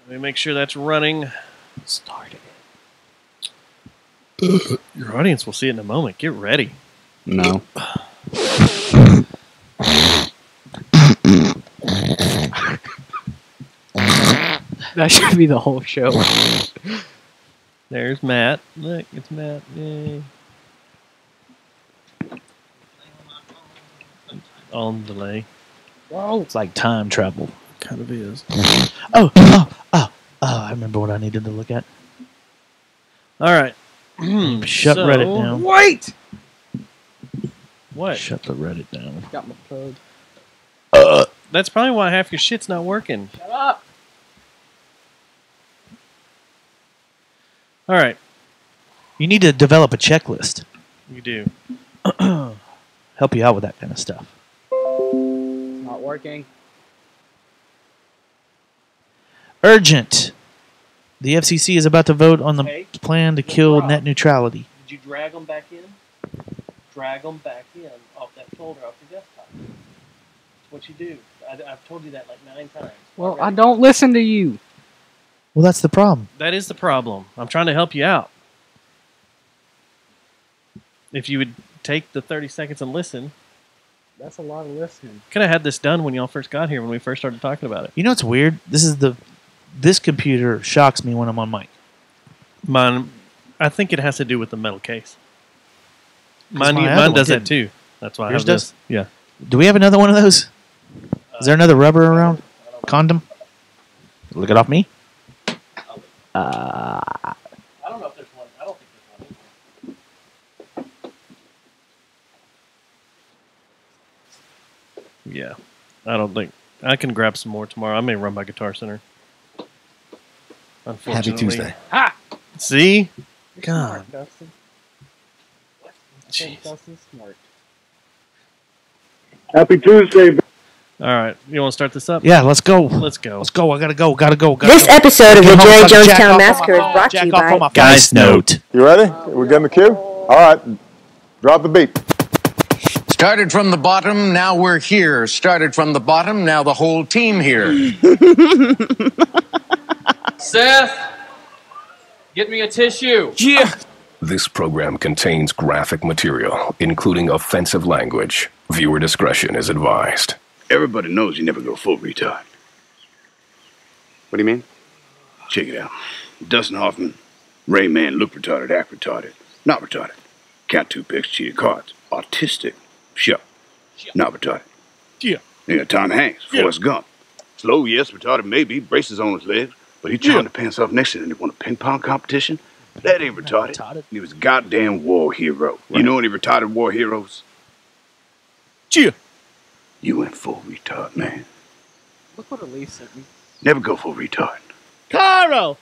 Let me make sure that's running. Started. Your audience will see it in a moment. Get ready. No. That should be the whole show. There's Matt. Look, it's Matt. Yay. On delay. Whoa. It's like time travel. Kind of is. Oh, I remember what I needed to look at. All right. Shut Reddit down. Wait! What? Shut the Reddit down. Got my plug. That's probably why half your shit's not working. Shut up! All right. You need to develop a checklist. You do. Help you out with that kind of stuff. It's not working. Urgent. The FCC is about to vote on the Hey, plan to Mr. kill Rob. net neutrality. Did you drag them back in? Drag them back in off that folder off your desktop. That's what you do. I've told you that like 9 times. Well, already. I don't listen to you. Well, that's the problem. That is the problem. I'm trying to help you out. If you would take the 30 seconds and listen, That's a lot of listening. could have had this done when y'all first got here when we first started talking about it. You know what's weird? This computer shocks me when I'm on mic. Mine, I think it has to do with the metal case. my other Mine one does didn't. that too. That's why I Yours have this. does? Yeah. Do we have another one of those? Is there another rubber around? Condom? Look it off me. I don't know if there's one. I don't think there's one. Yeah. I don't think. I can grab some more tomorrow. I may run by Guitar Center. Unfortunately. Happy Tuesday. Ha! See? You're God. smart, Dustin. I think Jeez. Dustin's smart. Happy Tuesday. All right. You want to start this up? Yeah, let's go. Let's go. Let's go. I gotta go. Gotta go. This episode of the Jerry Jonestown Massacre is brought to you by Guys Note. You ready? We getting the cue? All right. Drop the beat. Started from the bottom, now we're here. Started from the bottom, now the whole team here. Seth, get me a tissue. Yeah. This program contains graphic material, including offensive language. Viewer discretion is advised. Everybody knows you never go full retard. What do you mean? Check it out. Dustin Hoffman, Rain Man, look retarded, act retarded, not retarded. Count 2 picks, cheated cards. Autistic, sure, not retarded. Yeah. You got Tom Hanks, Forrest Gump. Slow, yes, retarded, maybe, braces on his legs, but he trying to pants off next to him and he won a ping pong competition. That ain't retarded. He was a goddamn war hero. You know any retarded war heroes? Yeah. You went full retard, man. Look what Elise sent me. Never go full retard. Whoa.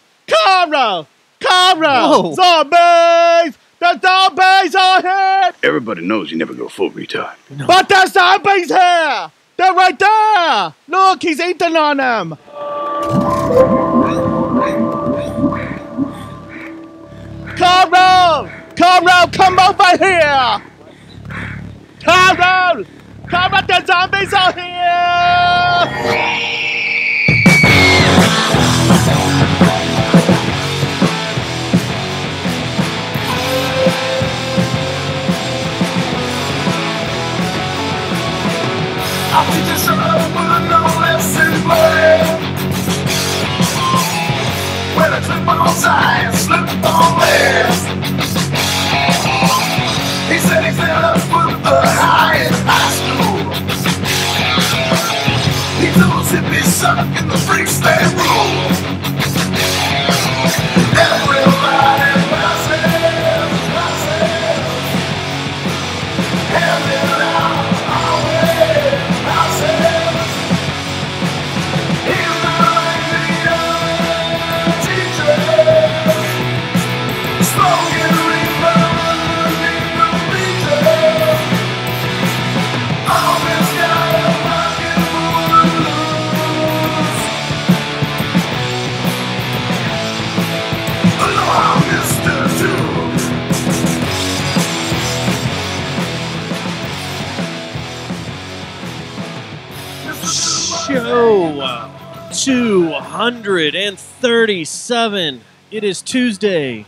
Zombies! The zombies are here! Everybody knows you never go full retard. But the zombies here! They're right there! Look, he's eating on them! Carl! Carl, come over here! Carl! Carl, the zombies are here! I'll teach you something with no lesson learned. When I trip on science, slip on legs. He said he fell up with the highest high school. He knows he'd be stuck in the freestyle rule. Everybody process. Hand it out, always process. He's not the teacher. Smoking reefer underneath the bleachers. Always got a pocket full of blues. Aloha, Mr. Tools. 237. It is Tuesday,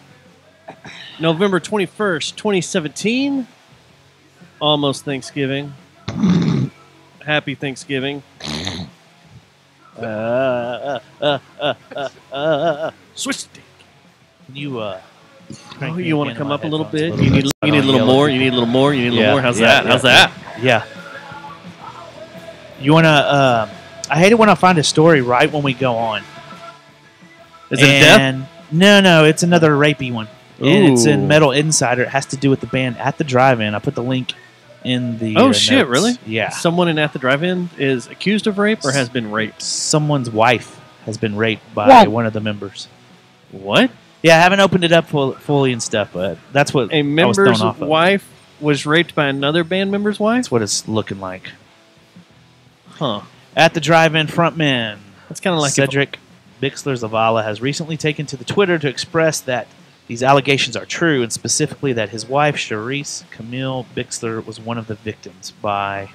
November 21st, 2017. Almost Thanksgiving. Happy Thanksgiving. Switch stick. You you want to come up a little bit? You need a little more. You need a little more. You need a little more. How's that? How's that? Yeah. You wanna? I hate it when I find a story right when we go on. Is it a death? No, it's another rapey one. And it's in Ooh. Metal Insider. It has to do with the band At the Drive-In. I put the link in the Oh shit! notes. Really? Yeah. Someone in At the Drive-In is accused of rape or has been raped. Someone's wife has been raped by one of the members. What? Yeah, I haven't opened it up fully and stuff, but that's what A I was member's thrown off of. wife was raped by another band member's wife? That's what it's looking like. Huh. At the Drive-In frontman, That's kind of like Cedric Bixler Zavala has recently taken to the Twitter to express that these allegations are true, and specifically that his wife, Charisse Camille Bixler, was one of the victims by,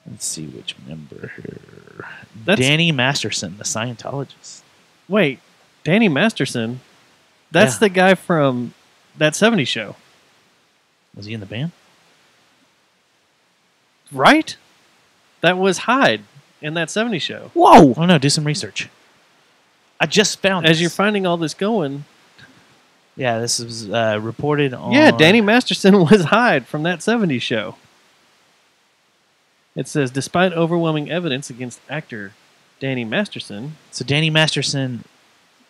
let's see which member here, Danny Masterson, the Scientologist. Wait, Danny Masterson? That's Yeah. the guy from that 70s show. Was he in the band? Right? That was Hyde in that 70s show. Whoa! Oh no, do some research. I just found As this. you're finding all this going, Yeah, this was reported on... yeah, Danny Masterson was Hyde from that 70s show. It says, despite overwhelming evidence against actor Danny Masterson. So Danny Masterson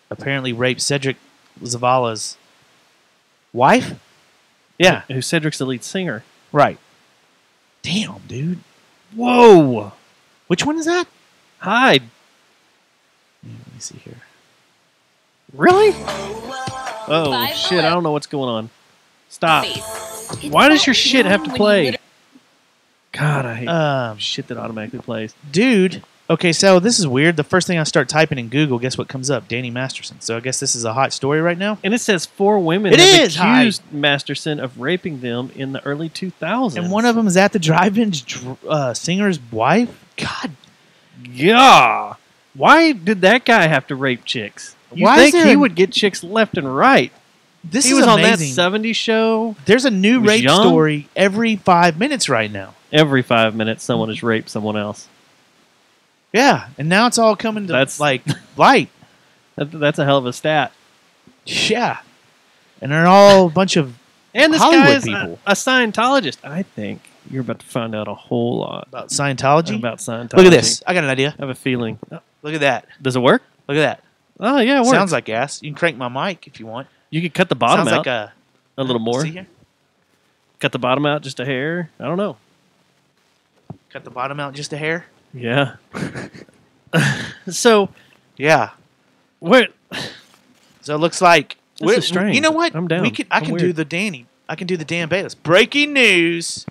apparently raped Cedric Zavala's wife? Yeah. Who Cedric's the lead singer. Right. Damn, dude. Whoa! Which one is that? Hyde. Let me see here. Really? Oh, shit, I don't know what's going on. Stop. Why does your shit have to play? God, I hate shit that automatically plays. Dude, okay, so this is weird. The first thing I start typing in Google, guess what comes up? Danny Masterson. So I guess this is a hot story right now? And it says 4 women It have is accused Masterson of raping them in the early 2000s. And one of them is At the Drive-In's singer's wife? God. Yeah. Why did that guy have to rape chicks? You Why is think there he a- would get chicks left and right? This he is was amazing. on that 70s show. There's a new was rape young. story every 5 minutes right now. Every 5 minutes, someone has raped someone else. Yeah, and now it's all coming to That's- like light. That's a hell of a stat. Yeah. And they're all a bunch of And this Hollywood guy is people. a Scientologist. I think you're about to find out a whole lot about Scientology. about Scientology. Look at this. I got an idea. I have a feeling. Look at that. Does it work? Look at that. Oh, yeah, it works. Sounds like gas. You can crank my mic if you want. You could cut the bottom Sounds out like a little more. See here? Cut the bottom out just a hair. I don't know. Cut the bottom out just a hair. Yeah. So, Yeah. what? So it looks like This is strange. You know what? I'm down. We could. I I'm can weird. do the Danny. I can do the Dan Bayless. Breaking news: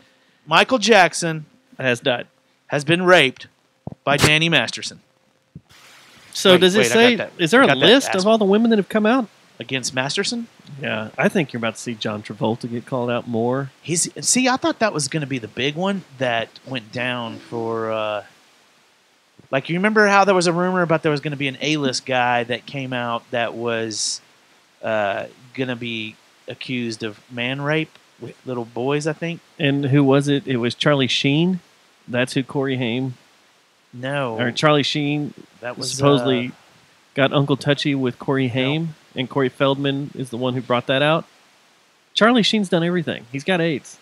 Michael Jackson Has died. has been raped by Danny Masterson. So Wait, does it wait, I say? got that. Is there I a got that list of asshole. all the women that have come out? Against Masterson? Yeah, I think you're about to see John Travolta get called out more. See, I thought that was going to be the big one that went down for. Like, you remember how there was a rumor about there was going to be an A-list guy that came out that was going to be accused of man rape with little boys, I think? And who was it? It was Charlie Sheen. That's who Corey Haim. No. Or Charlie Sheen That was supposedly got Uncle Touchy with Corey Haim, and Corey Feldman is the one who brought that out. Charlie Sheen's done everything. He's got AIDS.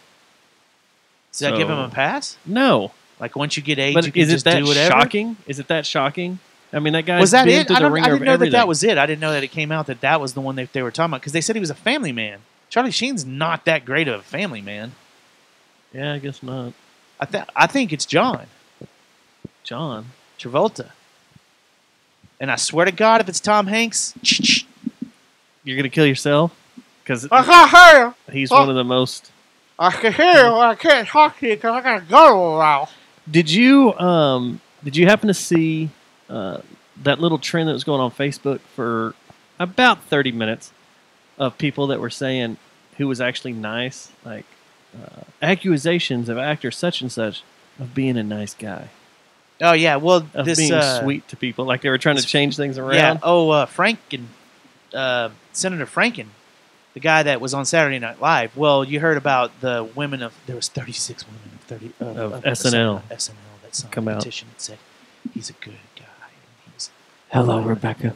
Does that give him a pass? No. Like, once you get AIDS, But you can is it just that do whatever? shocking? Is it that shocking? I mean, that guy's Was that been it? through I the ringer didn't of know that everything. that was it. I didn't know that it came out that was the one they were talking about, because they said he was a family man. Charlie Sheen's not that great of a family man. Yeah, I guess not. I think it's John John Travolta. And I swear to God, if it's Tom Hanks, you're gonna kill yourself because I can't hear you. he's one of the most. I can hear you, but I can't talk to you because I gotta go now. Did you happen to see that little trend that was going on Facebook for about 30 minutes of people that were saying who was actually nice, like accusations of actor such and such of being a nice guy? Oh yeah, well of this being sweet to people, like they were trying to change things around. Yeah. Oh, Franken, Senator Franken, the guy that was on Saturday Night Live. Well, you heard about the women of there was 36 women of SNL. SNL that signed Come a out. petition that said he's a good guy. And he's Hello, Rebecca.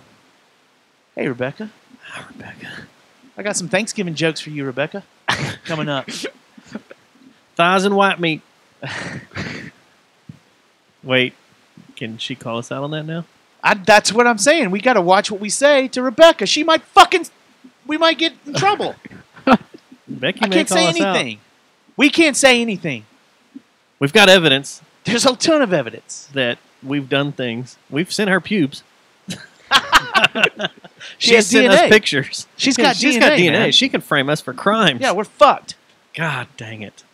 Hey, Rebecca. Hi, Rebecca. I got some Thanksgiving jokes for you, Rebecca. Coming up. Thighs and white meat. Wait, can she call us out on that now? That's what I'm saying. We got to watch what we say to Rebecca. She might we might get in trouble. Becky I may can't call say us out. anything. We can't say anything. We've got evidence There's a ton of evidence. that we've done things. We've sent her pubes. She has sent DNA. us pictures. She's Yeah, got she's DNA, got DNA. man. She can frame us for crimes. Yeah, we're fucked. God dang it.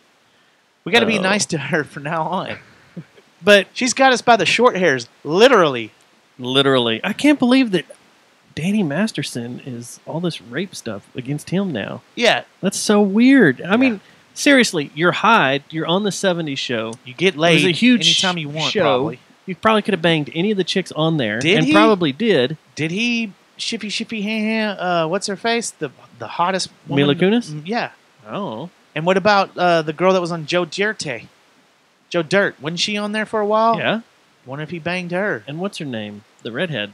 We got to be Oh. nice to her from now on. But She's got us by the short hairs, literally. literally, I can't believe that Danny Masterson is all this rape stuff against him now. Yeah, That's so weird. I mean, seriously, you're Hyde. You're on the 70s show. you get It laid was a huge anytime you want, show. probably. You probably could have banged any of the chicks on there. Did and he? probably did. Did he shippy, what's her face? The hottest woman? Mila Kunis? Yeah. Oh. And what about the girl that was on Joe Dirt? Joe Dirt. Wasn't she on there for a while? Yeah. Wonder if he banged her. And what's her name? The redhead.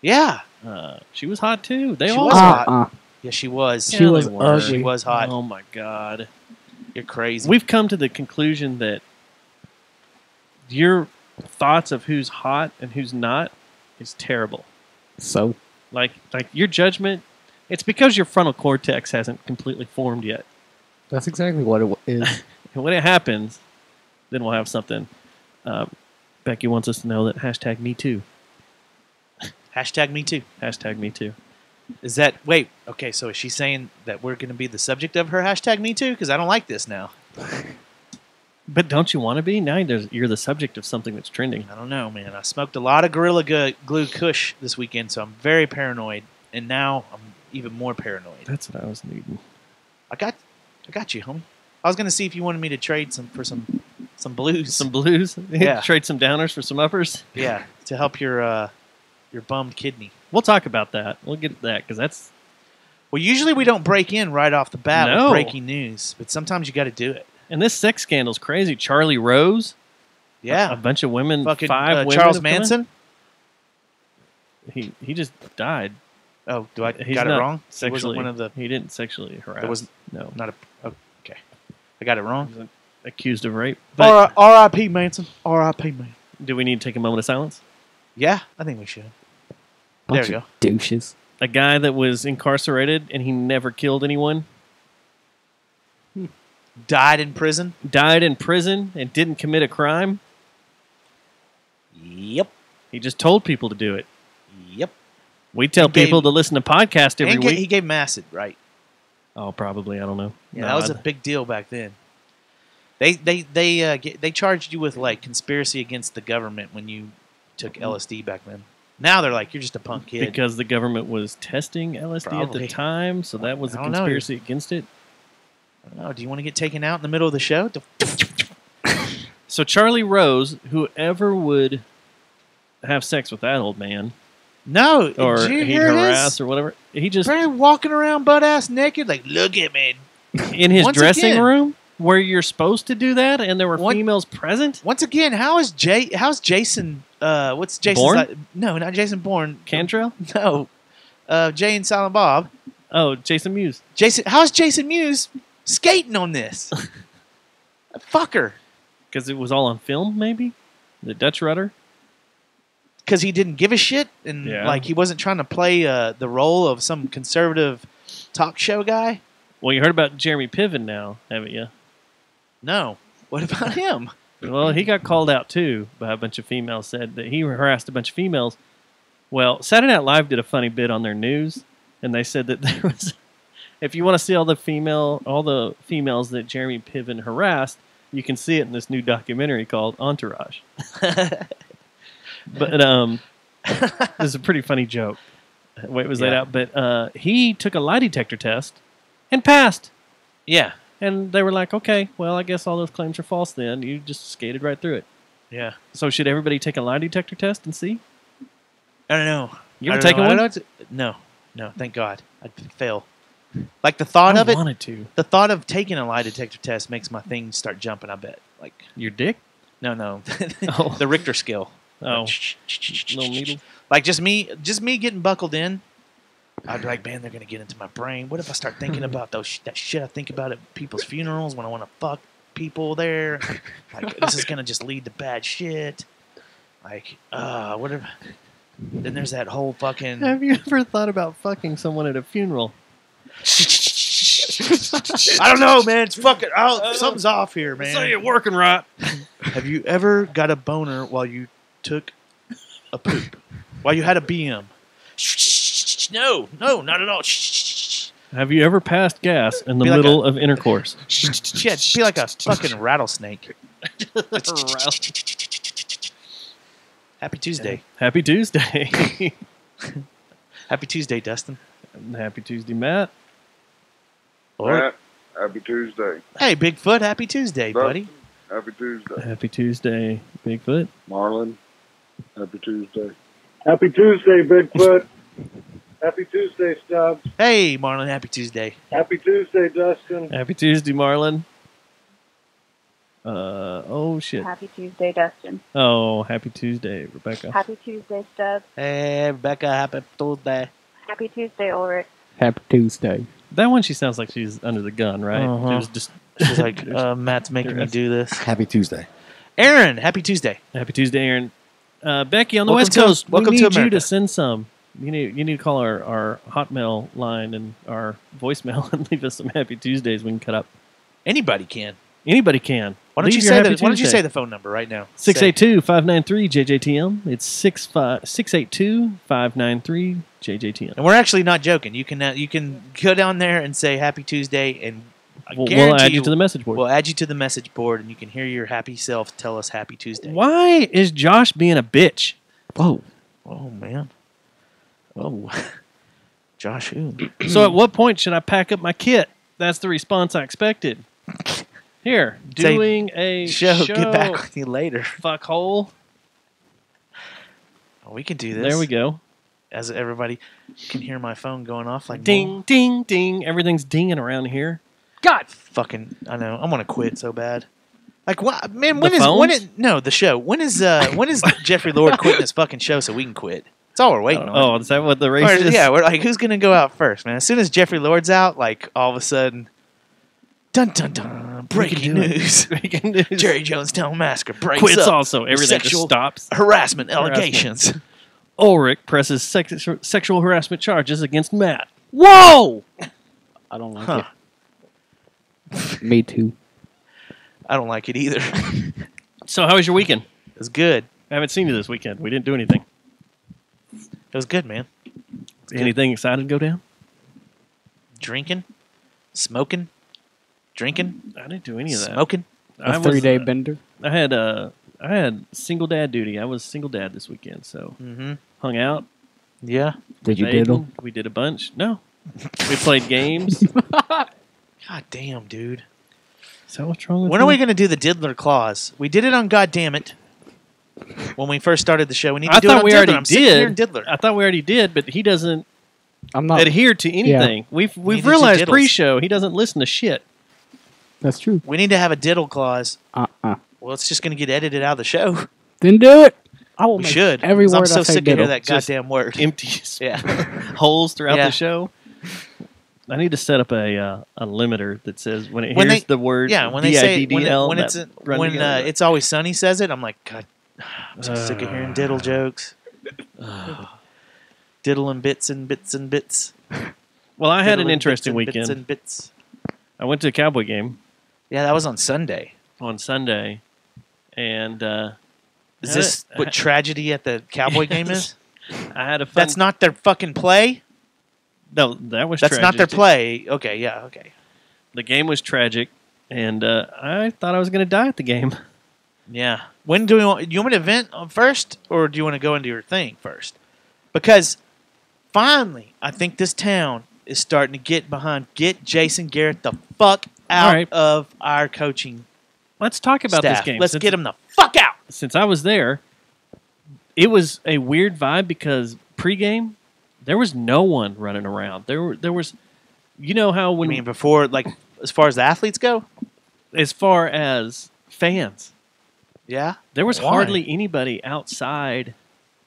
Yeah. She was hot too. They She all was were. hot. Yeah, she was. She was they were. ugly. She was hot. Oh my god. You're crazy. We've come to the conclusion that your thoughts of who's hot and who's not is terrible. So Like your judgment, it's because your frontal cortex hasn't completely formed yet. that's exactly what it is. And when it happens, then we'll have something. Becky wants us to know that hashtag me too. Hashtag me too. Hashtag me too. Is that wait? Okay, so is she saying that we're going to be the subject of her hashtag me too? Because I don't like this now. But don't you want to be? Now you're the subject of something that's trending. I don't know, man. I smoked a lot of Gorilla Glue Kush this weekend, so I'm very paranoid, and now I'm even more paranoid. That's what I was needing. I got you, homie. I was going to see if you wanted me to trade some blues. Some blues? Yeah. Trade some downers for some uppers? Yeah, to help your bummed kidney. We'll talk about that. We'll get to that because that's... Well, usually we don't break in right off the bat No. with breaking news, but sometimes you got to do it. And this sex scandal's crazy. Charlie Rose? Yeah. A bunch of women, Fucking 5 women. Charles have come in? Manson? He just died. Oh, do I He's got it not wrong? He Sexually, wasn't one of the... He didn't sexually harass. It was no. not a... Okay. I got it wrong. Accused of rape. But R.I.P. Manson. R.I.P. man. do we need to take a moment of silence? Yeah, I think we should. Bunch There we of go. douches. A guy that was incarcerated and he never killed anyone, Died in prison? died in prison and didn't commit a crime. Yep. He just told people to do it. Yep. We tell He gave- people to listen to podcasts every And week. he gave him acid, right? Oh, probably. I don't know. Yeah, No, that was I- a big deal back then. They charged you with like conspiracy against the government when you took LSD back then. Now they're like, you're just a punk kid. because the government was testing LSD at Probably. the time, so that was a I don't know. conspiracy against it. I don't know. Do you want to get taken out in the middle of the show? So Charlie Rose, whoever would have sex with that old man, No. or did you he'd hear harass this? or whatever, he just Barry walking around butt ass naked, like, look at me. in his Once dressing again- room where you're supposed to do that, and there were What- females present. Once again, how's Jason? What's Jason's Bourne? like? No, not Jason Bourne. Cantrell? No. Jay and Silent Bob. Oh, Jason Mewes. How's Jason Mewes skating on this? Fucker. Because it was all on film, maybe? The Dutch rudder? Because he didn't give a shit and Yeah. like he wasn't trying to play the role of some conservative talk show guy. Well, you heard about Jeremy Piven now, haven't you? No. What about him? Well, he got called out too by a bunch of females, said that he harassed a bunch of females. Well, Saturday Night Live did a funny bit on their news, and they said that there was, if you want to see all the females that Jeremy Piven harassed, you can see it in this new documentary called Entourage. But this is a pretty funny joke. The way it was laid Yeah. out, but he took a lie detector test and passed. Yeah. And they were like, okay, well, I guess all those claims are false then. You just skated right through it. Yeah. So should everybody take a lie detector test and see? I don't know. You I ever don't taken know. I one? don't know. No, thank God. I'd fail. Like the thought I of it. wanted to. The thought of taking a lie detector test makes my thing start jumping. I bet. Like Your dick? no, Oh. the Richter scale. Oh. Little needle? Like just me getting buckled in. I'd be like, man, they're gonna get into my brain. What if I start thinking about that shit I think about at people's funerals when I want to fuck people there? Like this is gonna just lead to bad shit. Like, what if? Then there's that whole fucking. Have you ever thought about fucking someone at a funeral? I don't know, man. It's fucking. Oh, something's off here, man. So you're working right. Have you ever got a boner while you took a poop? While you had a BM? No, not at all. Have you ever passed gas in the Be like middle of intercourse? Yeah, be like a fucking rattlesnake. Happy Tuesday. Happy Tuesday. Happy Tuesday, Dustin. Happy Tuesday, Matt. Matt, happy Tuesday. Hey, Bigfoot. Happy Tuesday, buddy. Happy Tuesday. Happy Tuesday, Bigfoot. Marlon, happy Tuesday. Happy Tuesday, Bigfoot. Happy Tuesday, Stubbs. Hey, Marlon. Happy Tuesday. Happy Tuesday, Dustin. Happy Tuesday, Marlon. Oh shit. Happy Tuesday, Dustin. Oh, happy Tuesday, Rebecca. Happy Tuesday, Stubbs. Hey, Rebecca. Happy Tuesday. Happy Tuesday, Ulrich. Happy Tuesday. That one, she sounds like she's under the gun, right? Uh-huh. She was just. She's like, Matt's making me do this. Happy Tuesday. Aaron, happy Tuesday. Happy Tuesday, Aaron. Becky on the Welcome West to- Coast. welcome we to need you America. to send some. You need to call our Hotmail line and our voicemail and leave us some Happy Tuesdays we can cut up. Anybody can. Anybody can. Why don't Leave you your say Happy the Why don't you Tuesday. say the phone number right now? 682-593-JJTM. It's 682-593-JJTM. And we're actually not joking. You can go down there and say Happy Tuesday, and I We'll guarantee add you to the message board. We'll add you to the message board, and you can hear your happy self tell us Happy Tuesday. Why is Josh being a bitch? Whoa. Oh man. Oh, Josh, who? So at what point should I pack up my kit? That's the response I expected. Here, Say, doing a show. Get back with you later. Fuckhole. We can do this. There we go. As everybody can hear my phone going off like Ding, ding, ding. Everything's dinging around here. God fucking, I know. I want to quit so bad. Like what, man? The phones? No, the show. When is Jeffrey Lord quitting his fucking show so we can quit? It's all we're waiting on. Oh, is that what the race is? Yeah, we're like, who's gonna go out first, man? As soon as Jeffrey Lord's out, like all of a sudden, dun dun dun, breaking do it. news. Breaking news. Jerry Jonestown Massacre breaks Quits up. also. Everything just Sexual stops. Harassment allegations. Ulrich presses sexual harassment charges against Matt. Whoa! I don't like it. Me too. I don't like it either. So how was your weekend? It was good. I haven't seen you this weekend. We didn't do anything. It was good, man. Anything exciting go down? Drinking, smoking, drinking. I didn't do any of that. Smoking. A 3-day bender. I had single dad duty. I was single dad this weekend, so hung out. Yeah. Did you Aiden. diddle? We did a bunch. No. We played games. God damn, dude. So what's wrong with When are we going to do the Diddler Clause? We did it on God Damn It when we first started the show. We need to I do it thought on we Diddler. already I'm sick of hearing did. Diddler. I thought we already did, but he doesn't I'm not. adhere to anything. We've need to do realized diddles. pre-show he doesn't listen to shit. That's true. We need to have a Diddle Clause. Uh-uh. Well, it's just going to get edited out of the show. Then do it. I will We make should. every 'cause word I'm so I say sick of diddle. hearing that Just goddamn word. Empty Yeah. holes throughout Yeah. the show. I need to set up a limiter that says when it When hears they- the word Yeah, when they say D-I-D-D-L, when that it's run when together. It's Always Sunny says it, I'm like, God, I'm so sick of hearing diddle jokes. Diddle and bits and bits and bits. Well, I had Diddle an and interesting bits and weekend. Bits and bits. I went to a Cowboy game Yeah, that was on Sunday. on Sunday, and Is this what tragedy at the Cowboy game is? I had a fun. That's not their fucking play? No, that was. That's not their tragic. play. Okay, yeah, okay. The game was tragic, and I thought I was going to die at the game. Yeah. When do we want? You want me to vent first, or do you want to go into your thing first? Because finally, I think this town is starting to get Jason Garrett the fuck out All right. of our coaching. Let's talk about staff. this game. Let's Since- get him the fuck out. since I was there, it was a weird vibe because pregame, there was no one running around. There was, you know how when I mean, before, like, as far as the athletes go? As far as fans. Yeah? There was Why? hardly anybody outside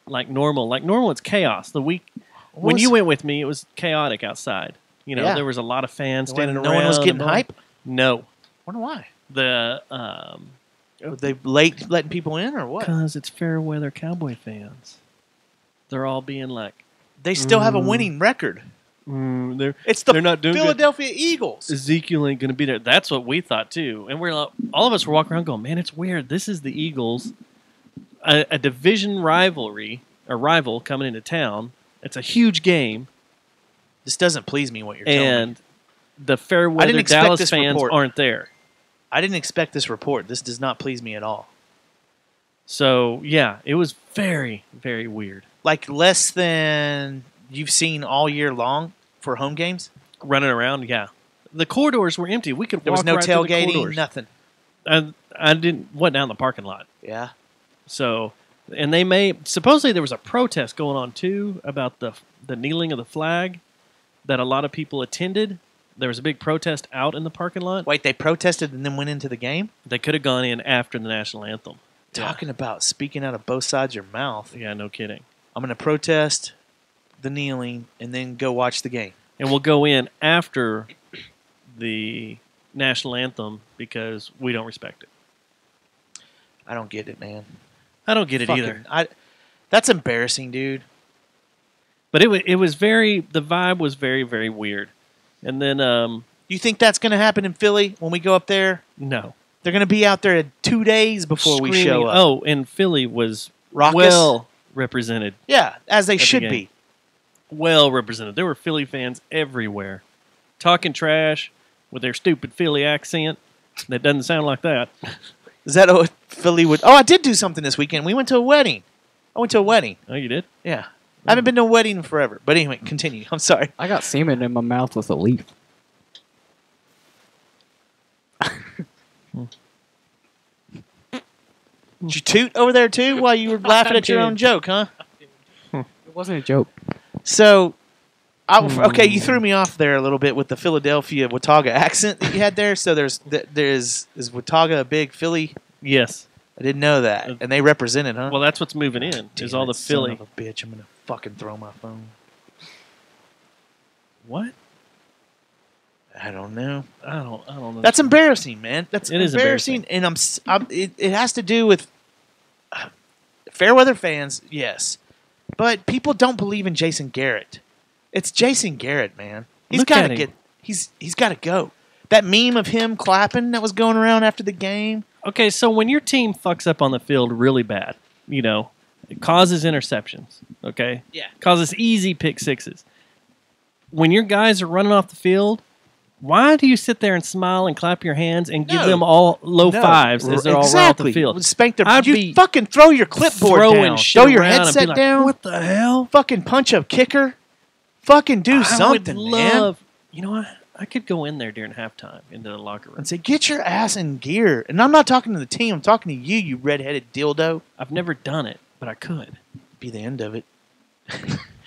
like normal. Like normal, it's chaos. The week when was- you went with me, it was chaotic outside. You know, Yeah. there was a lot of fans standing No around. one was getting and hype? No. Wonder why. The Were they late letting people in or what? because it's fair weather Cowboy fans. They're all being like, They still have a winning record. It's the they're not doing good. Philadelphia Eagles. Ezekiel ain't going to be there. That's what we thought too. And we're like, all of us were walking around going, man, it's weird. This is the Eagles, a division rivalry, a rival coming into town. It's a huge game. This doesn't please me what you're telling me. And the fair weather didn't expect Dallas this fans report. aren't there. I didn't expect this report. This does not please me at all. So, yeah, it was very, very weird. Like less than you've seen all year long for home games? Running around, yeah. The corridors were empty. We could There was walk no right through the tailgating, corridors. nothing. I went down the parking lot. Yeah. So, and supposedly there was a protest going on too about the kneeling of the flag that a lot of people attended. There was a big protest out in the parking lot. Wait, they protested and then went into the game? They could have gone in after the national anthem. Talking about speaking out of both sides of your mouth. Yeah, no kidding. I'm going to protest the kneeling and then go watch the game. And we'll go in after the national anthem because we don't respect it. I don't get it, man. I don't get it either. That's embarrassing, dude. But it was very, the vibe was very, very weird. And then you think that's going to happen in Philly when we go up there? No. They're going to be out there 2 days before we show Screaming. up. Oh, and Philly was Raucous? well represented. Yeah, as they at the should game. be. Well represented. There were Philly fans everywhere, talking trash with their stupid Philly accent that doesn't sound like that. Is that what Philly would... Oh, I did do something this weekend. We went to a wedding. I went to a wedding. Oh, you did? Yeah. I haven't been to a wedding in forever. But anyway, continue. I'm sorry. I got semen in my mouth with a leaf. Did you toot over there too while you were laughing at your did. own joke, huh? It wasn't a joke. So, okay, you threw me off there a little bit with the Philadelphia Watauga accent that you had there. So is Watauga a big Philly? Yes. I didn't know that, and they represent it, huh? Well, that's what's moving in. Is all the Philly. Son of a bitch! I'm gonna fucking throw my phone. What? I don't know. I don't know. That's embarrassing, man. That's It is embarrassing, and it has to do with Fairweather fans, yes, but people don't believe in Jason Garrett. It's Jason Garrett, man. He's Look got at to him. get. He's got to go. That meme of him clapping that was going around after the game. Okay, so when your team fucks up on the field really bad, you know, it causes interceptions, okay? Yeah. Causes easy pick sixes. When your guys are running off the field, why do you sit there and smile and clap your hands and give No. them all low No. fives as they're all running off the field? Spank their. I'd You be fucking throw your clipboard throwing down. shit Throw your around and be headset like, down. What the hell? Fucking punch a kicker. Fucking do I something, would man. love, you know what? I could go in there during halftime into the locker room. And say, get your ass in gear. And I'm not talking to the team. I'm talking to you, you redheaded dildo. I've never done it, but I could. Be the end of it.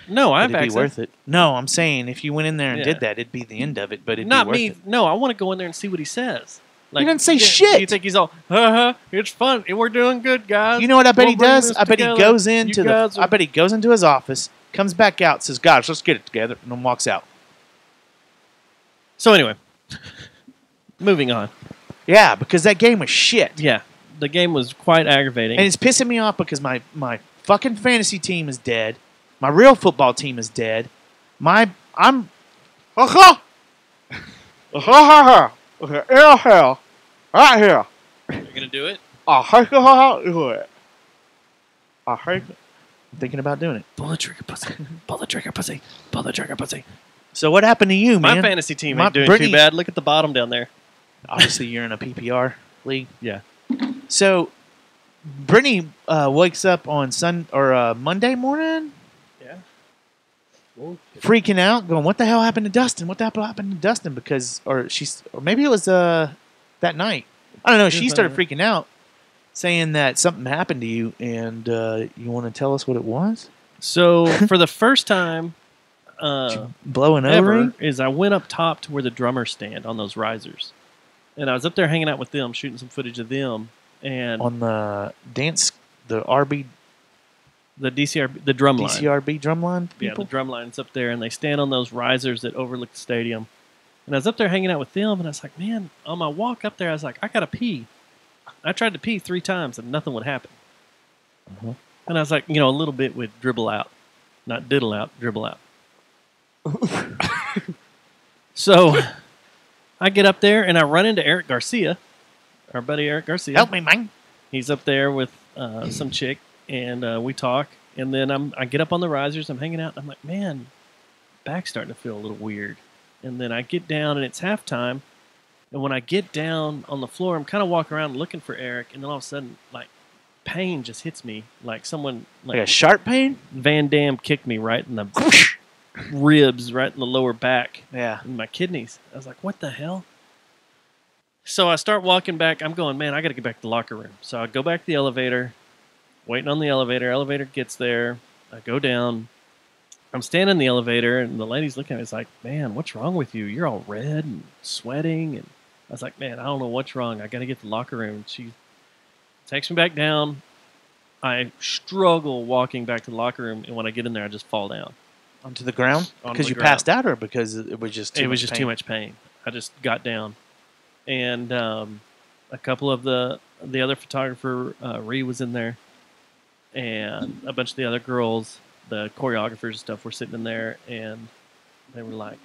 No, I've It'd be actually. worth it. No, I'm saying if you went in there and Yeah. did that, it'd be the end of it. But it'd Not be worth me. it. No, I want to go in there and see what he says. He doesn't say yeah, shit. You think he's all, it's fun. We're doing good, guys. You know what I bet We'll he bring does? this I bet he together. goes You into guys I bet he goes into his office, comes back out, says, "Guys, let's get it together," and then walks out. So anyway, moving on. Yeah, because that game was shit. Yeah, the game was quite aggravating. And it's pissing me off because my fucking fantasy team is dead. My real football team is dead. I'm right here. You're gonna do it? I'm thinking about doing it. Pull the trigger, pussy. Pull the trigger, pussy. Pull the trigger, pussy. So what happened to you, My man? fantasy team My ain't doing Brittany- too bad. Look at the bottom down there. Obviously, you're in a PPR league. Yeah. So, Brittany wakes up on Monday morning. Yeah. Freaking out, going, "What the hell happened to Dustin? What the hell happened to Dustin?" Or maybe it was that night. I don't know. She started freaking out, saying that something happened to you, and you want to tell us what it was? So for the first time, Blowing ever, over? is I went up top to where the drummers stand on those risers, and I was up there hanging out with them, shooting some footage of them, and On the dance, the RB, the DCRB, the drum line. DCRB drumline Yeah, people? the drum line's up there, and they stand on those risers that overlook the stadium. And I was up there hanging out with them, and I was like, man, on my walk up there, I was like, I gotta pee. I tried to pee 3 times, and nothing would happen. Mhm. And I was like, a little bit would dribble out. Not diddle out, dribble out. So I get up there, and I run into Eric Garcia, our buddy Eric Garcia. Help me, man. He's up there with some chick, and we talk. And then I get up on the risers. I'm hanging out. And I'm like, man, back's starting to feel a little weird. And then I get down, and it's halftime. And when I get down on the floor, I'm kind of walking around looking for Eric. And then all of a sudden, like, pain just hits me. Like someone... Like a sharp pain? Van Damme kicked me right in the ribs, right in the lower back. Yeah. In my kidneys. I was like, what the hell? So I start walking back. I'm going, man, I got to get back to the locker room. So I go back to the elevator, waiting on the elevator. Elevator gets there. I go down. I'm standing in the elevator, and the lady's looking at me. It's like, man, what's wrong with you? You're all red and sweating. And I was like, man, I don't know what's wrong. I got to get to the locker room. She takes me back down. I struggle walking back to the locker room, and when I get in there, I just fall down. Onto the ground? Onto Because the you ground. passed out, or because it was just too It much was just pain? too much pain. I just got down. And a couple of the other photographer, Ree was in there, and a bunch of the other girls, the choreographers and stuff, were sitting in there, and they were like,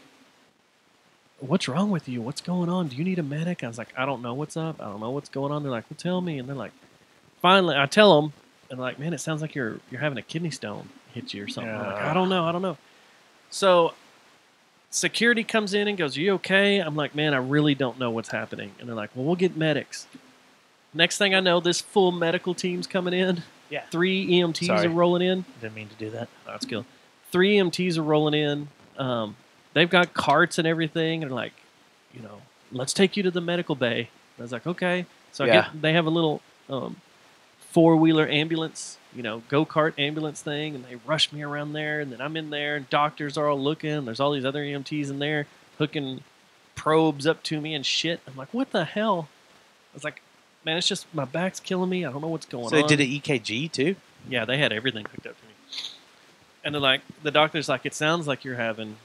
what's wrong with you? What's going on? Do you need a medic? I was like, I don't know what's up. I don't know what's going on. They're like, well, tell me. And they're like, finally, I tell them, and they're like, man, it sounds like you're having a kidney stone hit you or something. I'm like, I don't know. So security comes in and goes, are you okay? I'm like, man, I really don't know what's happening. And they're like, well, we'll get medics. Next thing I know, this full medical team's coming in. Yeah. 3 EMTs Sorry. are rolling in. Didn't mean to do that. Oh, that's cool. 3 EMTs are rolling in. They've got carts and everything. And they're like, let's take you to the medical bay. And I was like, okay. So they have a little 4-wheeler ambulance, go-kart ambulance thing, and they rush me around there, and then I'm in there, and doctors are all looking. There's all these other EMTs in there hooking probes up to me and shit. I'm like, what the hell? I was like, man, it's just my back's killing me. I don't know what's going on. So they did an EKG too? Yeah, they had everything hooked up to me. And they're like, the doctor's like, it sounds like you're having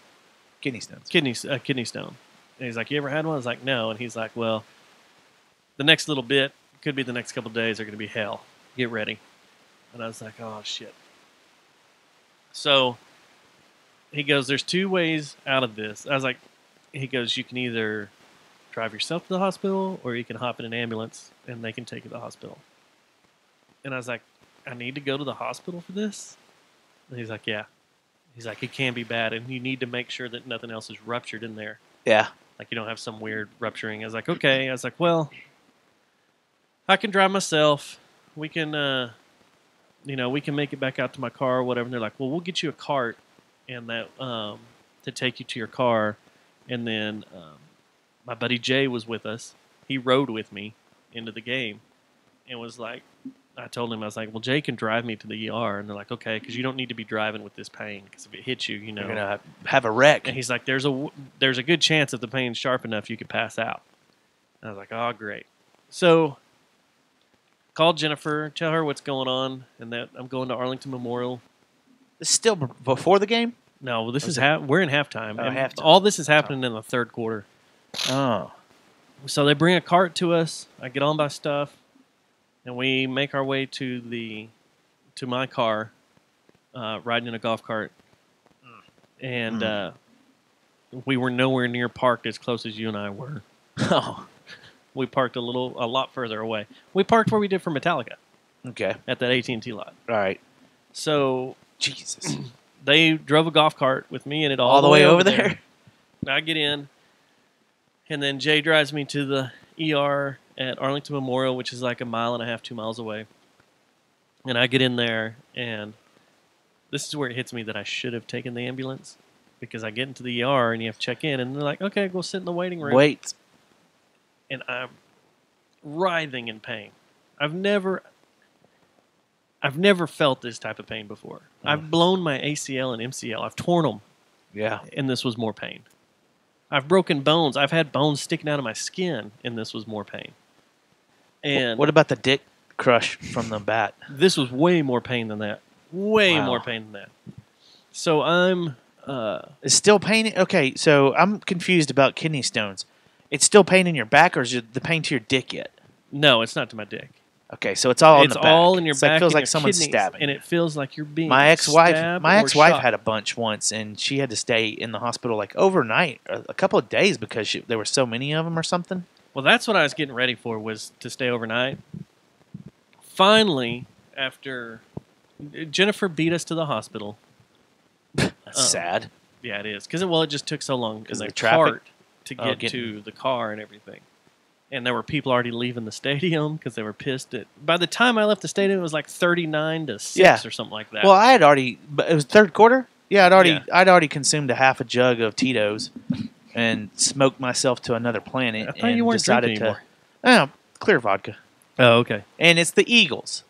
kidney stones. Kidney stone. And he's like, you ever had one? I was like, no. And he's like, well, the next little bit, could be the next couple of days, are going to be hell. Get ready. And I was like, oh, shit. So he goes, there's 2 ways out of this. I was like, he goes, you can either drive yourself to the hospital, or you can hop in an ambulance and they can take you to the hospital. And I was like, I need to go to the hospital for this? And he's like, yeah. He's like, it can be bad, and you need to make sure that nothing else is ruptured in there. Yeah. Like you don't have some weird rupturing. I was like, okay. I was like, well, I can drive myself. We can, we can make it back out to my car or whatever. And they're like, well, we'll get you a cart and that to take you to your car. And then my buddy Jay was with us. He rode with me into the game and was like, I told him, I was like, well, Jay can drive me to the ER. And they're like, okay, because you don't need to be driving with this pain, because if it hits you, you're going to have a wreck. And he's like, there's a good chance if the pain's sharp enough, you could pass out. And I was like, oh, great. So called Jennifer, tell her what's going on, and that I'm going to Arlington Memorial. This is still before the game? No, well, this is we're in halftime. Oh, and halftime. All this is happening in the third quarter. Oh. So they bring a cart to us. I get on my stuff, and we make our way to my car, riding in a golf cart. And we were nowhere near parked as close as you and I were. Oh. We parked a lot further away. We parked where we did for Metallica. Okay. At that AT&T lot. All right. So Jesus. They drove a golf cart with me in it all the way over there. I get in, and then Jay drives me to the ER at Arlington Memorial, which is like 1.5 miles, 2 miles away. And I get in there, and this is where it hits me that I should have taken the ambulance, because I get into the ER and you have to check in, and they're like, okay, go sit in the waiting room. Wait. And I'm writhing in pain. I've never felt this type of pain before. I've blown my ACL and MCL. I've torn them. Yeah. And this was more pain. I've broken bones. I've had bones sticking out of my skin, and this was more pain. And what about the dick crush from the bat? This was way more pain than that. Way Wow. more pain than that. So I'm... It's still pain. Okay, so I'm confused about kidney stones. It's still pain in your back, or is it the pain to your dick yet? No, it's not to my dick. Okay, so it's all in It's the back. all in your It's like- back. feels and like your someone's kidneys, stabbing. and it feels like you're being My ex-wife stabbed or shot. had a bunch once, and she had to stay in the hospital like overnight, a couple of days, because there were so many of them or something. Well, that's what I was getting ready for, was to stay overnight. Finally, after Jennifer beat us to the hospital. That's sad. Yeah, it is. Because it just took so long in Because the of the traffic? cart to get to the car and everything. And there were people already leaving the stadium because they were pissed at... By the time I left the stadium, it was like 39-6 or something like that. Well, I had already... But it was third quarter? Yeah, I'd already consumed a half a jug of Tito's and smoked myself to another planet. I thought you weren't decided drinking anymore. Oh, clear vodka. Oh, okay. And it's the Eagles.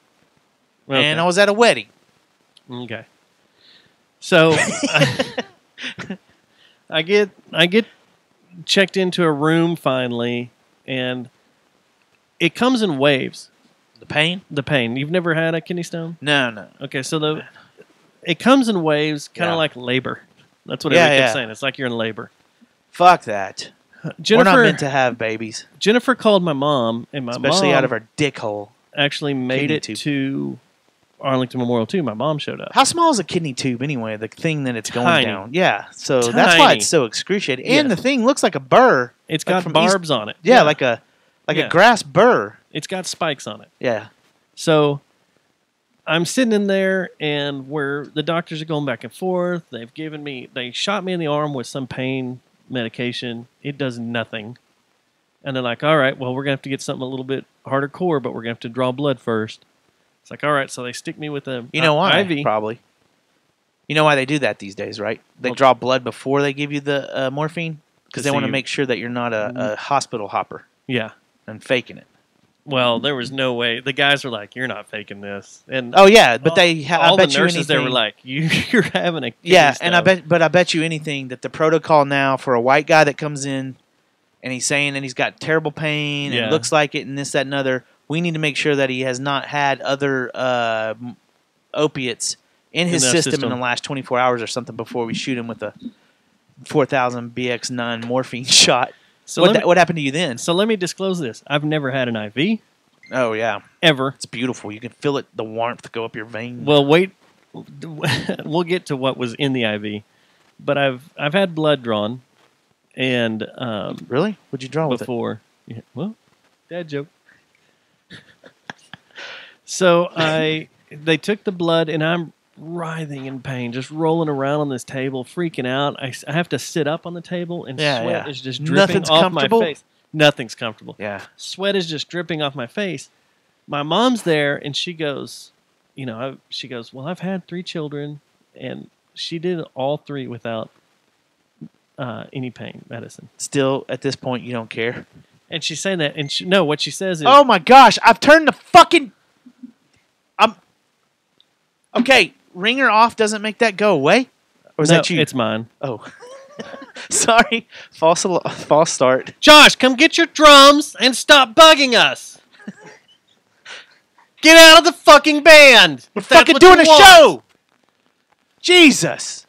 Okay. And I was at a wedding. Okay. So I get checked into a room finally, and it comes in waves. The pain? The pain. You've never had a kidney stone? No. Okay, so it comes in waves, kind of like labor. That's what everybody kept saying. It's like you're in labor. Fuck that. Jennifer, We're not meant to have babies. Jennifer called my mom, and my Especially mom out of our dick hole. actually made Kidney it tube. to Arlington Memorial too. My mom showed up. How small is a kidney tube anyway? The thing that it's going Tiny. down. Yeah, so that's why it's so excruciating. And Yes. the thing looks like a burr. It's like got from barbs on it. Yeah, like a grass burr. It's got spikes on it. Yeah. So I'm sitting in there, and where the doctors are going back and forth. They shot me in the arm with some pain medication. It does nothing. And they're like, all right, well, we're going to have to get something a little bit harder core, but we're going to have to draw blood first. It's like, all right, so they stick me with a You know why? IV. Probably. You know why they do that these days, right? They draw blood before they give you the morphine because they want to make sure that you're not a hospital hopper. Yeah. And faking it. Well, there was no way. The guys were like, you're not faking this. And Oh yeah, but all I bet the you nurses, they were anything- like, you're having a kidney Yeah, stone. and I bet you anything that the protocol now for a white guy that comes in and he's saying that he's got terrible pain Yeah. and looks like it and this, that, and other, we need to make sure that he has not had other opiates in his that system, system. in the last 24 hours or something before we shoot him with a 4,000 BX9 morphine shot. So What happened to you then? So let me disclose this. I've never had an IV. Oh, yeah. Ever. It's beautiful. You can feel it, the warmth go up your vein. Well, wait. We'll get to what was in the IV. But I've had blood drawn. And really? What'd you draw with it? before? Yeah, well, dad joke. So they took the blood, and I'm writhing in pain, just rolling around on this table, freaking out. I have to sit up on the table, and sweat is just dripping Nothing's off comfortable? my face. Nothing's comfortable. Yeah. Sweat is just dripping off my face. My mom's there, and she goes, she goes, well, I've had 3 children, and she did all 3 without any pain medicine. Still, at this point, you don't care? And she's saying that, and what she says is, Oh my gosh, I've turned the fucking... Okay, ringer off doesn't make that go away? Or is No, that you? it's mine. Oh. Sorry. False start. Josh, come get your drums and stop bugging us. Get out of the fucking band. We're fucking doing a show! Jesus!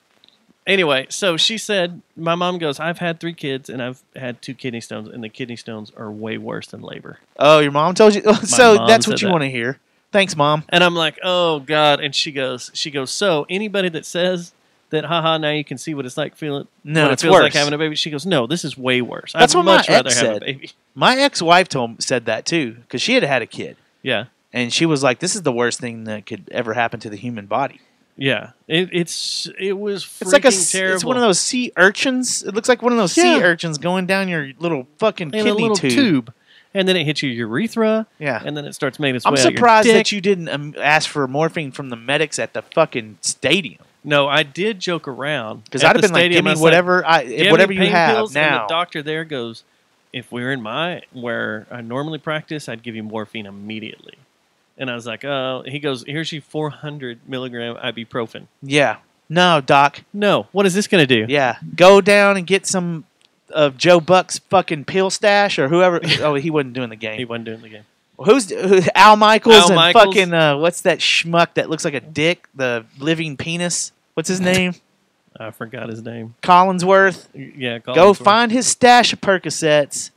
Anyway, so she said, my mom goes, I've had 3 kids, and I've had 2 kidney stones, and the kidney stones are way worse than labor. Oh, your mom told you? So mom that's said what you that. want to hear. Thanks, Mom. And I'm like, oh, God. And she goes, so anybody that says that, haha, now you can see what it's like feeling, No, what it it's feels like worse. having a baby. She goes, no, this is way worse. That's I'd what my much rather ex have a said. baby. My ex-wife said that too, because she had a kid. Yeah. And she was like, this is the worst thing that could ever happen to the human body. Yeah. It was freaking It's like terrible. it's one of those sea urchins. It looks like one of those sea urchins going down your little fucking in kidney a little tube. tube. And then it hits your urethra. Yeah. And then it starts making its I'm way out your surprised dick. that you didn't ask for morphine from the medics at the fucking stadium. No, I did joke around. Because at I'd have the been like, stadium. give me I was whatever, like, "Do have whatever any you pain have pills?" And now. the doctor there goes, if we're in where I normally practice, I'd give you morphine immediately. And I was like, oh, he goes, here's your 400 milligram ibuprofen. Yeah. No, Doc. No. What is this going to do? Yeah. Go down and get some of Joe Buck's fucking pill stash or whoever. Oh, he wasn't doing the game. He wasn't doing the game. Who's Al Michaels Al and Michaels. fucking what's that schmuck that looks like a dick? The living penis. What's his name? I forgot his name. Collinsworth. Yeah, Go Collinsworth. find his stash of Percocets.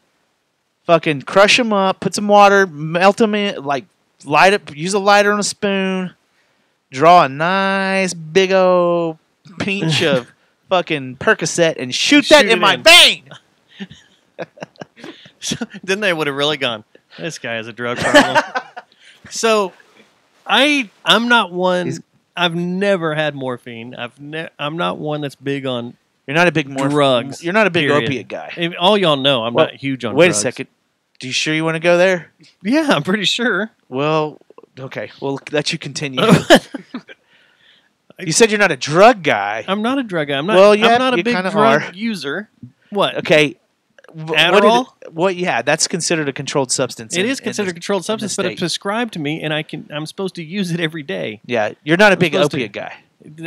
Fucking crush them up. Put some water. Melt them in. Like light up. Use a lighter and a spoon. Draw a nice big old pinch of fucking Percocet and shoot that Shoot in it my in. vein. Then they would have really gone, this guy has a drug problem. So I'm not one. I've never had morphine. I'm not one that's big on. You're not a big drugs. You're not a big period. opiate guy. All y'all know I'm Well, not huge on. Wait drugs. a second. Do you sure you want to go there? Yeah, I'm pretty sure. Well, okay. We'll let you continue. You said you're not a drug guy. I'm not a drug guy. I'm not. Well, yeah, I'm not a you big kinda drug are. user. What? Okay. Adderall? Yeah, that's considered a controlled substance. It in- is considered a in controlled the substance, but it's state. prescribed to me, and I'm supposed to use it every day. Yeah, you're not a big supposed to- opiate guy.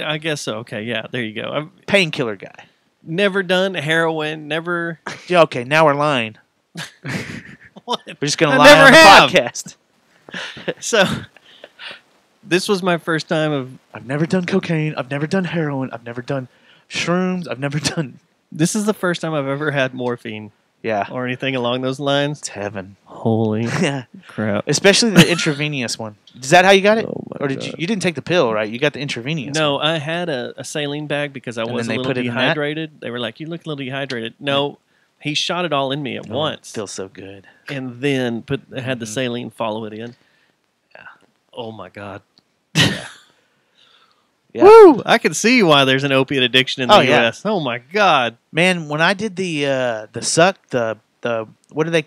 I guess so. Okay, yeah, there you go. I've Painkiller guy. never done heroin. Never. Yeah, okay, now we're lying. What? We're just going I to lie never on the have. podcast. So this was my first time of. I've never done cocaine. I've never done heroin. I've never done shrooms. I've never done... This is the first time I've ever had morphine. Yeah. Or anything along those lines. It's heaven. Holy Yeah. crap! Especially the intravenous one. Is that how you got it? Oh my Or did you didn't take the pill, right? You got the intravenous No, one. I had a saline bag because I And was then a they little put it in that? dehydrated. They were like, "You look a little dehydrated." No, he shot it all in me at Oh, once, it feels so good. and then had the Mm-hmm. saline follow it in. Yeah. Oh my god. Yeah. Woo! I can see why there's an opiate addiction in the Oh, yeah. U.S. Oh my god. Man, when I did the suck, the what do they...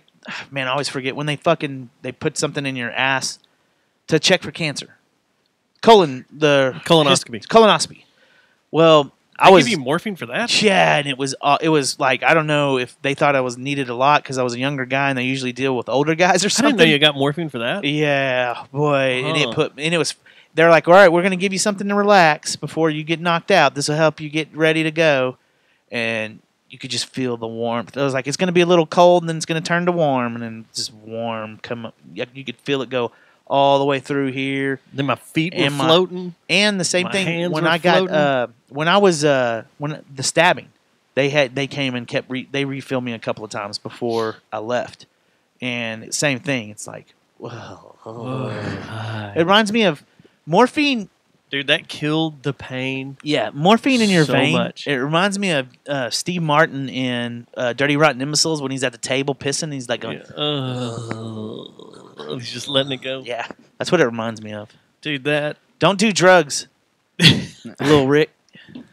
Man, I always forget. When they put something in your ass to check for cancer. Colonoscopy. Colonoscopy. Well, I They was... give you morphine for that? Yeah, and it was like, I don't know if they thought I was needed a lot because I was a younger guy and they usually deal with older guys or I something. didn't know you got morphine for that. Yeah, boy, Huh. and it was. They're like, all right, we're going to give you something to relax before you get knocked out. This will help you get ready to go, and you could just feel the warmth. I was like, it's going to be a little cold, and then it's going to turn to warm, and then just warm come up. You could feel it go all the way through here. Then my feet were And my- floating. And the same My thing hands when were I got floating. when I was when the stabbing, they came and kept they refilled me a couple of times before I left, and same thing. It's like, whoa. It reminds me of morphine. Dude, that killed the pain. Yeah, morphine in your So vein. much. It reminds me of Steve Martin in Dirty Rotten Imbeciles when he's at the table pissing. He's like going, He's just letting it go. yeah, that's what it reminds me of. Dude, that. Don't do drugs, Little Rick.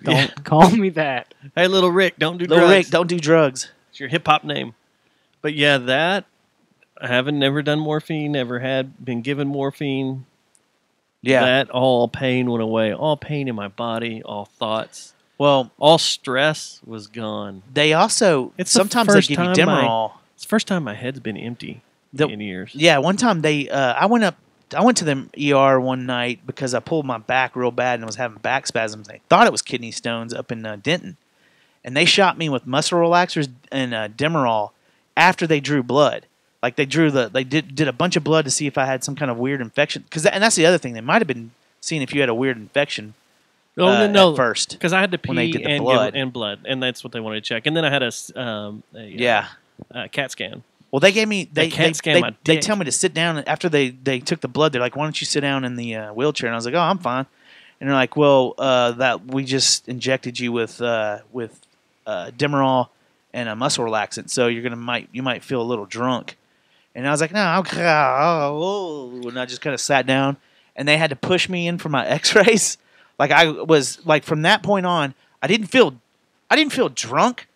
Don't call me that. Hey, little Rick, don't do Little drugs. Rick, don't do drugs. It's your hip hop name. But yeah, that. I haven't never done morphine, never had been given morphine. Yeah. That all pain went away. All pain in my body, all thoughts. Well, all stress was gone. They also It's the sometimes they first give you time Demerol. It's the first time my head's been empty in years. Yeah, one time I went to the ER one night because I pulled my back real bad and I was having back spasms. They thought it was kidney stones up in Denton, and they shot me with muscle relaxers and Demerol after they drew blood. Like they did a bunch of blood to see if I had some kind of weird infection. And that's the other thing. They might have been seeing if you had a weird infection. No, at first because I had to when they pee did the and blood. blood, and that's what they wanted to check. And then I had a CAT scan. Well, they gave me they CAT scan my they dick. tell me to sit down after they took the blood. They're like, "Why don't you sit down in the wheelchair?" And I was like, "Oh, I'm fine." And they're like, "Well, that we just injected you with Demerol and a muscle relaxant, so you might feel a little drunk." And I was like, "No, okay." And I just kind of sat down, and they had to push me in for my X-rays. Like I was like from that point on, I didn't feel drunk,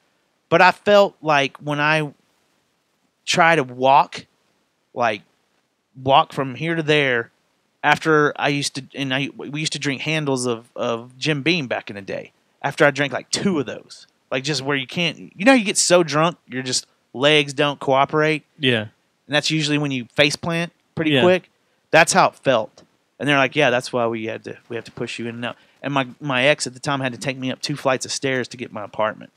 but I felt like when I try to walk from here to there. After we used to drink handles of Jim Beam back in the day. After I drank like 2 of those, like just where you can't, you get so drunk, your just legs don't cooperate. Yeah, and that's usually when you face plant pretty Yeah. quick. That's how it felt. And they're like, yeah, that's why we have to push you in and out. And my ex at the time had to take me up 2 flights of stairs to get my apartment.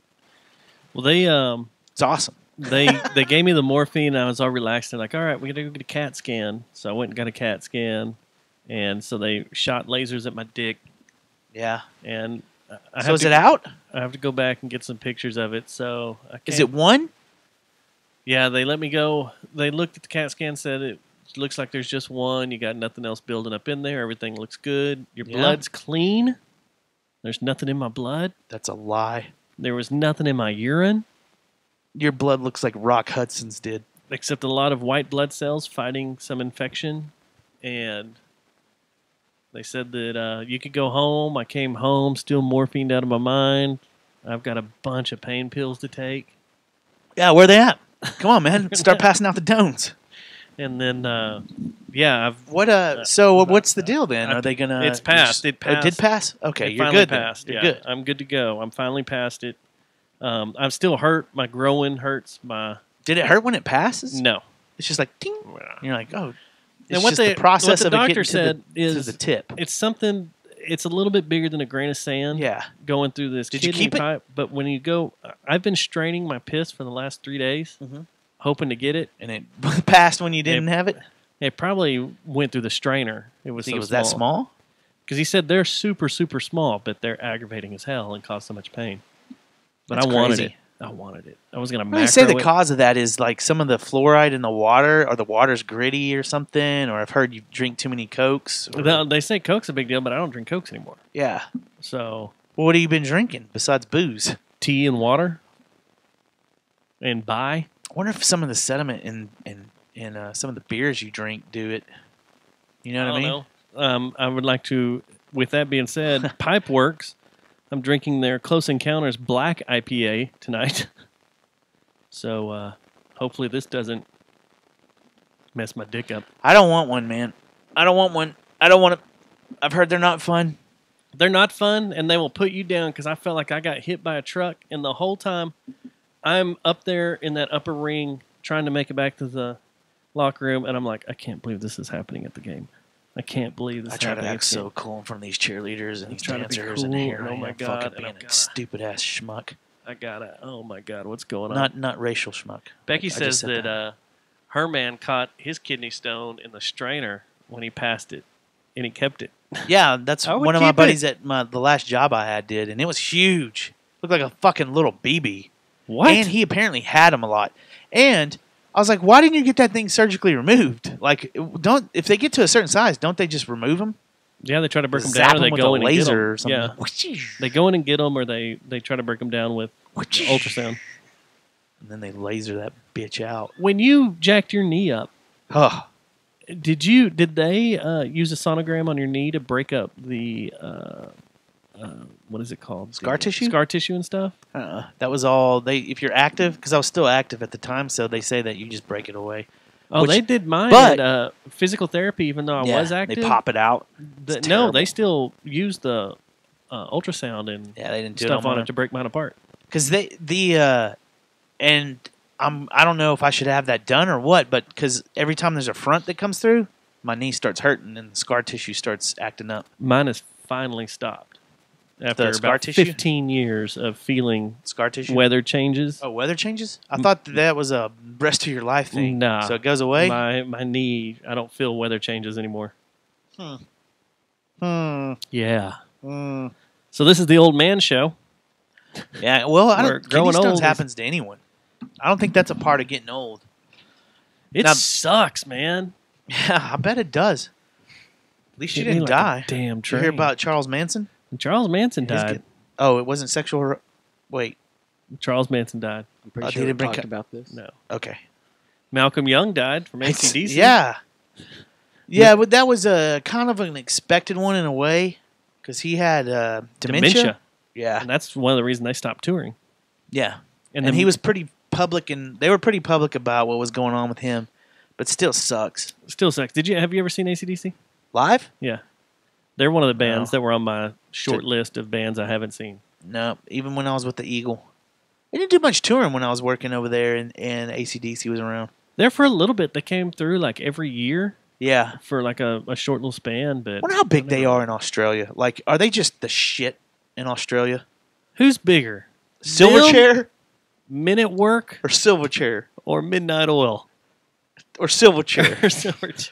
Well, they it's awesome. They gave me the morphine, and I was all relaxed. They're like, all right, we got to go get a CAT scan. So I went and got a CAT scan, and so they shot lasers at my dick. Yeah. And so is it out? I have to go back and get some pictures of it. So is it one? Yeah, they let me go. They looked at the CAT scan, said it looks like there's just one. You got nothing else building up in there. Everything looks good. Your blood's clean. There's nothing in my blood. That's a lie. There was nothing in my urine. Your blood looks like Rock Hudson's did. Except a lot of white blood cells fighting some infection. And they said that you could go home. I came home, still morphined out of my mind. I've got a bunch of pain pills to take. Yeah, where they at? Come on, man. Start passing out the dones. And then, yeah. So what's the deal then? Are they gonna? It's passed. It passed. Oh, it did pass. Okay, it you're finally good. Passed. You're yeah, good. I'm good to go. I'm finally past it. I'm still hurt. My groin hurts. Did it hurt when it passes? No. It's just like ding. You're like, oh. And what the process what the of it doctor getting said to the tip. It's something. It's a little bit bigger than a grain of sand. Yeah. Going through this. Did you kidney keep it? pipe. But when you go, I've been straining my piss for the last 3 days, hoping to get it, and it passed when you didn't have it. It probably went through the strainer. It was. Think it was that small? Because he said they're super, super small, but they're aggravating as hell and cause so much pain. But That's I wanted crazy. it. I wanted it. I was gonna. They say the cause of that is like some of the fluoride in the water, or the water's gritty or something. Or I've heard you drink too many Cokes. They say Coke's a big deal, but I don't drink Cokes anymore. Yeah. So. Well, what have you been drinking besides booze? Tea and water. And I wonder if some of the sediment in some of the beers you drink do it. You know what I mean? Know. I would like to. With that being said, Pipeworks. I'm drinking their Close Encounters Black IPA tonight. So hopefully this doesn't mess my dick up. I don't want one, man. I don't want one. I don't want to. I've heard they're not fun. They're not fun, and they will put you down because I felt like I got hit by a truck, and the whole time I'm up there in that upper ring trying to make it back to the locker room, and I'm like, I can't believe this is happening at the game. I can't believe this. I try to act so cool in front of these cheerleaders and these dancers, and here I am fucking being a stupid ass schmuck. I gotta. Oh my god, what's going on? Not racial schmuck. Becky says that her man caught his kidney stone in the strainer when he passed it, and he kept it. Yeah, that's one of my buddies at the last job I had did, and it was huge. Looked like a fucking little BB. What? And he apparently had them a lot. And I was like, why didn't you get that thing surgically removed? Like, if they get to a certain size, don't they just remove them? Yeah, they try to break them Zap down, or they with go a in and laser get them. or something. Yeah, they go in and get them, or they try to break them down with ultrasound. And then they laser that bitch out. When you jacked your knee up, did they use a sonogram on your knee to break up the what is it called? Scar tissue? Scar tissue and stuff? That was all if you're active, because I was still active at the time, so they say that you just break it away. Oh, they did mine but, at physical therapy, even though I was active. They pop it out. No, they still use the ultrasound and they didn't do stuff it on it to break mine apart. Because and I don't know if I should have that done or what, but because every time there's a front that comes through, my knee starts hurting and the scar tissue starts acting up. Mine has finally stopped after scar about tissue? 15 years of feeling scar tissue, weather changes. Oh, weather changes? I thought that was a rest of your life thing. Nah, so it goes away. My knee, I don't feel weather changes anymore. Yeah. So this is the old man show. Yeah, well, I don't. Kidney stones old happens to anyone. I don't think that's a part of getting old. It sucks, man. Yeah, I bet it does. At least you Hit me didn't like a die. damn Did you hear train. about Charles Manson? Charles Manson died. Oh, it wasn't sexual. Wait, Charles Manson died. I'm pretty sure we talked about this. No. Okay. Malcolm Young died from AC/DC. Yeah. Yeah, but that was a kind of an expected one in a way, because he had dementia. Yeah, and that's one of the reasons they stopped touring. Yeah, and he was pretty public, and they were pretty public about what was going on with him, but still sucks. Still sucks. Have you ever seen AC/DC live? Yeah, they're one of the bands that were on my short list of bands I haven't seen. No, even when I was with the Eagle, they didn't do much touring when I was working over there, and AC/DC was around. There for a little bit, they came through like every year. Yeah. For like a short little span. But I wonder how big they are in Australia. Like, are they just the shit in Australia? Who's bigger? Silverchair? Men at Work? Or Silverchair? Or Midnight Oil? Or Silverchair? Or Silverchair.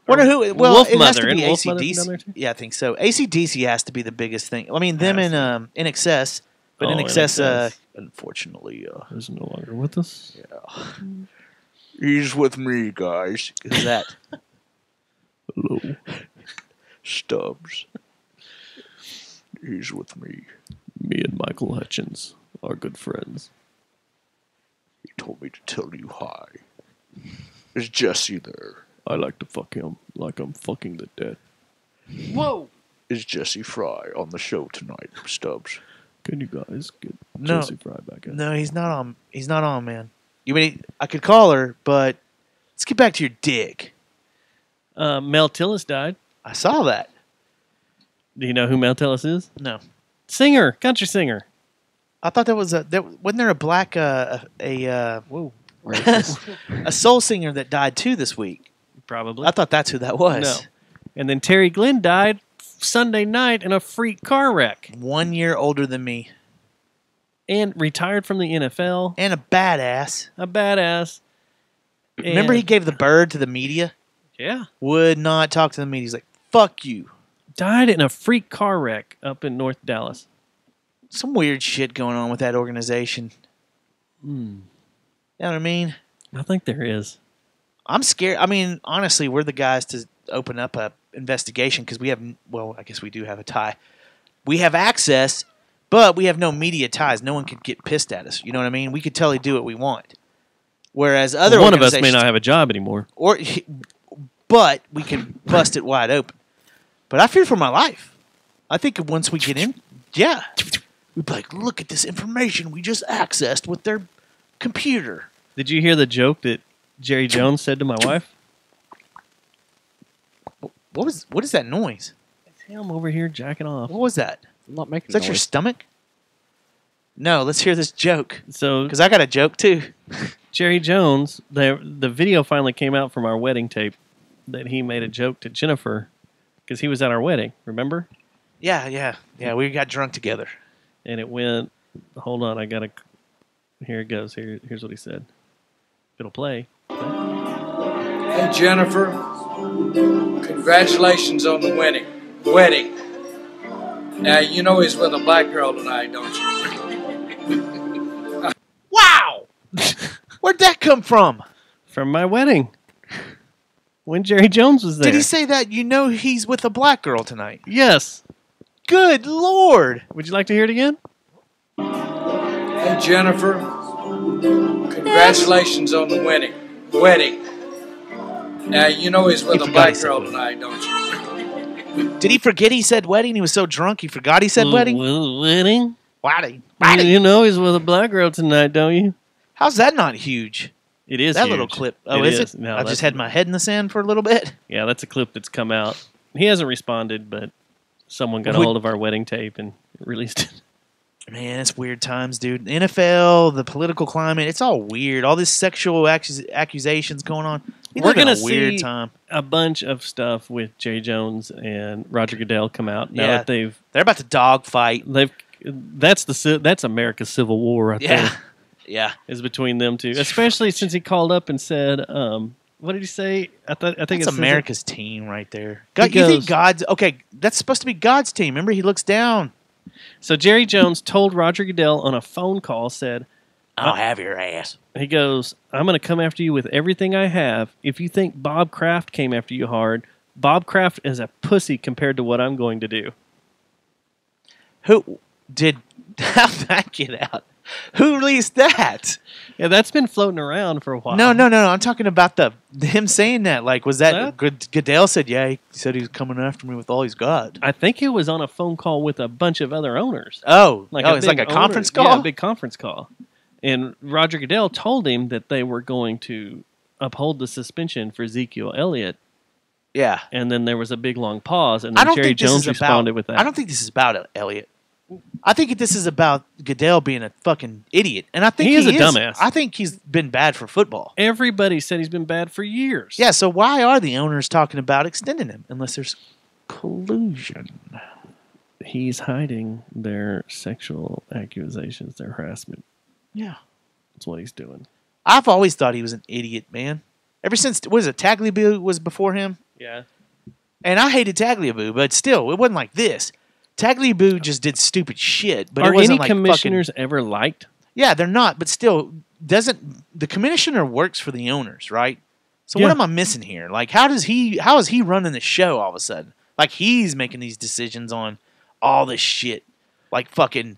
Wonder who? Well, Wolf it has Mother. to be Isn't Wolf Mother down there AC/DC. too? Yeah, I think so. AC/DC has to be the biggest thing. I mean, them and In Excess, but Oh, In Excess, INXS. unfortunately, is no longer with us. Yeah, he's with me, guys. Who's that? Hello, Stubbs. He's with me. Me and Michael Hutchins are good friends. He told me to tell you hi. Is Jesse there? I like to fuck him like I'm fucking the dead. Whoa! Is Jesse Fry on the show tonight, Stubbs? Can you guys get No. Jesse Fry back in? No, he's not on. He's not on, man. You mean I could call her, but let's get back to your dig. Mel Tillis died. I saw that. Do you know who Mel Tillis is? No. Singer, country singer. I thought that was wasn't there a black whoa a soul singer that died too this week? Probably. I thought that's who that was. No. And then Terry Glenn died Sunday night in a freak car wreck. 1 year older than me. And retired from the NFL. And a badass. A badass. Remember he gave the bird to the media? Yeah. Would not talk to the media. He's like, fuck you. Died in a freak car wreck up in North Dallas. Some weird shit going on with that organization. You know what I mean? I think there is. I'm scared. I mean, honestly, we're the guys to open up a investigation because we have, well, I guess we do have a tie. We have access, but we have no media ties. No one could get pissed at us. You know what I mean? We could totally do what we want. Whereas other one of us may organizations- not have a job anymore. But we can bust it wide open. But I fear for my life. I think once we get in, yeah, we'd be like, look at this information we just accessed with their computer. Did you hear the joke that Jerry Jones said to my wife? What is that noise? It's him over here jacking off. What was that? I'm not making Is that your noise. stomach? No, let's hear this joke. So, because I got a joke too. Jerry Jones, the video finally came out from our wedding tape that he made a joke to Jennifer because he was at our wedding. Remember? Yeah. We got drunk together. And it went. Hold on, I gotta. Here it goes. Here's what he said. It'll play. Hey Jennifer, congratulations on the wedding. Now you know he's with a black girl tonight, don't you? Wow! Where'd that come from? From my wedding. When Jerry Jones was there. Did he say that you know he's with a black girl tonight? Yes. Good Lord! Would you like to hear it again? Hey Jennifer, congratulations on the wedding. Now you know he's with a black girl tonight, don't you? Did he forget he said wedding? He was so drunk he forgot he said wedding? Wedding? Wedding. You know he's with a black girl tonight, don't you? How's that not huge? It is that huge. little clip. Oh, It is is. it? No, I that's- just had my head in the sand for a little bit. Yeah, that's a clip that's come out. He hasn't responded, but someone got a Would- hold of our wedding tape and released it. Man, it's weird times, dude. The NFL, the political climate, it's all weird. All this sexual accusations going on. We We're live in gonna a weird see time. a bunch of stuff with Jay Jones and Roger Goodell come out now Yeah. that they're about to dog fight. That's America's Civil War right Yeah. there. Yeah. Is between them two, especially since he called up and said, "What did he say?" I think That's it's America's team right there. He God, you think goes- God's okay? That's supposed to be God's team. Remember, he looks down. So Jerry Jones told Roger Goodell on a phone call, said, I'll have your ass. He goes, I'm going to come after you with everything I have. If you think Bob Kraft came after you hard, Bob Kraft is a pussy compared to what I'm going to do. Who did how'd that get out? Who released that? Yeah, that's been floating around for a while. No. I'm talking about him saying that. Like, was that Goodell said? Yeah, he said he was coming after me with all he's got. I think it was on a phone call with a bunch of other owners. It's big like a conference call. Yeah, a big conference call. And Roger Goodell told him that they were going to uphold the suspension for Ezekiel Elliott. Yeah. And then there was a big long pause, and I then don't Jerry think this Jones is responded about, with that. I don't think this is about Elliott. I think this is about Goodell being a fucking idiot, and I think he is a dumbass. I think he's been bad for football. Everybody said he's been bad for years. Yeah, so why are the owners talking about extending him unless there's collusion? He's hiding their sexual accusations, their harassment. Yeah. That's what he's doing. I've always thought he was an idiot, man. Ever since, what is it, Tagliabue was before him? Yeah. And I hated Tagliabue, but still, it wasn't like this. Tagliabue just did stupid shit, but Are it wasn't any like commissioners ever liked? Yeah, they're not, but still, the commissioner works for the owners, right? So what Yeah. am I missing here? Like, how is he running the show all of a sudden? Like, he's making these decisions on all this shit. Like, fucking...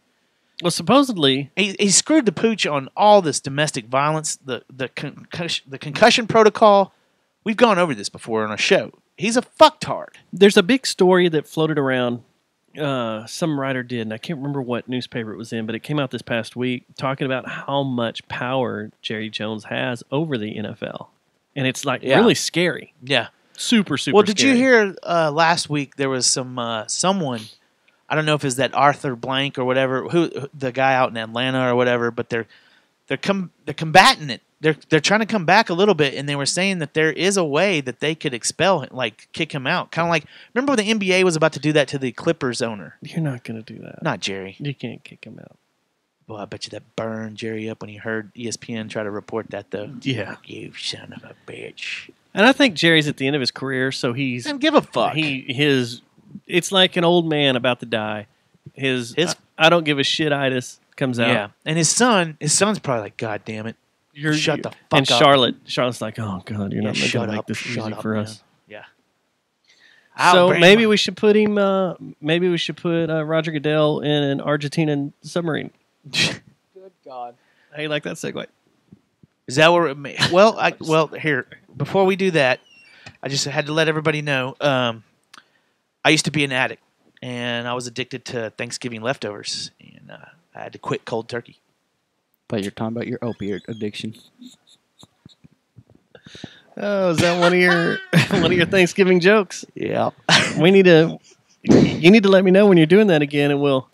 Well, supposedly... He screwed the pooch on all this domestic violence, the concussion protocol. We've gone over this before on a show. He's a fucktard. There's a big story that floated around. Some writer did, and I can't remember what newspaper it was in, but it came out this past week talking about how much power Jerry Jones has over the NFL. And it's like really scary. Yeah. Super scary. Well, did you hear last week there was someone, I don't know if it's that Arthur Blank or whatever, who the guy out in Atlanta or whatever, but they're combating it. They're trying to come back a little bit, and they were saying that there is a way that they could expel him, like kick him out. Kind of like, remember when the NBA was about to do that to the Clippers owner? You're not going to do that. Not Jerry. You can't kick him out. Boy, I bet you that burned Jerry up when he heard ESPN try to report that, though. Yeah. You son of a bitch. And I think Jerry's at the end of his career, so he's... Doesn't give a fuck. It's like an old man about to die. His I don't give a shit-itis comes out. Yeah, and his son's probably like, God damn it. Shut the fuck and up. Charlotte's like, oh God, you're not going to make this easy for us. Yeah. So maybe we should put him. Maybe we should put Roger Goodell in an Argentinian submarine. Good God. How you like that segue? Is that where? Well, here before we do that, I just had to let everybody know. I used to be an addict, and I was addicted to Thanksgiving leftovers, and I had to quit cold turkey. But you're talking about your opiate addiction. Oh, is that one of your Thanksgiving jokes? Yeah. You need to let me know when you're doing that again, and we'll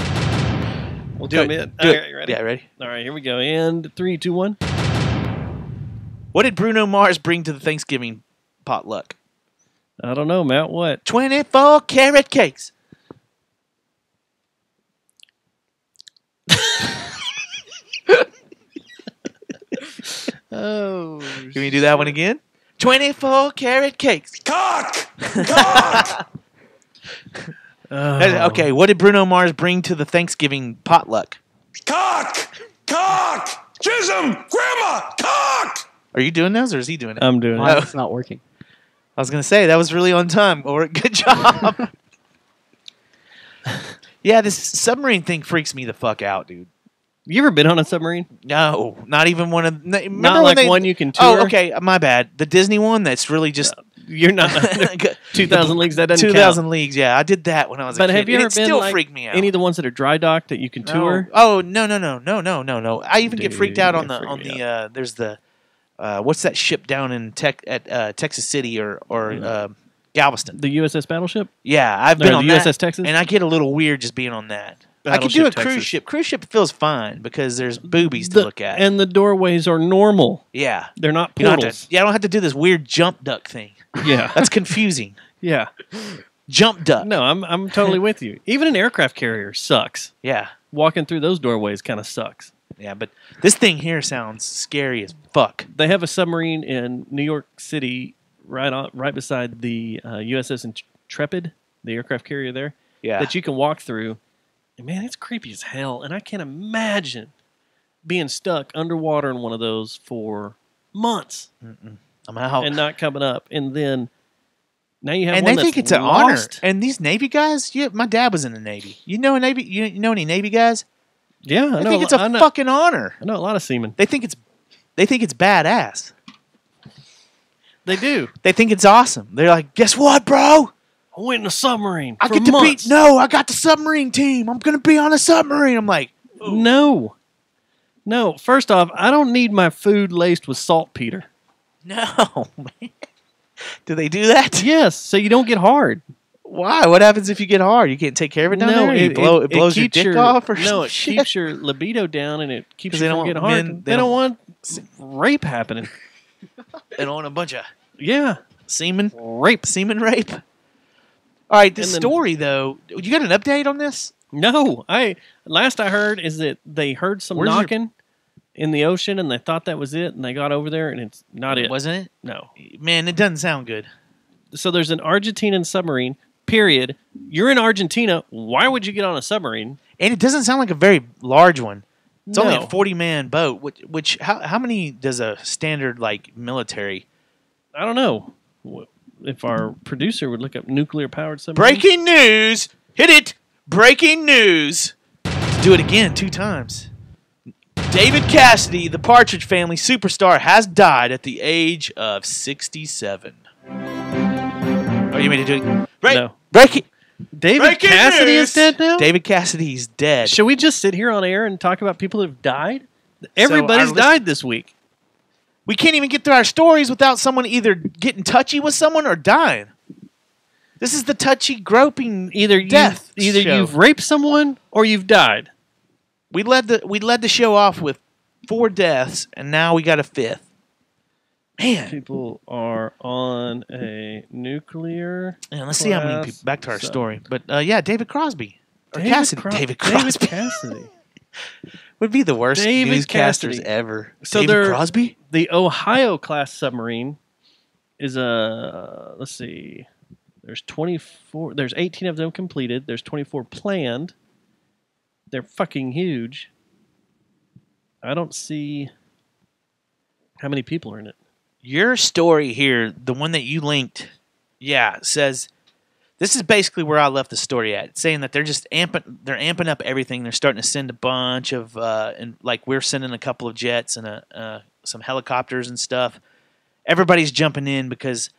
do come it. in. Do All it. right, ready? Yeah, ready. All right, here we go. And 3, 2, 1. What did Bruno Mars bring to the Thanksgiving potluck? I don't know, Matt. What? 24 karat cakes. Oh, can we do that one again? 24 karat cakes. Cock! Cock! Okay, what did Bruno Mars bring to the Thanksgiving potluck? Cock! Cock! Chisholm! Grandma! Cock! Are you doing those, or is he doing it? I'm doing Why it. it's not working? I was going to say, that was really on time. Or good job. Yeah, this submarine thing freaks me the fuck out, dude. You ever been on a submarine? No, not even one of. Not like one you can tour? Oh, okay, my bad. The Disney one that's really just. You're not 2,000 leagues. That doesn't 2,000 count. leagues. Yeah, I did that when I was a But kid. have you and ever it been still like freaked me out. any of the ones that are dry docked that you can tour? Oh no. I even get freaked out on freak me the there's the what's that ship down in Texas City or Galveston? The USS Battleship? Yeah, I've been Or on the that, USS Texas? and I get a little weird just being on that. I could do a Battleship cruise Texas. ship. Cruise ship feels fine because there's boobies to look at. And the doorways are normal. Yeah. They're not You don't have portals. to, I don't have to do this weird jump duck thing. Yeah. That's confusing. Yeah. Jump duck. No, I'm totally with you. Even an aircraft carrier sucks. Yeah. Walking through those doorways kind of sucks. Yeah, but this thing here sounds scary as fuck. They have a submarine in New York City right beside the USS Intrepid, the aircraft carrier there, Yeah. that you can walk through. And man, it's creepy as hell. And I can't imagine being stuck underwater in one of those for months. I'm out. And not coming up. And then now you have And one they that's think it's an honor. lost. And these Navy guys, my dad was in the Navy. You know any Navy guys? Yeah, I They know. think it's a fucking honor. I know a lot of seamen. They think it's badass. They do. They think it's awesome. They're like, guess what, bro? I went in a submarine. I for get to months. be. No, I got the submarine team. I'm gonna be on a submarine. I'm like, No. First off, I don't need my food laced with saltpeter. no, man. Do they do that? Yes, so you don't get hard. Why? What happens if you get hard? You can't take care of it down there? It blows your dick off? Or no, it shit? keeps your libido down and it keeps 'Cause you they from don't getting want hard. men- They don't want rape happening. They don't want a bunch of Yeah. semen rape. All right, this And then- story, though, you got an update on this? No. Last I heard is that they heard some Where's your- knocking in the ocean and they thought that was it and they got over there and it's not it. Wasn't it? No. Man, it doesn't sound good. So there's an Argentinian submarine, period. You're in Argentina. Why would you get on a submarine? And it doesn't sound like a very large one. It's only a No. 40-man boat, which how many does a standard, like, military? I don't know. If our producer would look up nuclear-powered submarine. Breaking news! Hit it! Breaking news! Do it again 2 times. David Cassidy, the Partridge Family superstar, has died at the age of 67. Oh, you mean to do it? No. Breaking David Cassidy is dead now? David Cassidy's dead. Should we just sit here on air and talk about people who've died? Everybody's died this week. We can't even get through our stories without someone either getting touchy with someone or dying. This is the touchy, groping death show. You've raped someone or you've died. We led the show off with 4 deaths, and now we got a 5th. Man, people are on a nuclear. And let's see how many people. Back to our story, but yeah, David Crosby or David Cassidy. Cros- David Crosby Cassidy would be the worst David newscasters Cassidy. ever. So David they're- Crosby. The Ohio class submarine is a. Let's see. There's 24. There's 18 of them completed. There's 24 planned. They're fucking huge. I don't see how many people are in it. Your story here, the one that you linked, says this is basically where I left the story at. It's saying that they're just amping up everything. They're starting to send a bunch of, and like we're sending a couple of jets and some helicopters and stuff. Everybody's jumping in because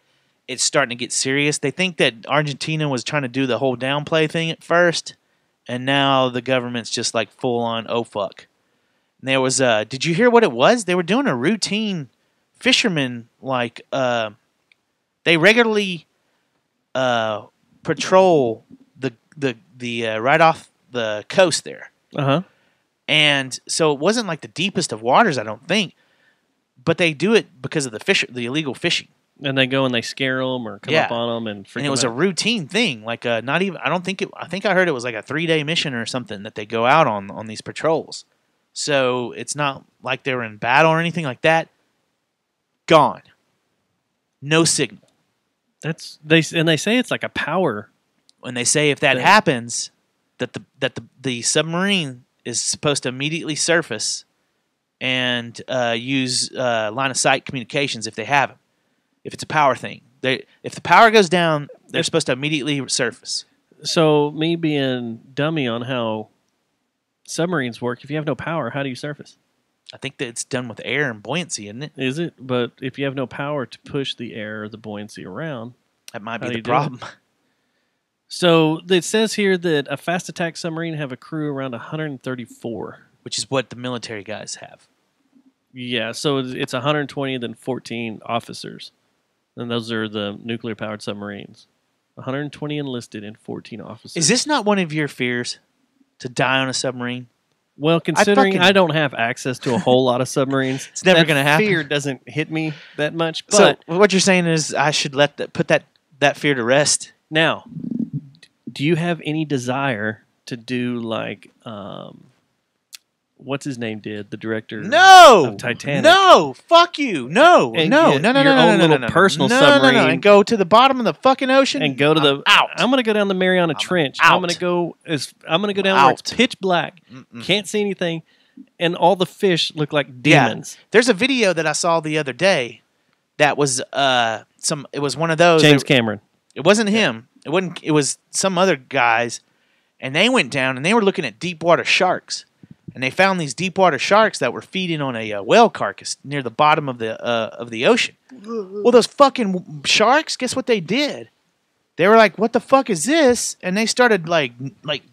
it's starting to get serious. They think that Argentina was trying to do the whole downplay thing at first, and now the government's just like full on, oh fuck. And there was, did you hear what it was? They were doing a routine. Fishermen, like, they regularly patrol the right off the coast there. Uh-huh. And so it wasn't like the deepest of waters, I don't think, but they do it because of the illegal fishing. And they go and they scare them or come up on them and freak And it was them a out. routine thing, like not even. I think I heard it was like a 3-day mission or something that they go out on these patrols. So it's not like they were in battle or anything like that. Gone. No signal. They say it's like a power. And they say if that thing. happens, that the submarine is supposed to immediately surface and use line of sight communications if they have them. If it's a power thing, if the power goes down, they're supposed to immediately surface. So me being dummy on how submarines work, if you have no power, how do you surface? I think that it's done with air and buoyancy, isn't it? Is it? But if you have no power to push the air or the buoyancy around, that might how be do the you do it? problem. So it says here that a fast attack submarine have a crew around 134, which is what the military guys have. Yeah, so it's 120, then 14 officers, and those are the nuclear powered submarines. 120 enlisted and 14 officers. Is this not one of your fears, to die on a submarine? Well, considering I don't have access to a whole lot of submarines, It's never that gonna happen. Fear doesn't hit me that much. But So what you're saying is I should put that fear to rest. now, do you have any desire to do like what's his name did, the director of Titanic? No, fuck you. No, And no, get no, no, your no, own no, no, little no, no, personal no, submarine. no, and go to the bottom of the fucking ocean And go to the out. I'm gonna go down the Mariana Trench. I'm gonna go down where it's pitch black. Can't see anything, and all the fish look like demons. Yeah. There's a video that I saw the other day that was it was one of those James Cameron. It wasn't him. It was some other guys, and they went down and they were looking at deep water sharks. And they found these deep water sharks that were feeding on a whale carcass near the bottom of the ocean. Well, those fucking sharks, guess what they did? They were like, "What the fuck is this?" And they started like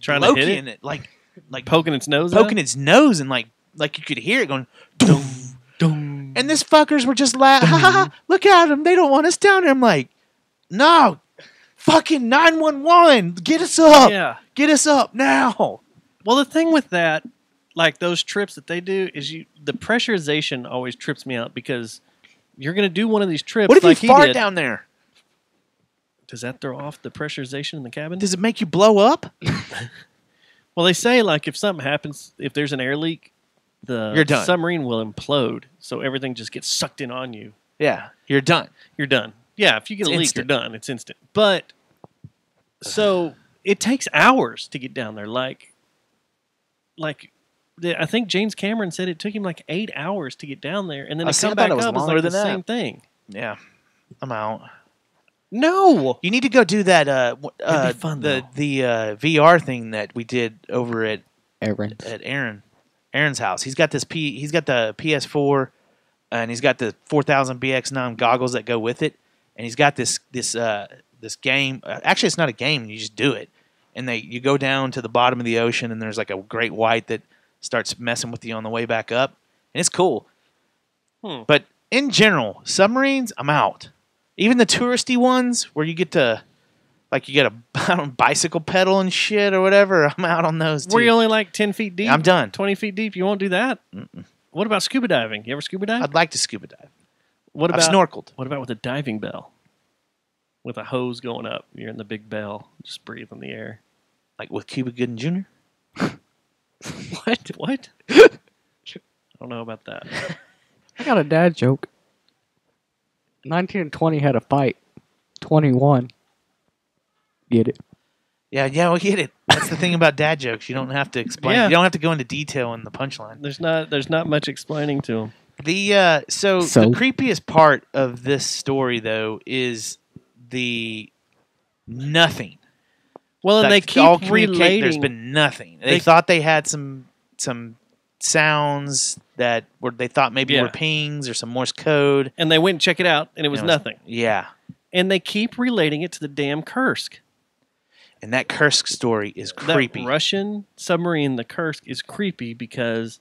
Trying to hit Loki-ing it? like Poking its nose poking out? its nose, and like you could hear it going. Dum. And these fuckers were just laughing. Look at them. They don't want us down there. I'm like, no, Fucking 911! Get us up! Yeah. Get us up now! Well, the thing with that, like those trips that they do, is the pressurization always trips me out because you're going to do one of these trips. What if like you fart he did. down there? Does that throw off the pressurization in the cabin? Does it make you blow up? Well, they say like if something happens, if there's an air leak, You're the done. submarine will implode, so everything just gets sucked in on you. Yeah, you're done. You're done. Yeah, if you get It's a leak, instant. you're done. It's instant. But so it takes hours to get down there. Like I think James Cameron said it took him like 8 hours to get down there, and then I to see, I come thought back it was up is longer like the than that. same thing. Yeah, I'm out. No, you need to go do that. It'd be fun, the VR thing that we did over at Aaron. Aaron's house. He's got he's got the PS4, and he's got the 4000 BX9 goggles that go with it, and he's got this game. Actually, it's not a game. You just do it, and you go down to the bottom of the ocean, and there's like a great white that starts messing with you on the way back up, and it's cool. But in general, submarines, I'm out. Even the touristy ones where you get to, like, you get a bicycle pedal and shit or whatever, I'm out on those too. Were you only like 10 feet deep? I'm done. 20 feet deep? You won't do that? What about scuba diving? You ever scuba dive? I'd like to scuba dive. What I've about snorkeled. What about with a diving bell? With a hose going up. You're in the big bell. Just breathe in the air. Like with Cuba Gooding Jr.? What? I don't know about that. I got a dad joke. 19 and 20 had a fight. 21. Get it? Yeah, we get it. That's the thing about dad jokes. You don't have to explain. Yeah. You don't have to go into detail in the punchline. There's not much explaining to them. So the creepiest part of this story, though, is the nothing. Well, and That they keep all communicate, relating. There's been nothing. They thought they had some sounds that they thought maybe were pings or some Morse code, and they went and check it out, and it was nothing. Yeah, and they keep relating it to the damn Kursk. And that Kursk story is creepy. That Russian submarine, the Kursk, is creepy because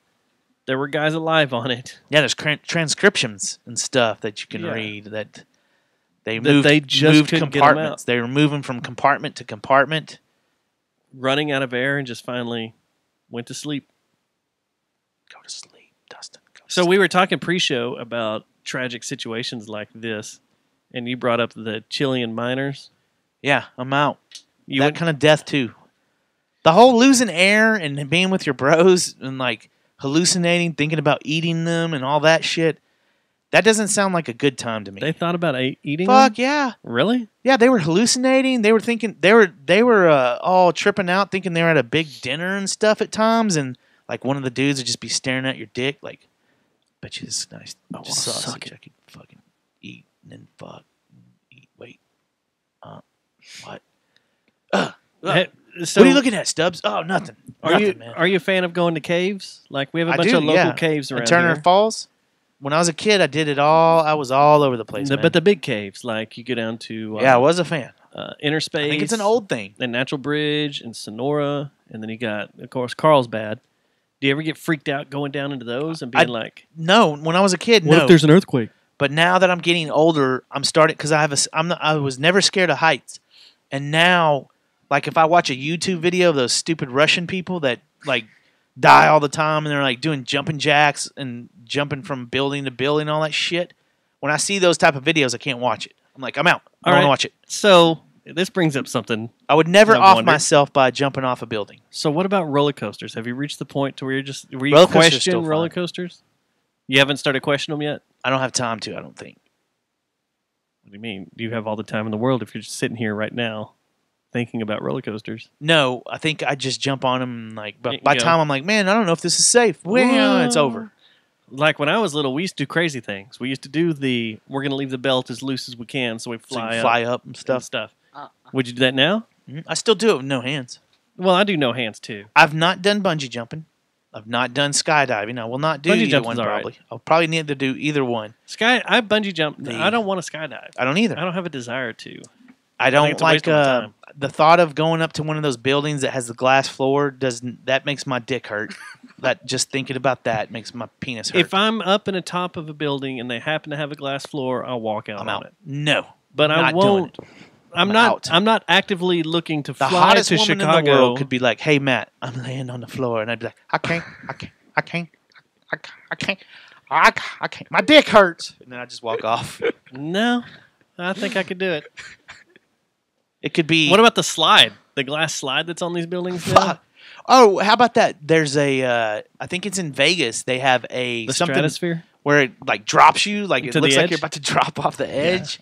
there were guys alive on it. Yeah, there's transcriptions and stuff that you can Yeah. read that they That moved, they just moved couldn't get 'em compartments. out. They were moving from compartment to compartment. Running out of air and just finally went to sleep. Go to sleep, Dustin. So we were talking pre-show about tragic situations like this, and you brought up the Chilean miners. Yeah, I'm out. That kind of death too. The whole losing air and being with your bros and like hallucinating, thinking about eating them and all that shit. That doesn't sound like a good time to me. They thought about eating Fuck them? yeah. Really? Yeah, they were hallucinating. They were thinking they were all tripping out, thinking they were at a big dinner and stuff at times, and like one of the dudes would just be staring at your dick, like, bet you this is nice sausage I could fucking eat and then fuck. Eat. Wait. What? Hey, What are you looking at, Stubbs? Oh, nothing. Are you a fan of going to caves? Like we have a I bunch do, of local yeah. caves around Turner here. Falls. When I was a kid, I did it all. I was all over the place. man. But the big caves, like you go down to Yeah, I was a fan. Interspace. I think it's an old thing. And Natural Bridge and Sonora, and then you got, of course, Carlsbad. Do you ever get freaked out going down into those and being like, No, when I was a kid, what no. if there's an earthquake? But now that I'm getting older, I'm starting because I was never scared of heights, and now, like if I watch a YouTube video of those stupid Russian people that like die all the time and they're like doing jumping jacks and jumping from building to building and all that shit, when I see those type of videos, I can't watch it. I'm like, I'm out. I don't want to watch it. So this brings up something. I would never I've off wondered. myself by jumping off a building. So what about roller coasters? Have you reached the point to where you Roller coasters still question fine. roller coasters? You haven't started questioning them yet? I don't have time to. I don't think. What do you mean? You have all the time in the world if you're just sitting here right now thinking about roller coasters. No, I think I just jump on them and like. But You by go. the time I'm like, man, I don't know if this is safe. Well, it's over. Like when I was little, we used to do crazy things. We used to do we're going to leave the belt as loose as we can so we So you fly, fly up and stuff. Would you do that now? I still do it with no hands. Well, I do no hands too. I've not done bungee jumping. I've not done skydiving. I will not do Bungee either jumping's one all right. probably. I'll probably need to do either one. I bungee jump. I don't want to skydive. I don't either. I don't have a desire to. I think don't it's a like waste of my time. the thought of going up to one of those buildings that has the glass floor. That makes my dick hurt. That just thinking about that makes my penis hurt. If I'm up in the top of a building and they happen to have a glass floor, I'll walk out I'm on out. it. No, But I not doing won't. it. I'm not actively looking to The fly hottest to woman Chicago. in the world could be like, "Hey, Matt, I'm laying on the floor," and I'd be like, "I can't. My dick hurts," and then I just walk off. No, I think I could do it. It could be. What about the slide? The glass slide that's on these buildings now? Oh, how about that? There's a. I think it's in Vegas. They have a The something stratosphere? where it like drops you, like it To the looks like edge? you're about to drop off the edge.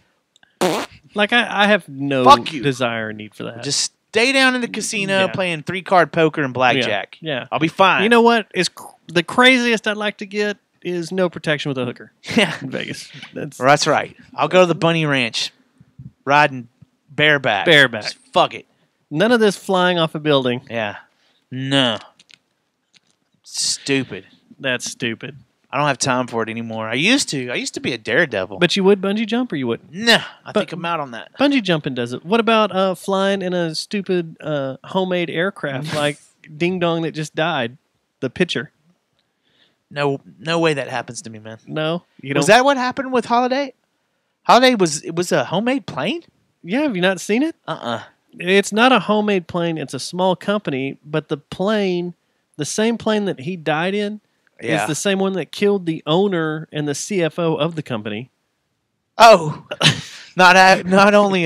Like I have no Fuck you. desire or need for that. Just stay down in the casino playing 3-card poker and blackjack. Yeah. I'll be fine. You know what? The craziest I'd like to get is no protection with a hooker. Yeah. In Vegas. That's right. I'll go to the Bunny Ranch, riding bareback. Just fuck it. None of this flying off a building. Yeah. No. Stupid. That's stupid. I don't have time for it anymore. I used to. I used to be a daredevil. But you would bungee jump or you wouldn't? No. I think I'm out on that. Bungee jumping does it. What about flying in a stupid homemade aircraft like Ding Dong that just died? The pitcher. No way that happens to me, man. No? You Was don't? that what happened with Holiday? Holiday was a homemade plane? Yeah, have you not seen it? It's not a homemade plane. It's a small company, but the plane, the same plane that he died in, Yeah. is the same one that killed the owner and the CFO of the company. Oh, not only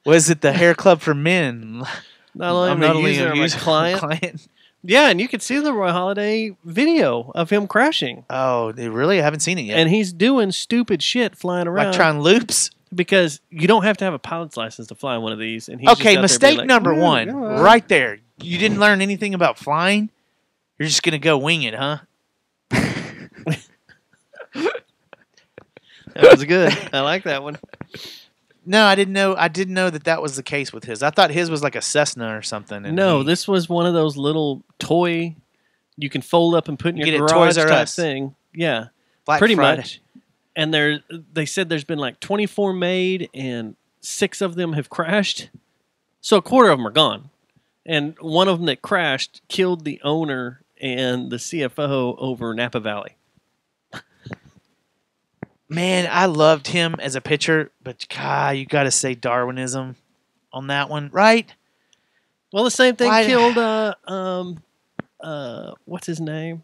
was it the hair club for men? Not only I'm am I not only using a it, I'm a user, client. Yeah, and you can see the Roy Holiday video of him crashing. Oh, they really? I haven't seen it yet. And he's doing stupid shit flying around. Like trying loops? Because you don't have to have a pilot's license to fly one of these. And he's Okay, just out there mistake being like, number "Yeah, one. yeah, Right there. You didn't learn anything about flying? You're just going to go wing it, huh? That was good. I like that one. No, I didn't know. I didn't know that was the case with his. I thought his was like a Cessna or something. And No, this was one of those little toy you can fold up and put in You your get it garage Toys R type Us. thing. Yeah, Black pretty Friday. much. And they said there's been like 24 made, and 6 of them have crashed. So a quarter of them are gone, and one of them that crashed killed the owner and the CFO over Napa Valley. Man, I loved him as a pitcher, but God, you got to say Darwinism on that one, right? Well, the same thing Why- killed what's his name?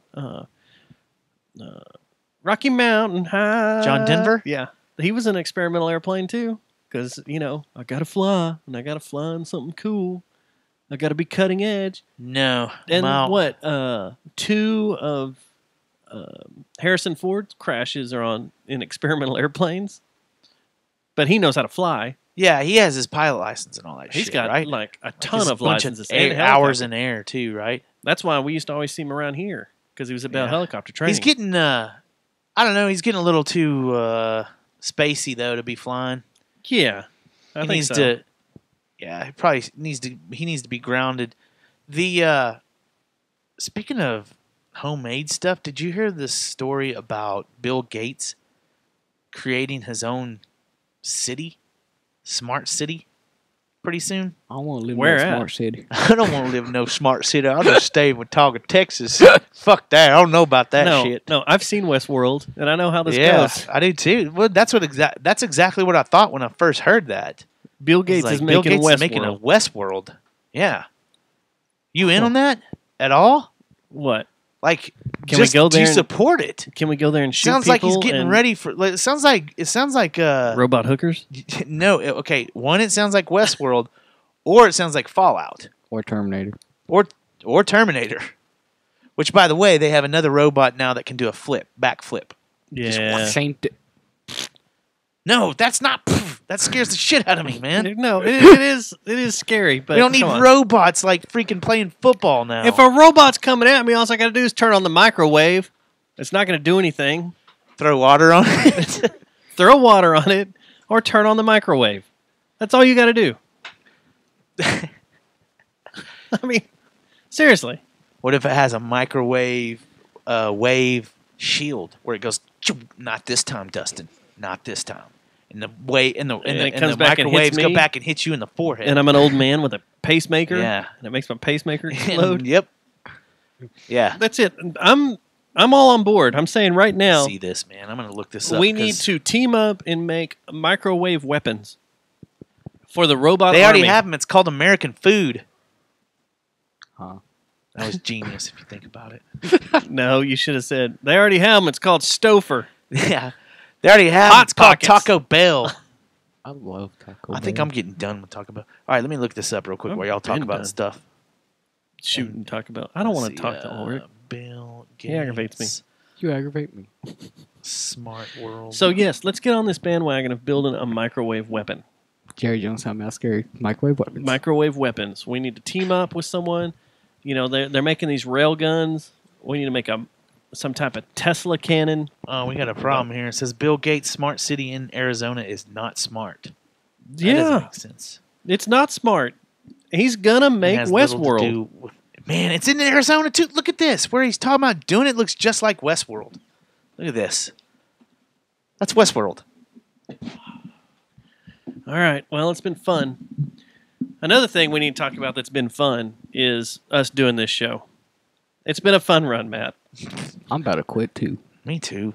Rocky Mountain High. John Denver? Yeah, he was an experimental airplane too. Because I gotta fly, and I gotta fly on something cool. I gotta be cutting edge. No, And I'm out. what? 2 of Harrison Ford's crashes are in experimental airplanes. But he knows how to fly. Yeah, he has his pilot license and all that He's shit, got right? like a Like ton his of bunch licenses air, and hours helicopter. in air too, right? That's why we used to always see him around here because he was about Yeah. helicopter training. He's getting I don't know, he's getting a little too spacey though to be flying. Yeah, I he think needs so. to. Yeah, he probably needs to. He needs to be grounded. The speaking of homemade stuff, did you hear this story about Bill Gates creating his own city, smart city, pretty soon? I want to live Where in a at? smart city. I don't want to live in no smart city. I'll just stay in Watauga, Texas. Fuck that. I don't know about that no, shit. No, I've seen Westworld, and I know how this Yeah, goes. I do too. Well, that's exactly what I thought when I first heard that. Bill I was Gates like, is Bill making Gates Westworld. is making a Westworld. Yeah. You in on that at all? What? Like, Can just, we go do there? you support it? Can we go there and shoot Sounds like he's people getting and ready for. Like, it sounds like robot hookers? no. Okay, one, it sounds like Westworld, or it sounds like Fallout, Or Terminator. or Terminator. Which, by the way, they have another robot now that can do a backflip. Yeah. Same. No, that's not. That scares the shit out of me, man. No, it is scary. But We don't need come on. robots like freaking playing football now. If a robot's coming at me, all I got to do is turn on the microwave. It's not going to do anything. Throw water on it. Throw water on it, or turn on the microwave. That's all you got to do. I mean, seriously. What if it has a microwave wave shield where it goes? "Choo," not this time, Dustin. Not this time. And the it comes back and hits microwaves go me? back and hit you in the forehead. And I'm an old man with a pacemaker. Yeah. And it makes my pacemaker explode. Yep. Yeah. That's it. I'm all on board. I'm saying right now, See this, man. I'm gonna look this up. we need 'cause to team up and make microwave weapons. For the robot They already army. have them. It's called American Food. Huh. That was genius if you think about it. No, you should have said they already have them. It's called Stouffer. Yeah. They already have Hot It's called Pockets. Taco Bell. I love Taco I think Bell. I'm getting done with Taco Bell. All right, let me look this up real quick I've while y'all talk been about done. stuff. Shoot and talk about. I don't want to Let's talk see, to Ulrich. Bill Gates. He aggravates me. You aggravate me. Smart World. So yes, let's get on this bandwagon of building a microwave weapon. Jerry Jonestown Massacre microwave weapons. Microwave weapons. We need to team up with someone. You know, they're making these rail guns. We need to make some type of Tesla cannon. Oh, we got a problem here. It says Bill Gates' smart city in Arizona is not smart. That Yeah, doesn't make sense. it's not smart. He's gonna It make has little to Westworld. do with- Man, it's in Arizona too. Look at this. Where he's talking about doing it looks just like Westworld. Look at this. That's Westworld. All right. Well, it's been fun. Another thing we need to talk about that's been fun is us doing this show. It's been a fun run, Matt. I'm about to quit too. Me too.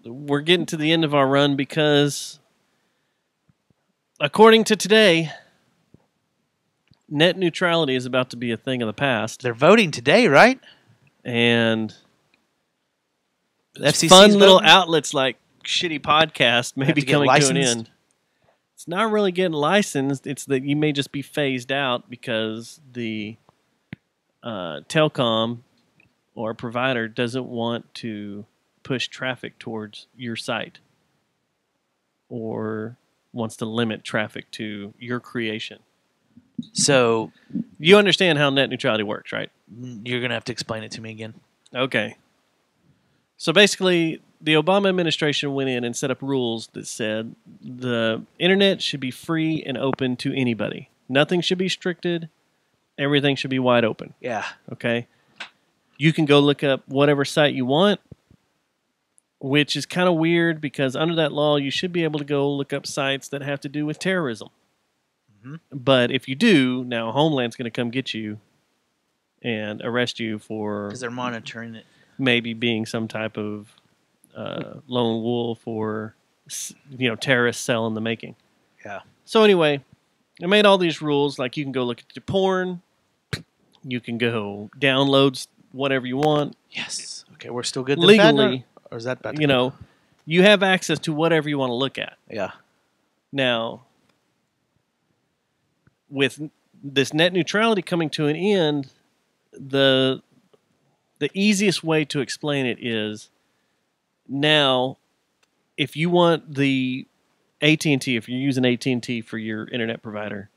We're getting to the end of our run because, according to today, net neutrality is about to be a thing of the past. They're voting today, right? And FCC's fun little voting? outlets like Shitty Podcast may Have be to get coming to an licensed? end. It's not really getting licensed. It's that you may just be phased out because the telecom or provider doesn't want to push traffic towards your site or wants to limit traffic to your creation. So You understand how net neutrality works, right? you're going to have to explain it to me again. Okay. So basically, the Obama administration went in and set up rules that said the internet should be free and open to anybody. Nothing should be restricted. Everything should be wide open. Yeah. Okay. You can go look up whatever site you want, which is kind of weird because under that law, you should be able to go look up sites that have to do with terrorism. But if you do, now Homeland's going to come get you and arrest you for Because they're monitoring it. maybe being some type of lone wolf or terrorist cell in the making. Yeah. So anyway, I made all these rules. Like you can go look at your porn, you can go download whatever you want Yes. Okay, we're still good. to that, legally. or is that about to You go? know, you have access to whatever you want to look at. Yeah. Now, with this net neutrality coming to an end, the easiest way to explain it is now if you want the AT&T, if you're using AT&T for your internet provider,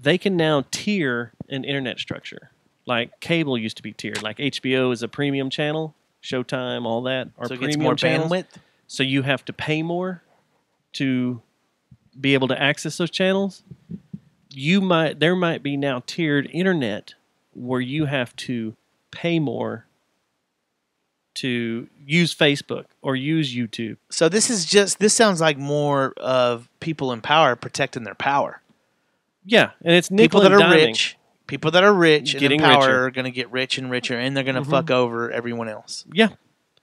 they can now tier an internet structure. Like cable used to be tiered. Like HBO is a premium channel, Showtime, all that are So it premium gets more channels. bandwidth? So you have to pay more to be able to access those channels. There might be now tiered internet where you have to pay more to use Facebook or use YouTube. So this sounds like more of people in power protecting their power. Yeah, and it's People nickel that and are diming. rich. People that are rich and Getting in power richer. are going to get rich and richer, and they're going to Mhm. fuck over everyone else. Yeah.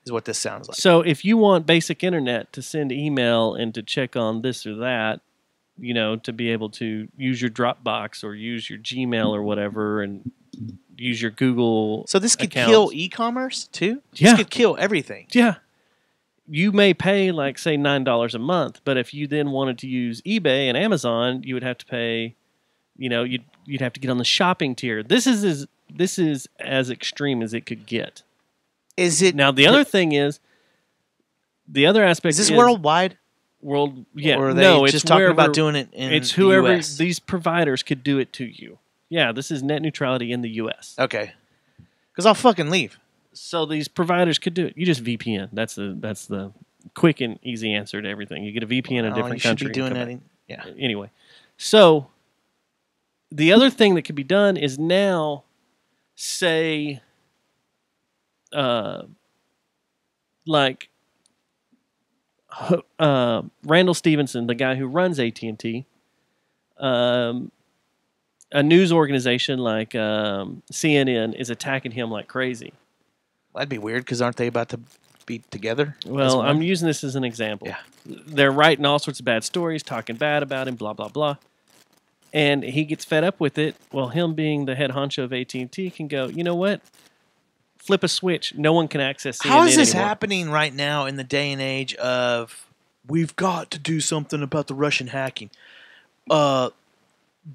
Is what this sounds like. So if you want basic internet to send email and to check on this or that, to be able to use your Dropbox or use your Gmail or whatever and use your Google So this could accounts. kill e-commerce too? Yeah. This could kill everything. Yeah. You may pay like say $9 a month, but if you then wanted to use eBay and Amazon, you would have to pay, you'd have to get on the shopping tier. This is as extreme as it could get. Is it Now the other thing is the other aspect Is this worldwide? Yeah. Or are they no, just it's talking wherever, about doing it in it's the whoever US? these providers could do it to you. Yeah, this is net neutrality in the US. Okay. Because I'll fucking leave. So these providers could do it. You just VPN. That's the quick and easy answer to everything. You get a VPN in a Well, different you should country. be doing and come that back. in- Anyway, so the other thing that could be done is now, say, like Randall Stevenson, the guy who runs AT&T, a news organization like CNN is attacking him like crazy. That'd be weird because aren't they about to be together? Well, I'm using this as an example. Yeah. They're writing all sorts of bad stories, talking bad about him, blah, blah, blah. And he gets fed up with it. Well, him being the head honcho of AT&T can go, you know what? Flip a switch. No one can access CNN How is this anymore. happening right now in the day and age of we've got to do something about the Russian hacking?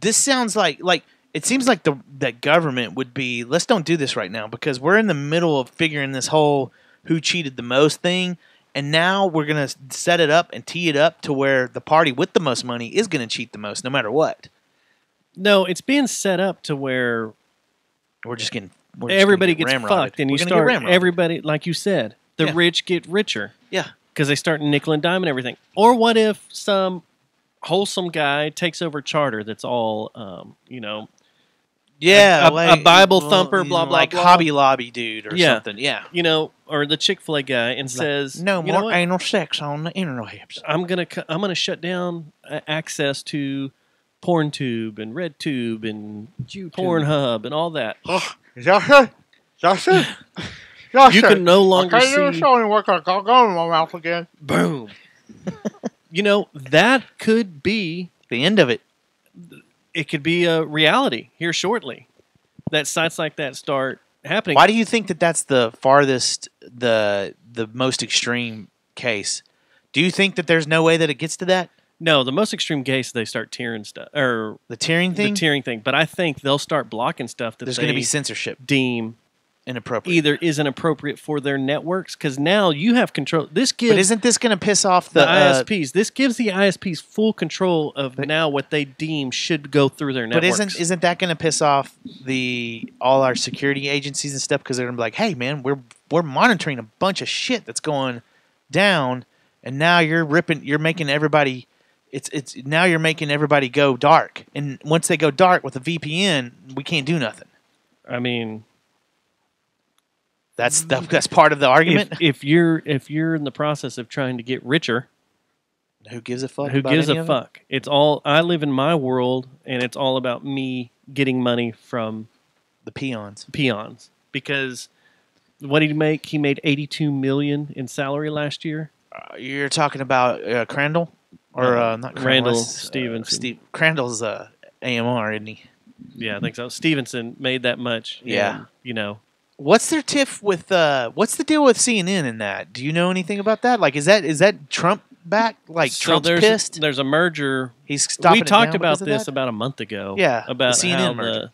This sounds like it seems like that government would be, let's don't do this right now because we're in the middle of figuring this whole who cheated the most thing, and now we're going to set it up and tee it up to where the party with the most money is going to cheat the most no matter what. No, it's being set up to where we're just getting everybody gets fucked, and you start everybody, like you said, the rich get richer. Yeah, because they start nickel and dime and everything. Or what if some wholesome guy takes over Charter? That's all, yeah, a Bible thumper, blah blah, like blah. Hobby Lobby dude or something. Yeah, or the Chick-fil-A guy, and says, no you know more what? anal sex on the internet. I'm gonna shut down access to PornTube and RedTube and Pornhub and all that. You can no longer see. Boom. That could be the end of it. It could be a reality here shortly. That sites like that start happening. Why do you think that that's the farthest, the most extreme case? Do you think that there's no way that it gets to that? No, the most extreme case they start tiering stuff, or the tiering thing. The tiering thing, but I think they'll start blocking stuff that there's going to be censorship deem inappropriate, either isn't appropriate for their networks because now you have control. This gives, but isn't this going to piss off the ISPs? This gives the ISPs full control of now what they deem should go through their networks. But isn't that going to piss off all our security agencies and stuff because they're going to be like, hey man, we're monitoring a bunch of shit that's going down, and now you're making everybody. It's now you're making everybody go dark, and once they go dark with a VPN, we can't do nothing. I mean, that's part of the argument. If you're in the process of trying to get richer, who gives a fuck? Who gives a fuck? It's all. I live in my world, and it's all about me getting money from the peons. Because what did he make? He made $82 million in salary last year. You're talking about Crandall. Or not Randall Stevenson. Crandall's AMR, isn't he? Yeah, I think so. Stevenson made that much. Yeah. And, what's their tiff with? What's the deal with CNN in that? Do you know anything about that? Like, is that Trump back? Like, Trump's pissed? There's a merger. He's stopping. We talked about this about a month ago. Yeah, about the CNN how merger.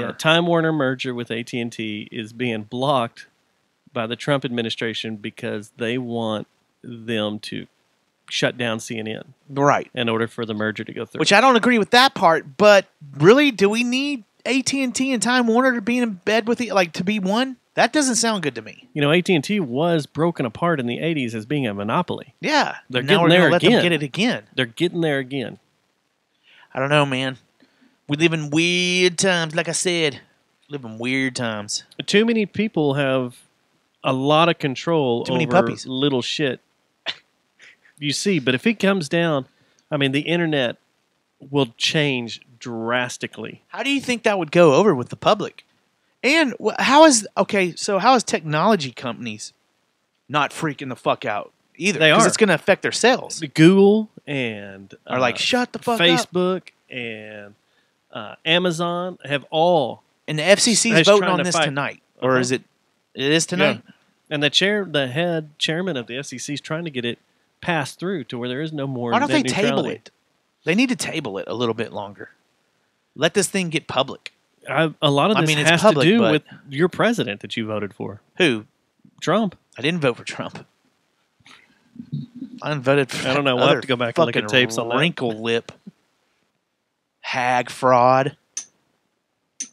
the Time Warner merger with AT&T is being blocked by the Trump administration because they want them to shut down CNN, right? In order for the merger to go through. Which I don't agree with that part. But really, do we need AT&T and Time Warner to be in bed with to be one? That doesn't sound good to me. AT&T was broken apart in the '80s as being a monopoly. Yeah, they're now getting there let again. Them get it again. They're getting there again. I don't know, man. We live in weird times. Like I said, live in weird times. Too many people have a lot of control Too many over puppies. Little shit. You see, but if it comes down, I mean, the internet will change drastically. How do you think that would go over with the public? And how is technology companies not freaking the fuck out either? They are. Because it's going to affect their sales. Google and are like, shut the fuck Facebook and Amazon have all. And the FCC is voting on this tonight. Or is it? It is tonight? Yeah. And the head chairman of the FCC is trying to get it passed through to where there is no more. Why don't they table it? They need to table it a little bit longer. Let this thing get public. A lot of this has to do with your president that you voted for. Who? Trump. I didn't vote for Trump. I voted for I don't know. We'll have to go back and look at tapes on that. Wrinkle lip. Hag fraud.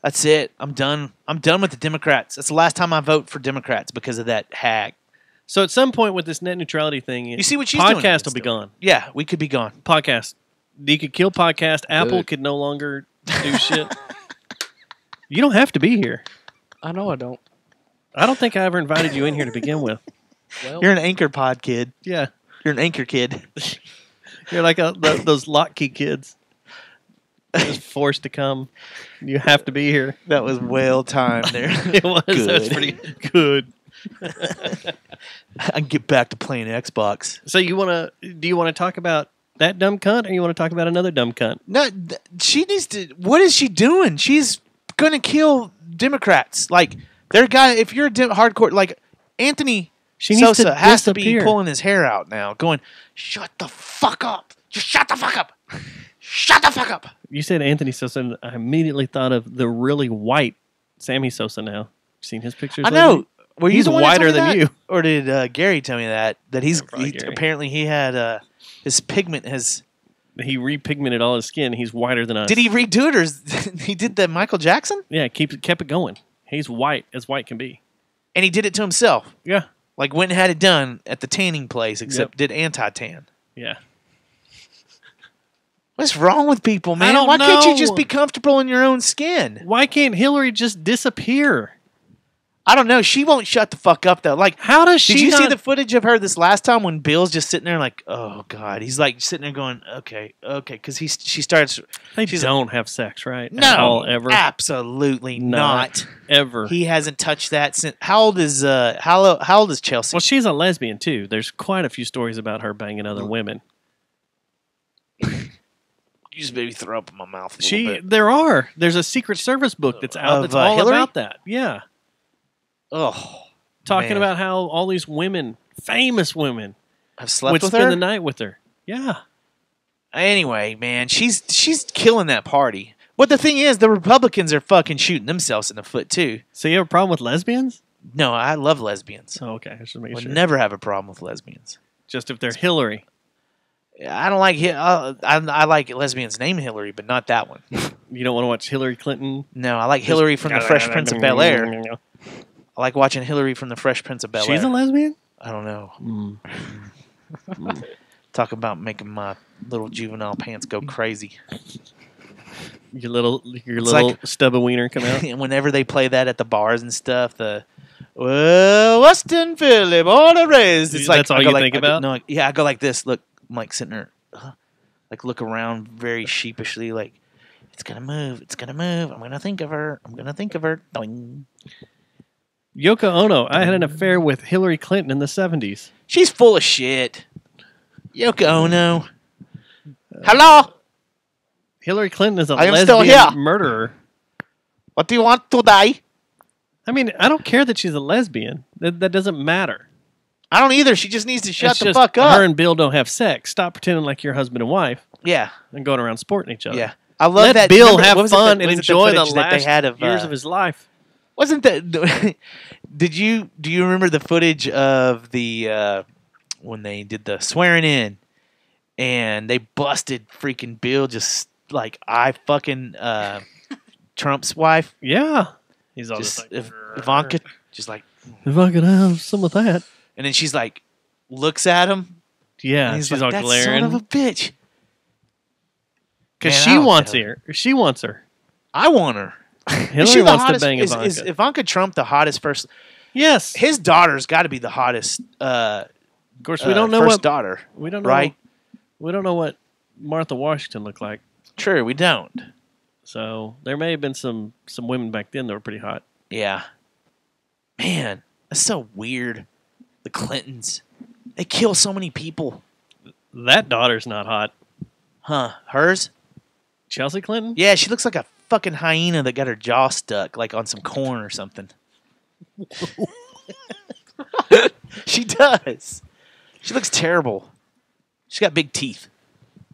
That's it. I'm done. I'm done with the Democrats. That's the last time I vote for Democrats because of that hag. So at some point with this net neutrality thing, you see what she's doing. Podcast will be gone. Yeah, we could be gone. Podcast. You could kill podcast. Apple could no longer do shit. You don't have to be here. I know I don't. I don't think I ever invited you in here to begin with. Well, you're an Anchor Pod kid. Yeah. You're an Anchor kid. You're like those Lockheed kids. Just forced to come. You have to be here. That was well timed there. It was. Good. That was pretty good. I can get back to playing Xbox. So do you want to talk about that dumb cunt, or you want to talk about another dumb cunt? No, she needs to. What is she doing? She's gonna kill Democrats. Like they're if you're a hardcore, like Anthony Sosa has to be pulling his hair out now, going, "Shut the fuck up! Just shut the fuck up! Shut the fuck up!" You said Anthony Sosa, and I immediately thought of the really white Sammy Sosa. Now, seen his pictures? I know. Lately? Were you he's the one whiter that told me than that? you, or did Gary tell me that he's Gary. apparently he had his pigment has. He repigmented all his skin. He's whiter than us. Did he redo it, or he did the Michael Jackson? Yeah, kept it going. He's white as white can be. And he did it to himself. Yeah. Like went and had it done at the tanning place, except did anti-tan. Yeah. What's wrong with people, man? I don't Why can't you know. just be comfortable in your own skin? Why can't Hillary just disappear? I don't know. She won't shut the fuck up though. Like, how does she? Did you see not- the footage of her this last time when Bill's just sitting there like, oh god, he's like sitting there going, okay, because she starts. They don't have sex, right? No, At all, ever. absolutely not. Ever. He hasn't touched that since. How old is Chelsea? Well, she's a lesbian too. There's quite a few stories about her banging other women. You just maybe throw up in my mouth a little bit. There's a Secret Service book that's out that's all Hillary? about that. Yeah. Oh, talking man. about how all these women, famous women, have slept would with spend her? the night with her. Yeah. Anyway, man, she's killing that party. But the thing is, the Republicans are fucking shooting themselves in the foot too. So you have a problem with lesbians? No, I love lesbians. Oh, okay. I should make Would sure. never have a problem with lesbians. Just if they're Hillary. I don't like I like lesbians named Hillary, but not that one. You don't want to watch Hillary Clinton? No, I like Hillary from the Fresh Prince of Bel Air. I like watching Hillary from the Fresh Prince of Bel Air. She's a lesbian? I don't know. Talk about making my little juvenile pants go crazy. Your little like- stub of wiener come out. And whenever they play that at the bars and stuff, Western Philly, born and raised. It's like That's all I go you like, think I go- about? No, yeah, I go like this. Look, I'm like sitting there, like look around very sheepishly, like it's gonna move, it's gonna move. I'm gonna think of her. I'm gonna think of her. Doing. Yoko Ono. I had an affair with Hillary Clinton in the 70s. She's full of shit. Yoko Ono. Hello. Hillary Clinton is a I am still lesbian here. murderer. What do you want today? I mean, I don't care that she's a lesbian. That doesn't matter. I don't either. She just needs to shut It's the just fuck up. Her and Bill don't have sex. Stop pretending like you're husband and wife Yeah. and going around sporting each other. Yeah. I love Let that. Bill remember- have what was it fun that- and was it enjoy the footage that last they had of years of his life. Wasn't that? Do you remember the footage of the when they did the swearing in, and they busted freaking Bill just like I fucking Trump's wife? Yeah, he's all Just just like, Ivanka, just like, if I could have some of that. and then she's like, looks at him. Yeah, and he's she's like, all that glaring. son of a bitch. Because Man, I she don't wants know. her. She wants her. I want her. Hillary Is she the wants hottest? to bang is, Ivanka. is Ivanka Trump the hottest person? Yes. His daughter's got to be the hottest. Of course, we don't know first what daughter. We don't know. right? We don't know what Martha Washington looked like. True, we don't. So there may have been some women back then that were pretty hot. Yeah. Man, that's so weird. The Clintons, they kill so many people. That daughter's not hot. Huh? Hers? Chelsea Clinton? Yeah, she looks like a fucking hyena that got her jaw stuck, like on some corn or something. She does. She looks terrible. She's got big teeth.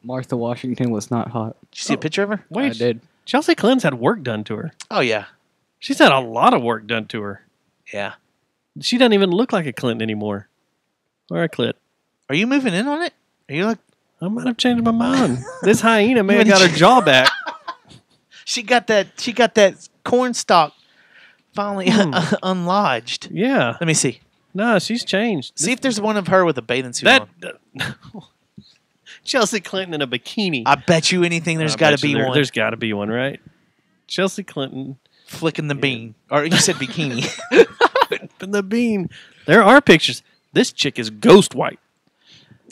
Martha Washington was not hot. Did you see a picture of her? Wait, I did. Chelsea Clinton's had work done to her. Oh yeah, She's had a lot of work done to her. yeah. She doesn't even look like a Clinton anymore. Or a Clit. Are you moving in on it? Are you like? I might have changed my mind. This hyena may have got her jaw back. She got that. She got that corn stalk finally unlodged. Yeah. Let me see. No, she's changed. See if there's one of her with a bathing suit That on. Chelsea Clinton in a bikini. I bet you anything there's I got to bet you be one. There's got to be one, right? Chelsea Clinton Flicking the bean. Or you said bikini. in the bean. There are pictures. This chick is ghost white.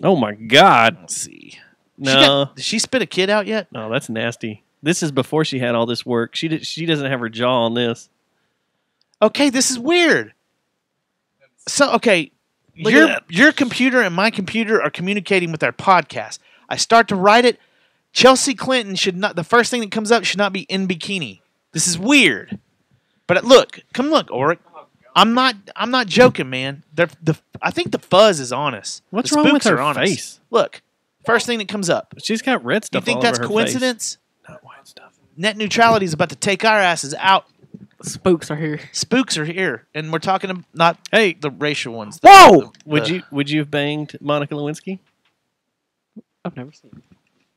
Oh my God. Let's see. No. Did she spit a kid out yet? No, that's nasty. This is before she had all this work. She doesn't have her jaw on this. Okay, this is weird. So, okay, Look at that. Your computer and my computer are communicating with our podcast. I start to write it. Chelsea Clinton should not. The first thing that comes up should not be in bikini. This is weird. But look, come look, Ulrich. I'm not joking, man. I think the fuzz is on us. What's The wrong with spooks her are on us. face? Look, first thing that comes up. She's got red stuff. You think all that's over her coincidence? Face. Not white stuff. Net neutrality is about to take our asses out. Spooks are here. Spooks are here, and we're talking not the racial ones. Whoa! Would you have banged Monica Lewinsky? I've never seen it.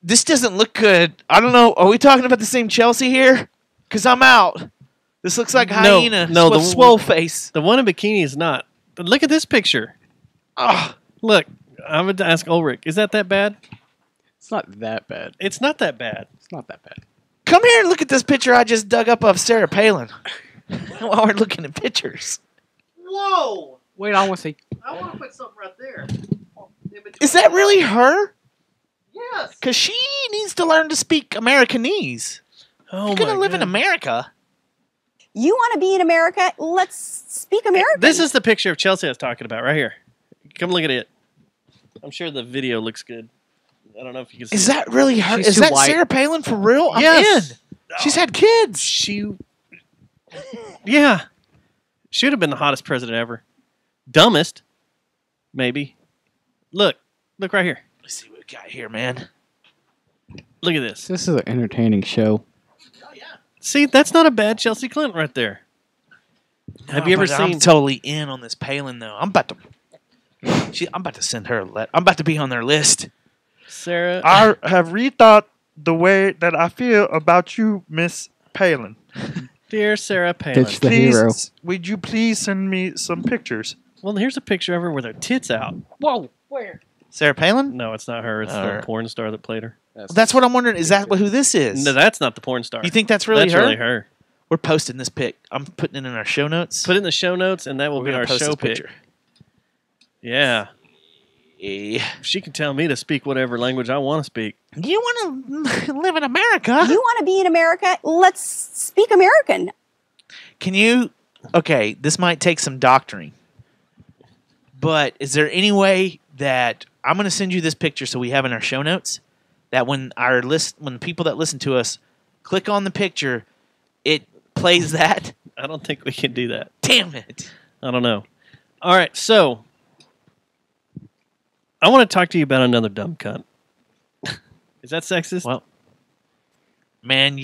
This doesn't look good. I don't know. Are we talking about the same Chelsea here? Because I'm out. This looks like hyena with swole face. The one in bikini is not. But look at this picture. Oh, look. I'm going to ask Ulrich. Is that bad? It's not that bad. It's not that bad. It's not that bad. Come here and look at this picture I just dug up of Sarah Palin. While we're looking at pictures. Whoa! Wait, I want to see. I want to put something right there. Is that really her? Yes. Because she needs to learn to speak Americanese. Oh, You're going to live in America. You want to be in America? Let's speak American. This is the picture of Chelsea I was talking about right here. Come look at it. I'm sure the video looks good. I don't know if you can see Is it. that really her? She's Is too that white. Sarah Palin for real? I'm Yes. in. She's had kids. Yeah. Should have been the hottest president ever. Dumbest, maybe. Look right here. Let's see what we got here, man. Look at this. This is an entertaining show. See, that's not a bad Chelsea Clinton right there. Have you ever but seen? I'm totally in on this Palin though. I'm about to send her a letter. I'm about to be on their list. Sarah, I have rethought the way that I feel about you, Miss Palin. dear Sarah Palin. Ditch the hero. Would you please send me some pictures? Well, here's a picture of her with her tits out. Whoa, where? Sarah Palin? No, it's not her. It's All the right. porn star that played her. That's what I'm wondering. Is that who this is? No, that's not the porn star. You think that's really That's her? really her. We're posting this pic. I'm putting it in our show notes. Put it in the show notes, and that will We're be gonna our post show this pic. picture. Yeah. Yeah. She can tell me to speak whatever language I want to speak. You want to live in America? You want to be in America? Let's speak American. Can you? Okay, this might take some doctoring, but is there any way that I'm going to send you this picture so we have in our show notes that when people that listen to us click on the picture, it plays that? I don't think we can do that. Damn it! I don't know. All right, so I want to talk to you about another dumb cunt. Is that sexist? Well, man,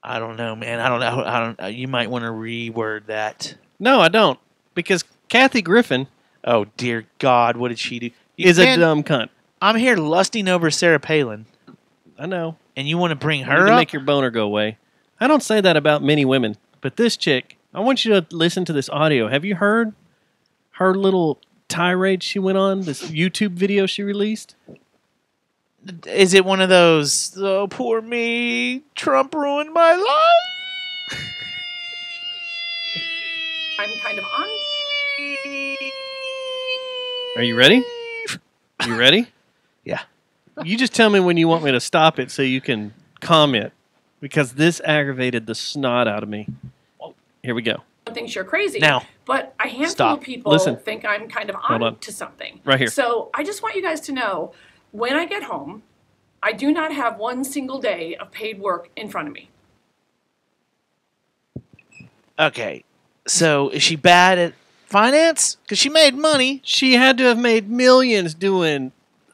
I don't know, man. I don't. You might want to reword that. No, I don't. Because Kathy Griffin Oh dear God, what did she do? is a dumb cunt. I'm here lusting over Sarah Palin, I know. and you want to bring You her need to up? make your boner go away. I don't say that about many women, but this chick, I want you to listen to this audio. Have you heard her little tirade she went on, this YouTube video she released? Is it one of those? Oh, poor me! Trump ruined my life. I'm kind of on. Are you ready? You ready? Yeah. You just tell me when you want me to stop it so you can comment, because this aggravated the snot out of me. Here we go. Thinks you're crazy. Now, but a handful stop. of people Listen. think I'm kind of Hold on on. to something. Right here. So I just want you guys to know, when I get home, I do not have one single day of paid work in front of me. Okay, so is she bad at finance? Because she made money. She had to have made millions doing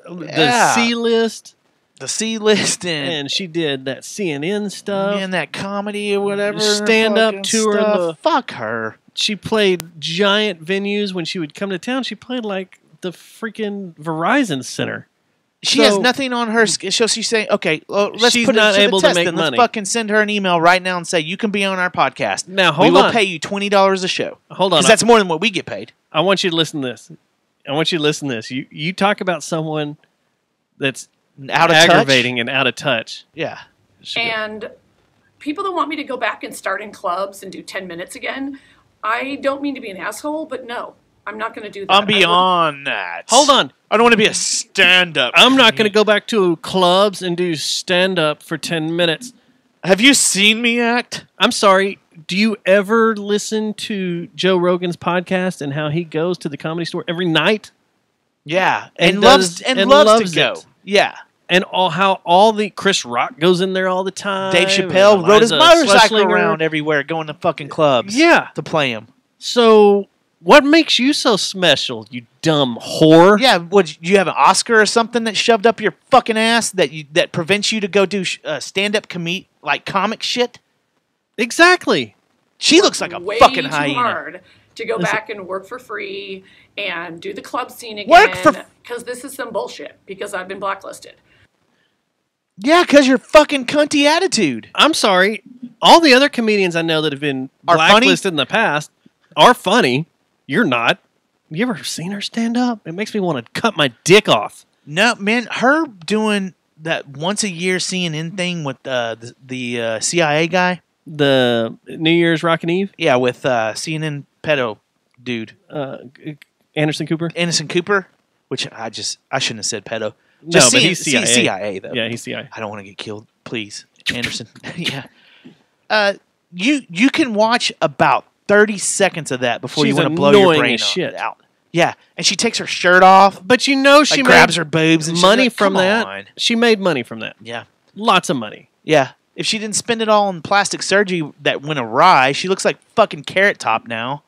the Yeah. C-list. The C-list and she did that CNN stuff. and that comedy or whatever. Stand-up fucking tour. stuff. Fuck her. She played giant venues when she would come to town. She played like the freaking Verizon Center. She has nothing on her. So she's saying, okay, let's She's put not it to able the to test. make Then money. Let's fucking send her an email right now and say you can be on our podcast. Now hold we will on. pay you $20 a show. Hold on. because that's more than what we get paid. I want you to listen to this. I want you to listen to this. You talk about someone that's Out of touch? aggravating and out of touch. Yeah. And people that want me to go back and start in clubs and do 10 minutes again, I don't mean to be an asshole, but no, I'm not going to do that. I'm beyond that. Hold on. I don't want to be a stand-up. I'm not going to go back to clubs and do stand-up for 10 minutes. Have you seen me act? I'm sorry. Do you ever listen to Joe Rogan's podcast and how he goes to the Comedy Store every night? Yeah, And loves does- and and loves loves to go. it. Yeah, And how all the Chris Rock goes in there all the time. Dave Chappelle and rode his Eliza motorcycle Schlesinger. around everywhere, going to fucking clubs. Yeah. to play him. So what makes you so special, you dumb whore? Yeah, would you have an Oscar or something that shoved up your fucking ass that prevents you to go do stand up comic shit? Exactly. She looks like a way fucking too hyena. hard to go Listen. back and work for free and do the club scene Work again. for- Because this is some bullshit. Because I've been blacklisted. Yeah, because your fucking cunty attitude. I'm sorry. All the other comedians I know that have been Are funny? blacklisted in the past are funny. You're not. You ever seen her stand up? It makes me want to cut my dick off. No, man, her doing that once a year CNN thing with the CIA guy. The New Year's Rockin' Eve? Yeah, with CNN pedo dude. Anderson Cooper? Anderson Cooper, which I shouldn't have said pedo. No, Just but he's CIA. CIA though. Yeah, he's CIA. I don't want to get killed, please, Anderson. Yeah. You can watch about 30 seconds of that before She's you want to blow your annoying brain as shit. out. Yeah, and she takes her shirt off. But you know she grabs made her boobs and money she's like, from "Come that. on." She made money from that. Yeah. Lots of money. Yeah. If she didn't spend it all on plastic surgery that went awry, she looks like fucking Carrot Top now.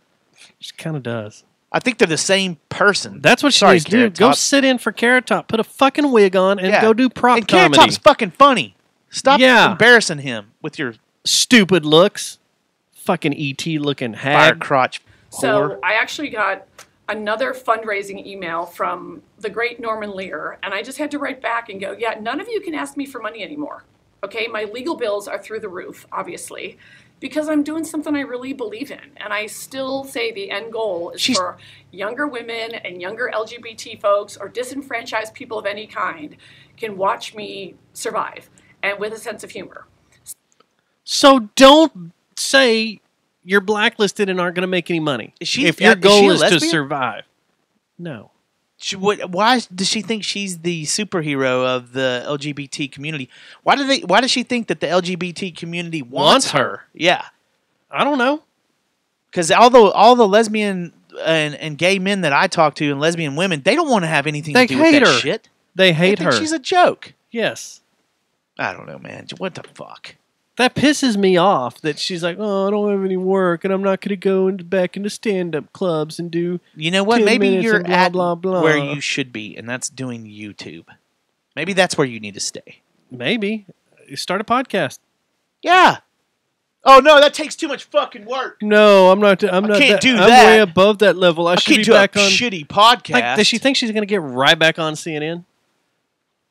She kind of does. I think they're the same person. That's what she Sorry, needs to do. Carrot Go Top. sit in for Carrot Top. Put a fucking wig on and Yeah. go do prop And Carrot comedy. Top's fucking funny. Stop Yeah. embarrassing him with your Stupid looks. Fucking ET looking fire hag. crotch. So I actually got another fundraising email from the great Norman Lear, and I just had to write back and go, yeah, none of you can ask me for money anymore. Okay, my legal bills are through the roof, obviously, because I'm doing something I really believe in. And I still say the end goal is for younger women and younger LGBT folks or disenfranchised people of any kind can watch me survive and with a sense of humor. So don't say you're blacklisted and aren't going to make any money. Is she- if your is she goal a is to lesbian? survive. No. Why does she think she's the superhero of the LGBT community? Why does she think that the LGBT community wants her? Yeah, I don't know. Because all the lesbian and gay men that I talk to and lesbian women, they don't want to have anything They to do with hate that her. shit. They hate think her. She's a joke. Yes. I don't know, man. What the fuck? That pisses me off that she's like, oh, I don't have any work and I'm not going to go back into stand-up clubs and do You know what? 10 Maybe minutes you're and blah, at blah, blah. where you should be, and that's doing YouTube. Maybe that's where you need to stay. Maybe. Start a podcast. Yeah. Oh no, that takes too much fucking work. No, I'm not. I'm not. can't do I'm that. way above that level. I should can't be do back a on shitty podcast. Like, does she think she's going to get right back on CNN?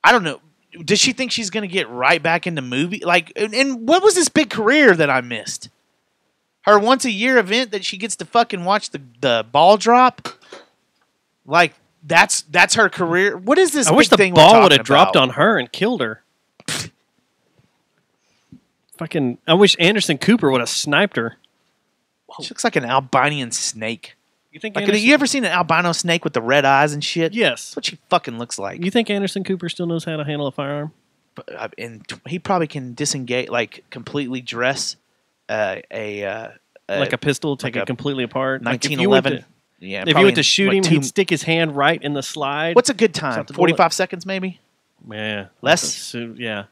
I don't know. Does she think she's going to get right back into movie? Like, and what was this big career that I missed? Her once a year event that she gets to fucking watch the ball drop. Like, that's her career. What is this? I wish big the thing we're ball would talking have dropped about? on her and killed her. Fucking! I wish Anderson Cooper would have sniped her. She looks like an albino snake. You think? Like, Anderson, you ever seen an albino snake with the red eyes and shit? Yes. That's what she fucking looks like. You think Anderson Cooper still knows how to handle a firearm? And he probably can disengage, like completely dress Like a pistol, take like it completely apart. Like, if 1911. you went to- Yeah, If you probably went to shoot like him, two- he'd stick his hand right in the slide. What's a good time? Stop the 45 seconds, maybe. Yeah. Less? So, yeah.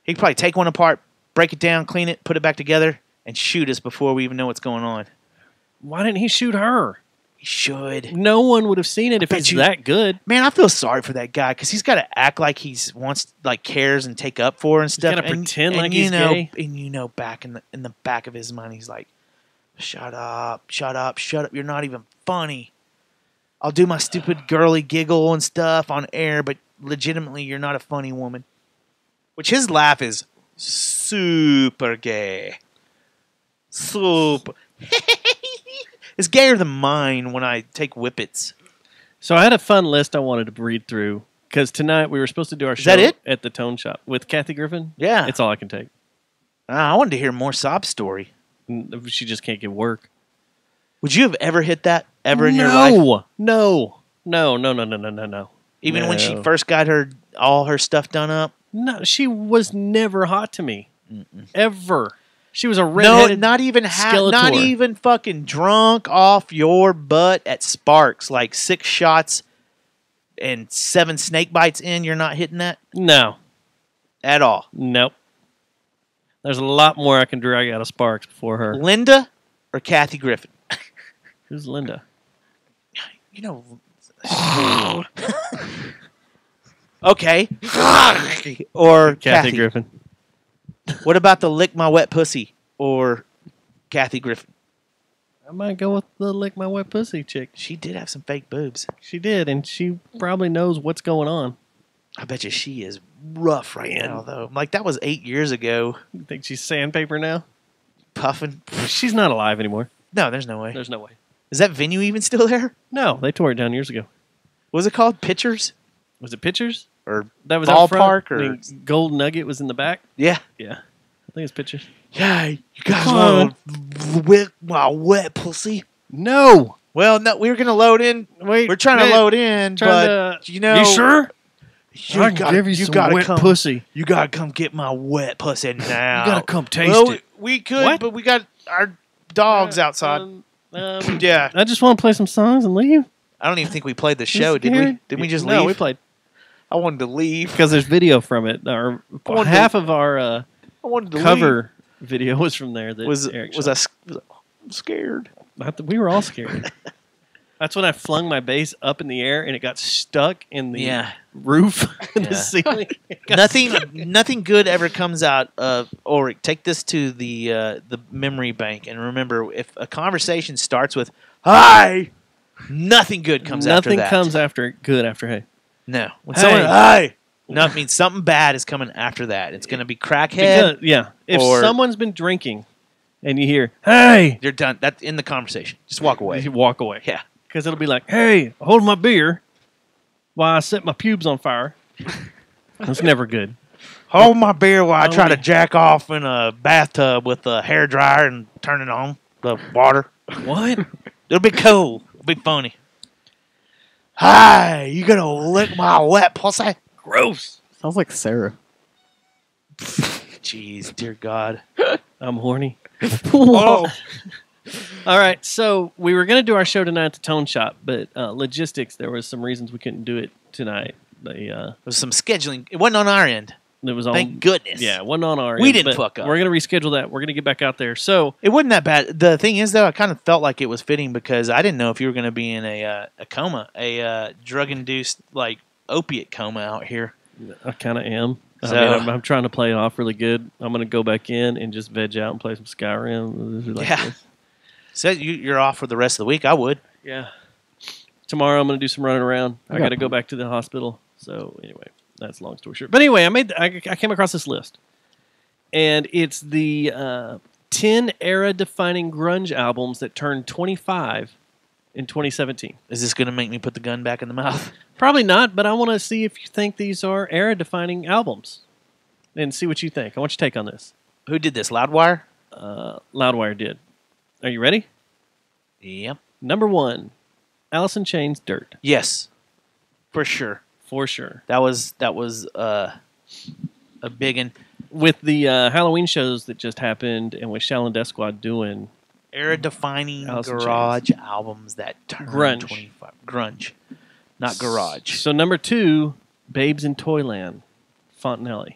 He'd probably take one apart, break it down, clean it, put it back together, and shoot us before we even know what's going on. Why didn't he shoot her? He should. No one would have seen it if bet he's you- that good. Man, I feel sorry for that guy because he's got to act like he's wants, like cares and take up for her and stuff. gotta and, pretend and like you he's know, gay. And you know, back in the back of his mind, he's like, "Shut up, shut up, shut up! You're not even funny. I'll do my stupid girly giggle and stuff on air, but legitimately, you're not a funny woman." Which his laugh is super gay. Super. It's gayer than mine when I take whippets. So I had a fun list I wanted to read through because tonight we were supposed to do our show that it? at the Tone Shop with Kathy Griffin. Yeah. It's all I can take. I wanted to hear more sob story. She just can't get work. Would you have ever hit that ever in your life? No. Even when she No. first got all her stuff done up? No, she was never hot to me. Ever. She was a No, redheaded not even Skeletor. not even fucking drunk off your butt at Sparks, like 6 shots and 7 snake bites in. You're not hitting that No. at all. Nope. There's a lot more I can drag out of Sparks before her. Linda or Kathy Griffin? Who's Linda? You know. Okay. Or Kathy Griffin. What about the lick my wet pussy or Kathy Griffin? I might go with the lick my wet pussy chick. She did have some fake boobs. She did, and she probably knows what's going on. I bet you she is rough right now, though. Like, that was 8 years ago. You think she's sandpaper now? Puffing. She's not alive anymore. No, there's no way. There's no way. Is that venue even still there? No, they tore it down years ago. What was it called? Pictures? Was it Pictures? Or that was out front? Ballpark? Or The Gold Nugget was in the back? Yeah. Yeah. I think it's Pictures. Yeah, you guys want to lick my wet pussy? No. Well, no, we were going to load in. Wait, we're trying to load in, but, you know. You sure? You give you some gotta wet come, pussy. You got to come get my wet pussy now. You got to come taste well, it. We could, What? but we got our dogs outside. Yeah. I just want to play some songs and leave. I don't even think we played the show, did we? scared? Did we just No, leave? we played. I wanted to leave. Because there's video from it. Or wanted half to- of our I wanted to cover video was from there. That Was Eric was shot. I'm scared? We were all scared. That's when I flung my bass up in the air and it got stuck in the roof in the ceiling. Nothing good ever comes out of Ulrich. Take this to the memory bank and remember, if a conversation starts with "Hi," nothing good comes after Nothing that. comes after good after hey. No. When Hey. someone "Hi," no, it means something bad is coming after that. It's going to be crackhead. Yeah. If or someone's been drinking and you hear, hey, you're done. That's in the conversation. Just walk away. you walk away. Yeah. Because it'll be like, hey, hold my beer while I set my pubes on fire. That's never good. Hold my beer while I try to jack off in a bathtub with a hairdryer and turn it on the water. What? It'll be cool. It'll be funny. Hi, you gonna lick my wet pussy? Gross. Sounds like Sarah. Jeez, dear God. I'm horny. Oh. All right, so we were going to do our show tonight at the Tone Shop, but logistics, there was some reasons we couldn't do it tonight. There was some scheduling. It wasn't on our end. It was on, Thank goodness. Yeah, it wasn't on our We end, didn't but fuck up. We're going to reschedule that. We're going to get back out there. So It wasn't that bad. The thing is, though, I kind of felt like it was fitting because I didn't know if you were going to be in a coma, a drug-induced, like, opiate coma out here. I kind of am. So- I mean, I'm trying to play it off really good. I'm going to go back in and just veg out and play some Skyrim. Like Yeah. this. So you're off for the rest of the week. I would. Yeah. Tomorrow I'm going to do some running around. I Yeah. got to go back to the hospital. So anyway, that's a long story short. But anyway, I came across this list, and it's the 10 era-defining grunge albums that turned 25 in 2017. Is this going to make me put the gun back in the mouth? Probably not, but I want to see if you think these are era-defining albums, and see what you think. I want your take on this. Who did this? Loudwire? Loudwire did. Are you ready? Yep. Number 1, Alice in Chains' "Dirt." Yes, for sure. For sure. That was a big one. With the Halloween shows that just happened, and with Shaolin Death Squad doing Era-defining Alice in garage albums that turned Grunge. 25. Grunge, not garage. So number 2, Babes in Toyland, Fontanelli.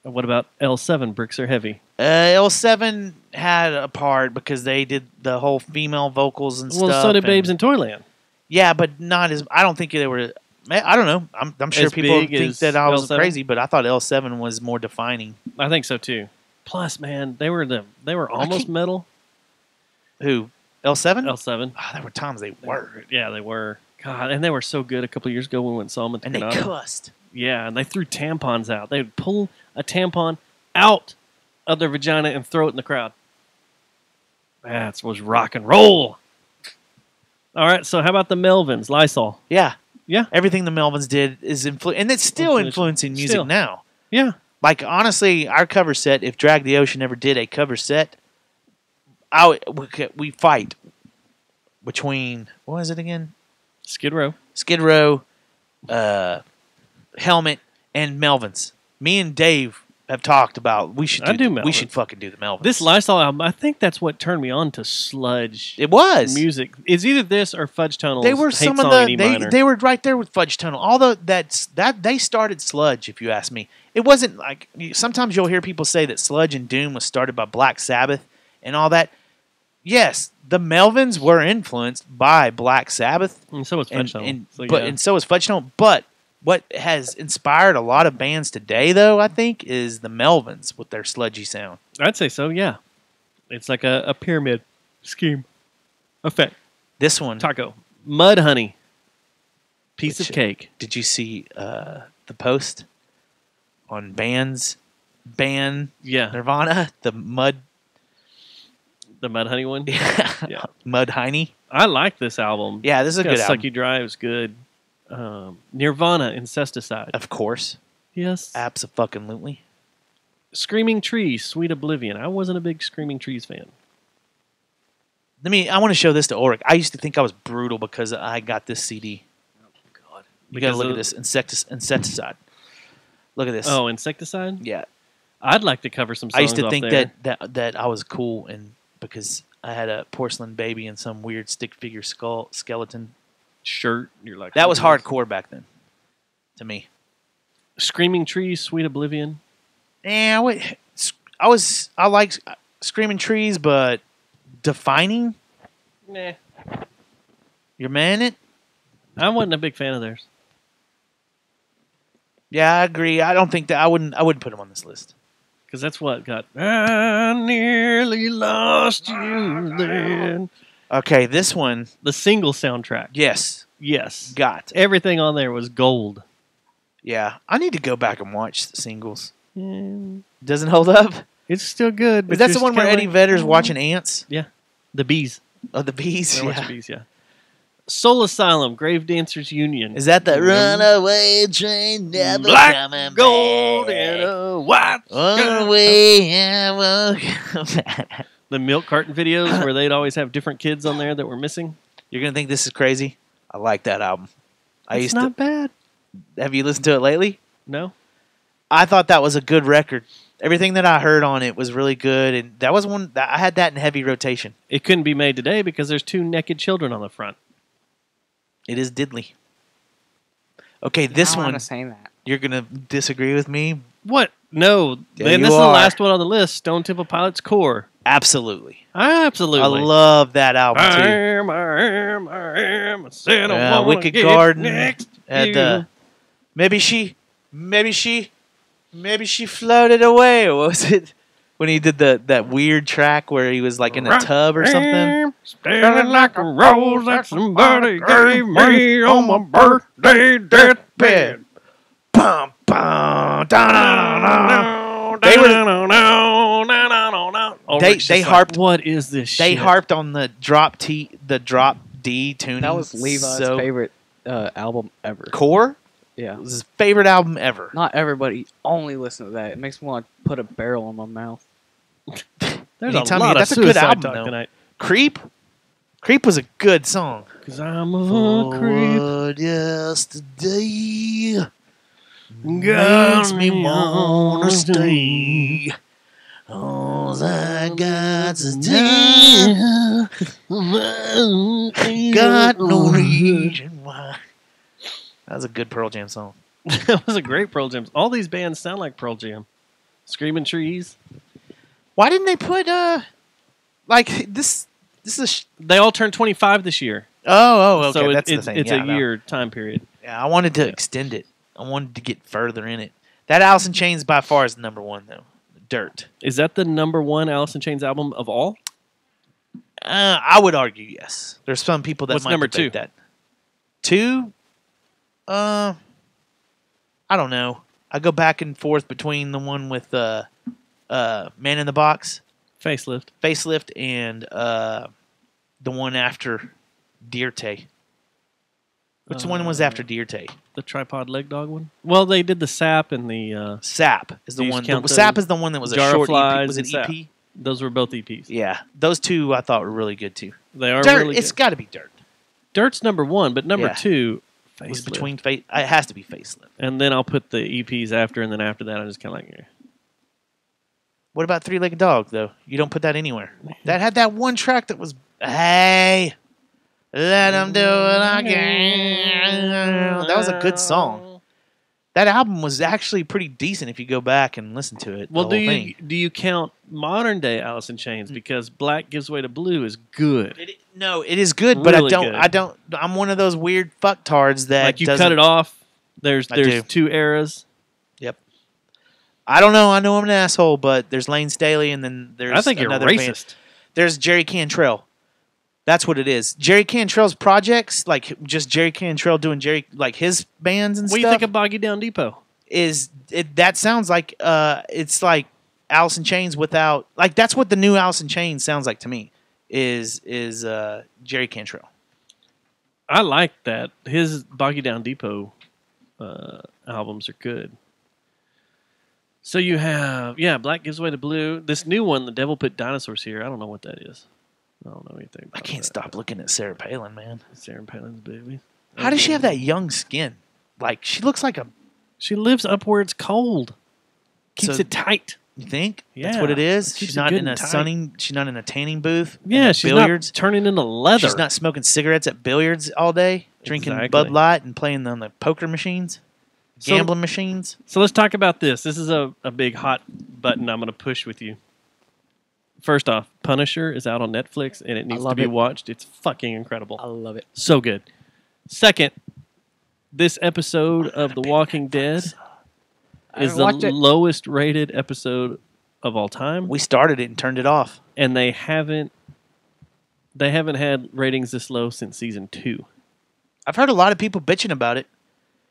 What about L7, Bricks Are Heavy? L7 had a part because they did the whole female vocals and Well, stuff. so did and- Babes in Toyland. Yeah, but not as. I don't think they were. I don't know. I'm sure As people big think as that I was L7? crazy, but I thought L7 was more defining. I think so too. Plus, man, they were almost metal. Who? L7? L7. Oh, there were times they were. Yeah, they were. God, and they were so good a couple of years ago when we went and saw them at the And they Granada. cussed. Yeah, and they threw tampons out. They would pull a tampon out of their vagina and throw it in the crowd. That was rock and roll. All right, so how about the Melvins, Lysol? Yeah. Yeah. Everything the Melvins did is and it's still influencing music Still. now. Yeah. Like, honestly, our cover set, if Drag the Ocean ever did a cover set, we fight between, what was it again? Skid Row, Helmet, and Melvins. Me and Dave have talked about we should I do we Melvins. should fucking do the Melvins. This Lysol album, I think that's what turned me on to sludge. It was music. It's either this or Fudge Tunnel's They were Hate some of Song the in E minor. they were right there with Fudge Tunnel. Although that they started sludge, if you ask me. It wasn't like sometimes you'll hear people say that sludge and doom was started by Black Sabbath and all that. Yes, the Melvins were influenced by Black Sabbath, and so was Fudge Tunnel. And so is Fudge Tunnel. But what has inspired a lot of bands today, though, I think, is the Melvins with their sludgy sound. I'd say so. Yeah, it's like a pyramid scheme effect. This one, Taco Mud Honey, piece of cake. Did you see the post on Nirvana, the Mud Honey one? Yeah. Mud Honey. I like this album. Yeah, this is a good album. Sucky Dry was good. Nirvana, Incesticide. Of course. Yes. Abso-fucking-lutely. Screaming Trees, Sweet Oblivion. I wasn't a big Screaming Trees fan. I want to show this to Ulrich. I used to think I was brutal because I got this CD. Oh, God. You got to look at this. Insecticide. Look at this. Oh, Insecticide? Yeah. I'd like to cover some songs I used to off think there. that I was cool and because I had a porcelain baby and some weird stick figure skeleton shirt. You're like, that was hardcore back then to me. Screaming Trees, Sweet Oblivion. Yeah, I like Screaming Trees, but Defining. Nah. You're man it. I wasn't a big fan of theirs. Yeah, I agree. I don't think that I wouldn't put them on this list. Because that's what got. I nearly lost you then. Okay, this one. The single soundtrack. Yes. Yes. Got. Everything on there was gold. Yeah. I need to go back and watch the singles. Yeah. Doesn't hold up? It's still good. But that's the one where Eddie Vedder's watching ants? Yeah. The Bees. Oh, the Bees? Yeah. Bees, yeah. Soul Asylum, Grave Dancers Union. Is that the runaway train never Black coming gold back? and a white Runaway The milk carton videos where they'd always have different kids on there that were missing. You're going to think this is crazy? I like that album. It's not bad. Have you listened to it lately? No. I thought that was a good record. Everything that I heard on it was really good, and that was one that I had that in heavy rotation. It couldn't be made today because there's 2 naked children on the front. It is diddly. Okay, this I one. wanna say that. You're gonna disagree with me? What? No. Yeah, Man, you this is the are. last one on the list. Stone Temple Pilots Core. Absolutely. Absolutely. I love that album too. I am. I said I wanna Wicked get Garden. next At to maybe she floated away. Or what was it? When he did that weird track where he was like in a tub or something. Standing like a rose that somebody gave me on my birthday deathbed. Bum, bum, They harped. What is this shit? They harped on the drop D tuning. That was Levi's favorite album ever. Core? Yeah. It was his favorite album ever. Not everybody only listen to that. It makes me want to put a barrel in my mouth. There's Anytime a lot that's of a good suicide album talk though. tonight. Creep was a good song. Cause I'm a creep. Forward yesterday Got makes me me wanna on stay. All I got to do, got no reason why. That was a good Pearl Jam song. That was a great Pearl Jam. All these bands sound like Pearl Jam. Screaming Trees. Why didn't they put like this? This is They all turned 25 this year. Oh, okay. So That's the it's thing. it's Yeah, a no. year time period. Yeah, I wanted to extend it. I wanted to get further in it. That Alice in Chains by far is number one though. Dirt. Is that the number 1 Alice in Chains album of all? I would argue yes. There's some people that What's might number debate 2? that. 2? I don't know. I go back and forth between the one with Man in the Box, Facelift, and the one after Dirte. Which one was after Dirte? The Tripod Leg Dog one? Well, they did the Sap and the... Sap is the do you one. count Sap the is the one that was a Jar of short EP. Flies Was and it Sap? EP? Those were both EPs. Yeah. Those two I thought were really good too. They are Dirt, really it's good. got to be Dirt. Dirt's number 1, but number Yeah. 2, Was Facelift. between it has to be Facelift. And then I'll put the EPs after, and then after that, I'm just kind of like, What about Three-Legged Dog, though? You don't put that anywhere. That had that one track that was, hey, let them do it again. That was a good song. That album was actually pretty decent if you go back and listen to it. Well, the whole do you count modern day Alice in Chains? Because Black Gives Way to Blue is good. No, it is good, but Really I good. don't. I'm one of those weird fucktards that Like you doesn't- cut it off. I do. There's two eras. Yep. I don't know. I know I'm an asshole, but there's Lane Staley, and then there's I think you're another racist. band. There's Jerry Cantrell. That's what it is. Jerry Cantrell's projects, like just Jerry Cantrell doing like his bands and What stuff. do you think of Boggy Down Depot? That sounds like it's like Alice in Chains without like that's what the new Alice in Chains sounds like to me. Is Jerry Cantrell. I like that. His Boggy Down Depot albums are good. So you have, Black Gives Way to Blue. This new one, The Devil Put Dinosaurs Here. I don't know what that is. I don't know anything about I can't stop looking at Sarah Palin, man. Sarah Palin's baby. How does she have that young skin? Like she looks like a. She lives up where it's cold. Keeps So- it tight. You think? Yeah. That's what it is. Keeps She's it not good in a and tight. sunning. She's not in a tanning booth. Yeah, at she's billiards. not turning into leather. She's not smoking cigarettes at billiards all day, drinking Exactly. Bud Light and playing on the poker machines, So- gambling machines. So let's talk about this. This is a big hot button I'm going to push with you. First off, Punisher is out on Netflix and it needs to love be it. watched. It's fucking incredible. I love it. So good. Second, this episode of The Walking Dead I is haven't the watched it. lowest rated episode of all time. We started it and turned it off. And they haven't had ratings this low since season 2. I've heard a lot of people bitching about it.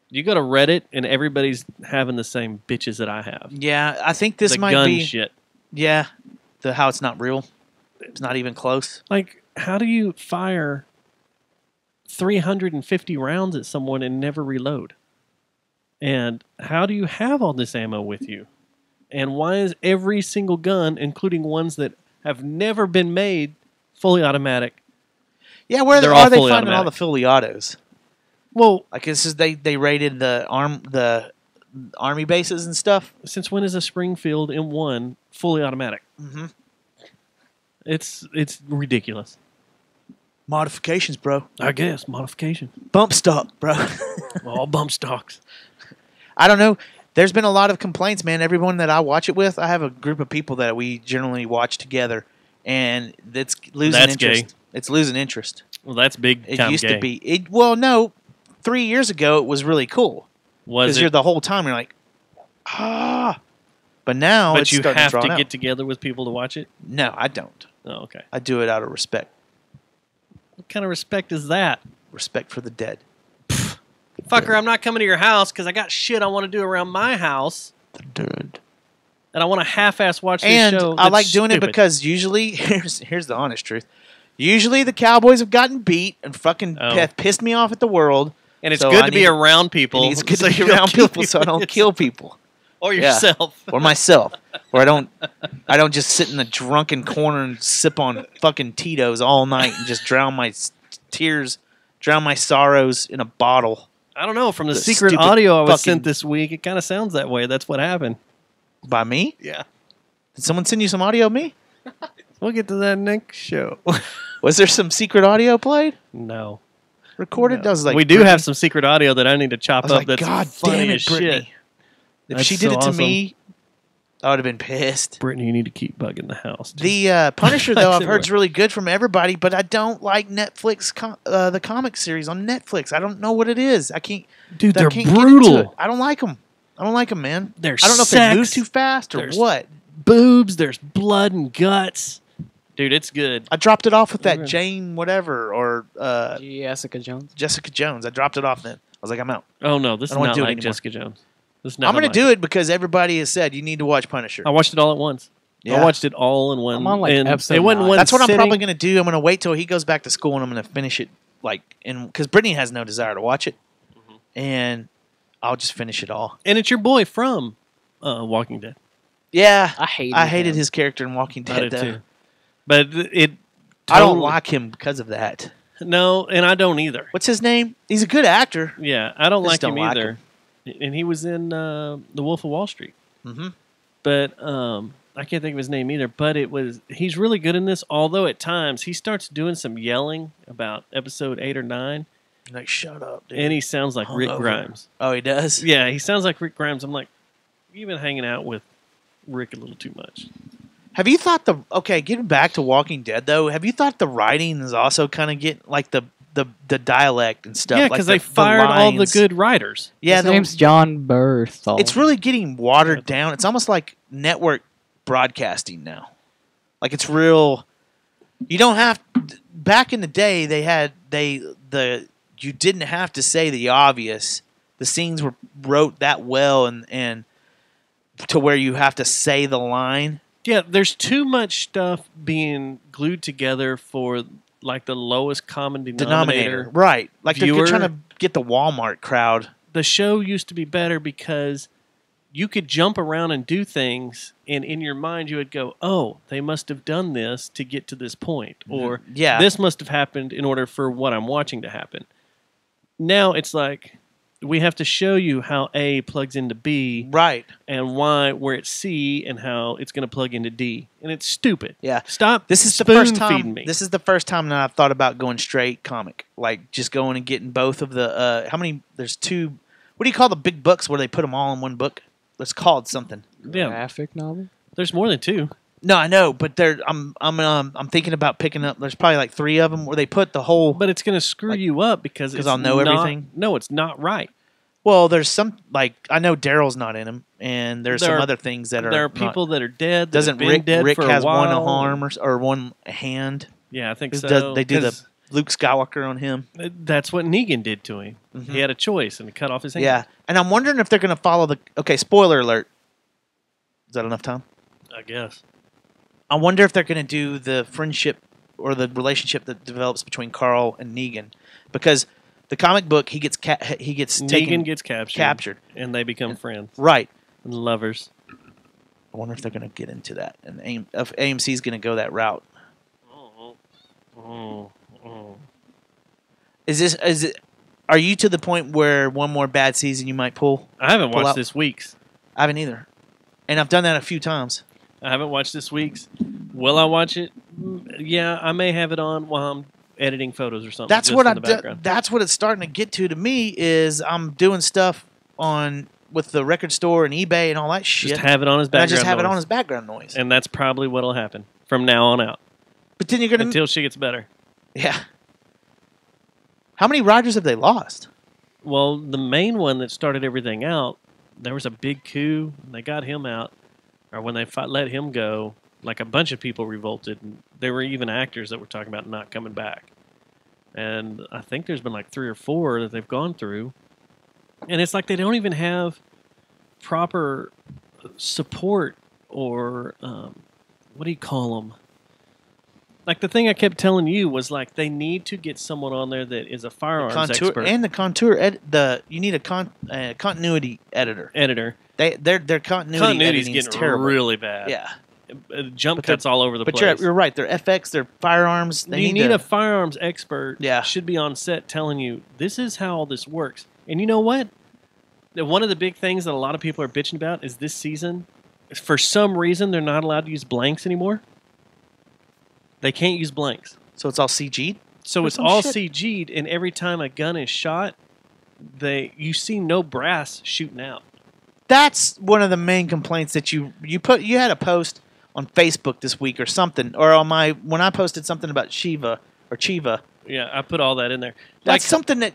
You go to Reddit and everybody's having the same bitches that I have. Yeah, I think this the might gun be. shit. Yeah, how it's not real. It's not even close. Like, how do you fire 350 rounds at someone and never reload? And how do you have all this ammo with you? And why is every single gun, including ones that have never been made, fully automatic? Yeah, where They're are all they fully finding all the automatic. fully autos? Well, I guess they raided the army bases and stuff. Since when is a Springfield M1 fully automatic? Mm-hmm. It's ridiculous. Modifications, bro. I guess modification. Bump stock, bro. All bump stocks. I don't know. There's been a lot of complaints, man. Everyone that I watch it with, I have a group of people that we generally watch together, and it's losing That's interest. gay. It's losing interest. Well, that's big It time used gay. to be. No. 3 years ago, it was really cool. Was Because it? you're the whole time, you're like, ah. But now But it's you starting have to, to draw out. get together with people to watch it? No, I don't. Oh, okay. I do it out of respect. What kind of respect is that? Respect for the dead. Fucker, I'm not coming to your house because I got shit I want to do around my house. The dead. And I want to half-ass watch this And show. I that's like doing it stupid. because usually, here's the honest truth. Usually the Cowboys have gotten beat and fucking Oh. have pissed me off at the world. And it's so good I to be need- around people. and it's good so to you be don't around kill people so I don't kill people. Or Yeah. yourself. Or myself. Or I don't just sit in the drunken corner and sip on fucking Tito's all night and just drown my tears, drown my sorrows in a bottle. I don't know. From the The secret stupid audio I was fucking- sent this week, it kind of sounds that way. That's what happened. By me? Yeah. Did someone send you some audio of me? We'll get to that next show. Was there some secret audio played? No. Recorded? That was like we do Brittany- have some secret audio that I need to I chop was up like, that's God funny damn it, as Brittany. shit. If That's she did so it to awesome. me, I would have been pissed. Brittany, you need to keep bugging the house. The Punisher, though, I've heard is everywhere. really good from everybody, but I don't like Netflix, the comic series on Netflix. I don't know what it is. I can't. Dude, I they're can't get into brutal. it. I don't like them. I don't like them, man. There's I don't know if they move sex. too fast or There's what. Boobs, there's blood and guts. Dude, it's good. I dropped it off with that Yeah. Jane whatever or Jessica Jones. Jessica Jones. I dropped it off then. I was like, I'm out. Oh, no, this I is don't wanna not do it like anymore. Jessica Jones. This is I'm going to like do it because everybody has said you need to watch Punisher. I watched it all at once. Yeah. I watched it all in one. I'm on, like, and episode it wasn't 9. one That's what I'm sitting. probably going to do. I'm going to wait till he goes back to school and I'm going to finish it because Brittany has no desire to watch it, and I'll just finish it all. And it's your boy from Walking Dead. Yeah, I hated hated him. his character in Walking I Dead. did Though. too. But it. I don't totally- like him because of that. No, and I don't either. What's his name? He's a good actor. Yeah, I don't Just like don't him like either. And he was in The Wolf of Wall Street. Mm-hmm. But I can't think of his name either, but he's really good in this, although at times he starts doing some yelling about episode 8 or 9. Like, shut up, dude. And he sounds like Rick Grimes. Oh, he does? Yeah, he sounds like Rick Grimes. I'm like, you've been hanging out with Rick a little too much. Have you thought getting back to Walking Dead, though, have you thought the writing is also kind of getting, like, the dialect and stuff? Yeah, because they fired all the good writers. Yeah, His name's John Berthel. It's really getting watered down. It's almost like network broadcasting now. Like, it's real. You don't have. Back in the day, you didn't have to say the obvious. The scenes were wrote that well and to where you have to say the line. Yeah, there's too much stuff being glued together for like the lowest common denominator. Right. Like viewer. They're trying to get the Walmart crowd. The show used to be better because you could jump around and do things, and in your mind you would go, oh, they must have done this to get to this point. Or this must have happened in order for what I'm watching to happen. Now it's like we have to show you how A plugs into B, right, and why where it's C and how it's going to plug into D, and it's stupid. Yeah, stop. This is the first spoon-feeding time. me. This is the first time that I've thought about going straight comic, like just going and getting both of the. How many? There's 2. What do you call the big books where they put them all in one book? It's called something. Yeah, graphic novel. There's more than 2. No, I know, but I'm thinking about picking up. There's probably like 3 of them where they put the whole. But it's going to screw you up because I'll know everything. No, it's not right. Well, there's some like I know Daryl's not in them, and there's some other things that are. There are people that are dead. That Doesn't have been dead Rick for has a while. one arm or one hand? Yeah, I think so. They do the Luke Skywalker on him. That's what Negan did to him. Mm-hmm. He had a choice and cut off his hand. Yeah, and I'm wondering if they're going to follow the. Okay, spoiler alert. Is that enough time? I guess. I wonder if they're going to do the friendship or the relationship that develops between Carl and Negan, because the comic book Negan gets captured, and they become friends, right? And lovers. I wonder if they're going to get into that, and if AMC is going to go that route. Is it? Are you to the point where one more bad season you might pull? I haven't watched this week's. I haven't either, and I've done that a few times. I haven't watched this week's. Will I watch it? Yeah, I may have it on while I'm editing photos or something. That's what That's what it's starting to get to me. Is I'm doing stuff with the record store and eBay and all that shit. Just have it on as background. I just have noise. it on as background noise, and that's probably what'll happen from now on out. But then you're gonna until she gets better. Yeah. How many writers have they lost? Well, the main one that started everything out, there was a big coup, and they got him out. Or when they let him go, like a bunch of people revolted. And there were even actors that were talking about not coming back. And I think there's been like 3 or 4 that they've gone through. And it's like they don't even have proper support or, what do you call them? Like the thing I kept telling you was like they need to get someone on there that is a firearms expert. And the contour you need a continuity editor. Their continuity's editing is getting terrible. Really bad. Yeah. Jump cuts all over the place. But you're right. Their FX, their firearms. You need a firearms expert. Yeah. Should be on set telling you this is how all this works. And you know what? One of the big things that a lot of people are bitching about is this season. For some reason, they're not allowed to use blanks anymore. They can't use blanks. So it's all CG'd? So it's all CG'd, and every time a gun is shot, you see no brass shooting out. That's one of the main complaints that you had a post on Facebook this week or something, or on when I posted something about Chiva. Yeah, I put all that in there. That's something that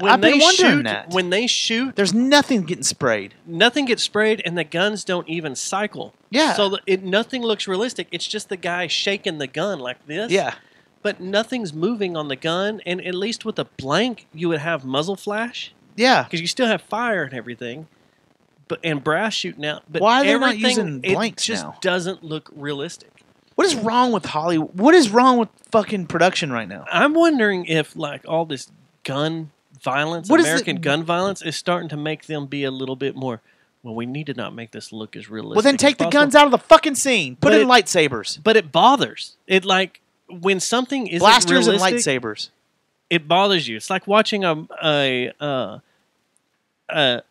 I've been wondering that. When they shoot, there's nothing getting sprayed. Nothing gets sprayed, and the guns don't even cycle. Yeah. So nothing looks realistic. It's just the guy shaking the gun like this. Yeah. But nothing's moving on the gun, and at least with a blank, you would have muzzle flash. Yeah. Because you still have fire and everything, and brass shooting out. But why are they not using blanks now? It just doesn't look realistic. What is wrong with Hollywood? What is wrong with fucking production right now? I'm wondering if like all this gun violence, American gun violence, is starting to make them be a little bit more. Well, we need to not make this look as realistic. Well, then take the guns out of the fucking scene. Put in lightsabers. But it bothers. It like when something isn't blasters realistic, and lightsabers. It bothers you. It's like watching a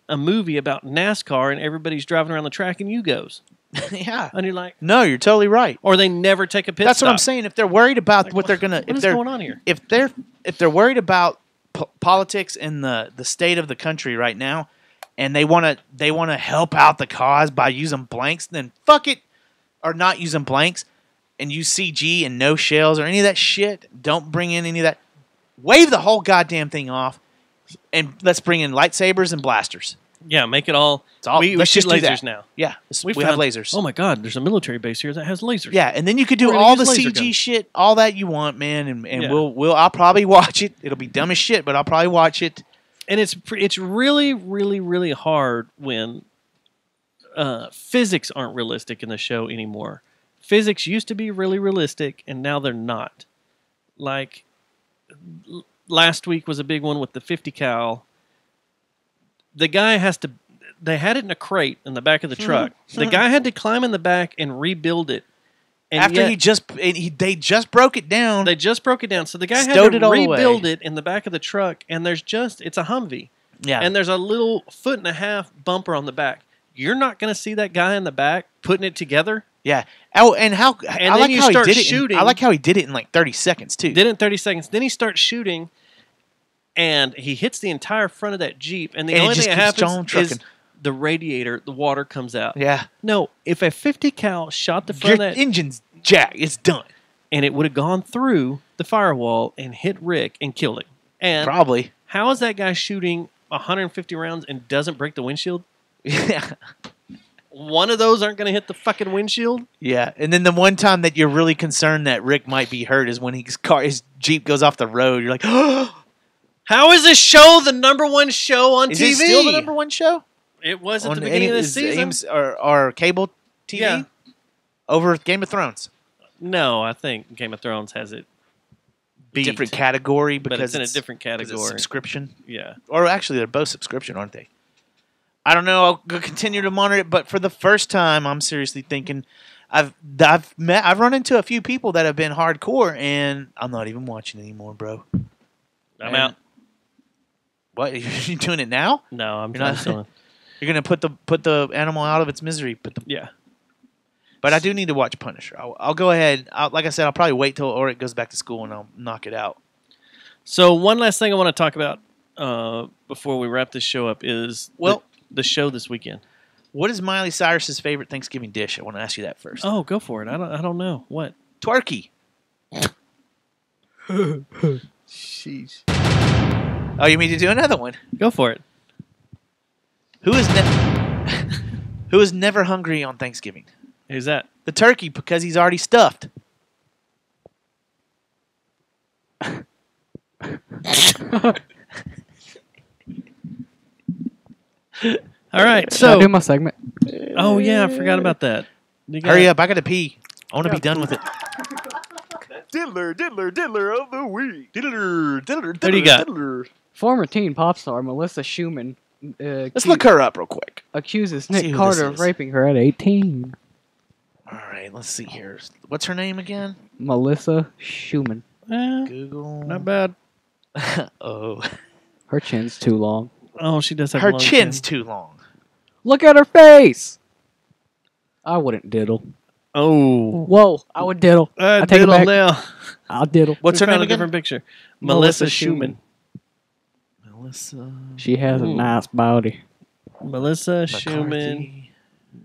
movie about NASCAR and everybody's driving around the track and you goes. Yeah. And you're like, no, you're totally right. Or they never take a pit That's stop. what I'm saying. If they're worried about what they're gonna, What is going on here? If they're worried about politics in the state of the country right now, and they wanna help out the cause by using blanks, then fuck it, or not using blanks, and use CG and no shells or any of that shit. Don't bring in any of that. Wave the whole goddamn thing off, and let's bring in lightsabers and blasters. Yeah, make it all. We let's shoot just do lasers that. now. Yeah, we have found- lasers. Oh my god, there's a military base here that has lasers. Yeah, and then you could do We're gonna all the use laser CG guns. shit, all that you want, man, and Yeah. I'll probably watch it. It'll be dumb as shit, but I'll probably watch it. And it's really, really, really hard when physics aren't realistic in the show anymore. Physics used to be really realistic, and now they're not. Like last week was a big one with the 50 cal. The guy has to. They had it in a crate in the back of the truck. The guy had to climb in the back and rebuild it. And After yet, they just broke it down. They just broke it down. So the guy had Stowed to it all rebuild away. it in the back of the truck, and it's a Humvee. Yeah. And there's a little 1.5 foot bumper on the back. You're not going to see that guy in the back putting it together. Yeah. Oh, and I then like you how start he did shooting. it. I like how he did it in like 30 seconds too. Did it in 30 seconds. Then he starts shooting, and he hits the entire front of that Jeep. And the And it only just thing that keeps on happens is trucking. the radiator, the water comes out. Yeah. No, if a 50 cal shot the Your front of that engine's jack. It's done. and it would have gone through the firewall and hit Rick and killed him. And Probably. how is that guy shooting 150 rounds and doesn't break the windshield? Yeah. One of those aren't going to hit the fucking windshield? Yeah. And then the one time that you're really concerned that Rick might be hurt is when his Jeep goes off the road. You're like, how is this show the #1 show on is TV? it still the #1 show? It was at On the beginning of the is season. AIMS or cable TV? Yeah. Over Game of Thrones. No, I think Game of Thrones has it beat. Different category But because it's in a different 'cause it's category. subscription. Yeah. Or actually, they're both subscription, aren't they? I don't know. I'll continue to monitor it, but for the first time, I'm seriously thinking. I've run into a few people that have been hardcore, and I'm not even watching anymore, bro. I'm out. What? You doing it now? No, I'm You're not. still. You're gonna put the animal out of its misery. Yeah. But I do need to watch Punisher. I'll go ahead. Like I said, I'll probably wait till Oric goes back to school and I'll knock it out. So one last thing I want to talk about before we wrap this show up is the show this weekend. What is Miley Cyrus's favorite Thanksgiving dish? I want to ask you that first. Oh, go for it. I don't know what. Twerky. Sheesh. Oh, you mean to do another one? Go for it. Who is never hungry on Thanksgiving? Who's that? The turkey, because he's already stuffed. All right, Should so I do my segment? Oh yeah, I forgot about that. Hurry up! I gotta pee. I want to be done with it. Diddler of the week. Diddler. What do you got? Former teen pop star Melissa Schumann. Let's look her up real quick. Accuses Let's see Nick who Carter this of is. raping her at 18. All right, let's see here. What's her name again? Melissa Schumann. Google. Not bad. Oh. Her chin's too long. Oh, she does have Her long chin's chin. too long. Look at her face. I wouldn't diddle. Oh. Whoa, I would diddle. I take it diddle back. now. I'll diddle. What's We her name found a again? different picture. Melissa Schumann. Melissa. She has a Ooh. nice body. Melissa Schumann.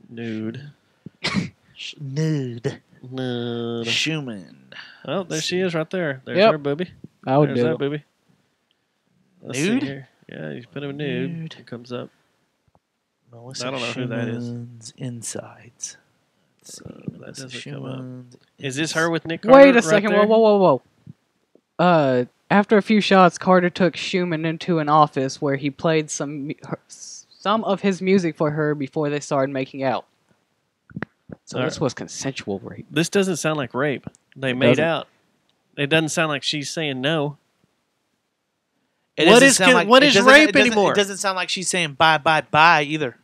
Nude. Nude. Nude. Schumann. Oh, there she is right there. There's Yep. her booby. I would There's diddle. that booby. Let's Nude? see here. Yeah, you put a nude. It comes up. Melissa I don't know who that is. Schumann's insides. Let's see. That Melissa doesn't come up. Schumann's Is this her with Nick Carter? Wait a right second. there? Whoa. After a few shots, Carter took Schumann into an office where he played some of his music for her before they started making out. So All this right. was consensual rape. This doesn't sound like rape. They made doesn't. out. It doesn't sound like she's saying no. It What doesn't is sound like- what it is doesn't- rape it doesn't- anymore? It doesn't sound like she's saying bye, bye, bye either.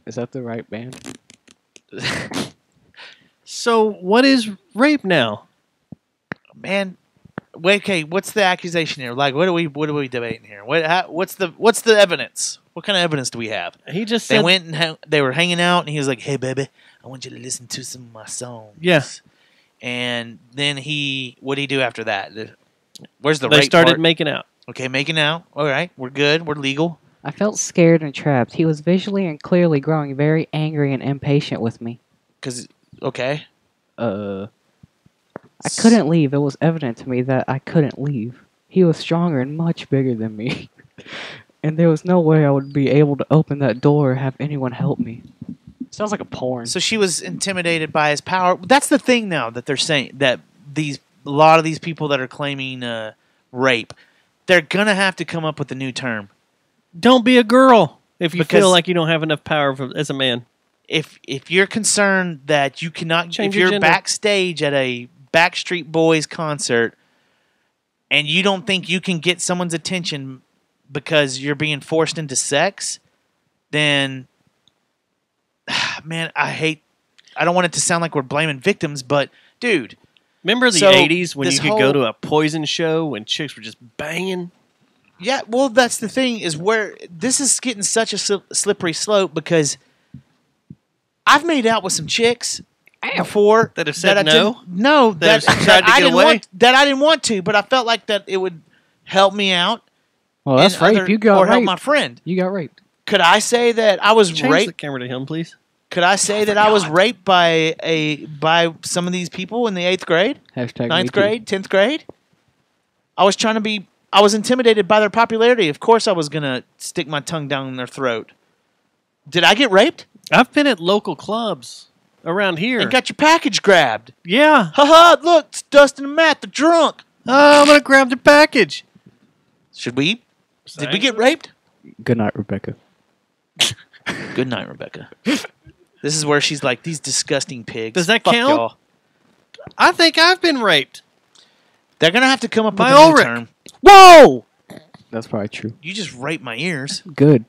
Is that the right band? So what is rape now? Man, Wait, okay, what's the accusation here? Like, what are we debating here? What's the evidence? What kind of evidence do we have? He just they said went and they were hanging out, and he was like, "Hey, baby, I want you to listen to some of my songs." Yes. And then what did he do after that? Where's the they rape started part? making out. Okay, making out. All right, we're good. We're legal. I felt scared and trapped. He was visually and clearly growing very angry and impatient with me. Okay. I couldn't leave. It was evident to me that I couldn't leave. He was stronger and much bigger than me. And there was no way I would be able to open that door or have anyone help me. Sounds like a porn. So she was intimidated by his power. That's the thing now that they're saying that a lot of these people that are claiming rape, they're gonna have to come up with a new term. Don't be a girl if you feel like you don't have enough power as a man. If you're concerned that you cannot, Change if your you're gender. backstage at a Backstreet Boys concert and you don't think you can get someone's attention because you're being forced into sex, then, man, I don't want it to sound like we're blaming victims, but dude. Remember the 80s when you could go to a Poison show when chicks were just banging? Yeah, well, that's the thing is where this is getting such a slippery slope because I've made out with some chicks before that have said I no. That I didn't want to, but I felt like that it would help me out. Well, that's rape. You got or help raped. my friend. You got raped. Could I say that I was Change raped? the camera to him, please. Could I say that I was raped by some of these people in the 8th grade, Hashtag 9th me too. grade, 10th grade? I was intimidated by their popularity. Of course, I was gonna stick my tongue down their throat. Did I get raped? I've been at local clubs around here. And got your package grabbed. Yeah. Haha, look, it's Dustin and Matt, they're drunk. I'm going to grab the package. Should we? Did we get raped? Good night, Rebecca. Good night, Rebecca. This is where she's like, these disgusting pigs. Does that Fuck count? y'all. I think I've been raped. They're going to have to come up with By a new Ulrich. term. Whoa! That's probably true. You just raped my ears. Good.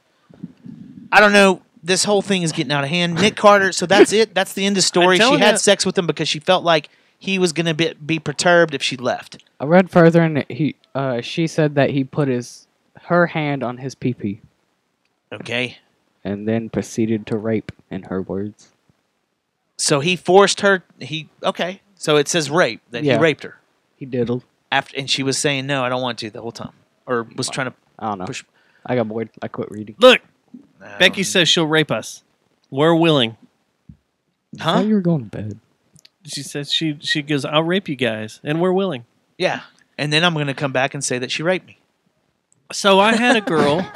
I don't know. This whole thing is getting out of hand. Nick Carter, so that's it. That's the end of the story. She had sex with him because she felt like he was going to be perturbed if she left. I read further, and she said that he put her hand on his pee-pee. Okay. And then proceeded to rape, in her words. So he forced her. Okay. So it says rape, that he raped her. He diddled. And she was saying, no, I don't want to the whole time. Or was trying to I don't know. push. I got bored. I quit reading. Look, Becky says she'll rape us. We're willing. I thought you were going to bed. She says she goes, I'll rape you guys, and we're willing. Yeah. And then I'm going to come back and say that she raped me. So I had a girl.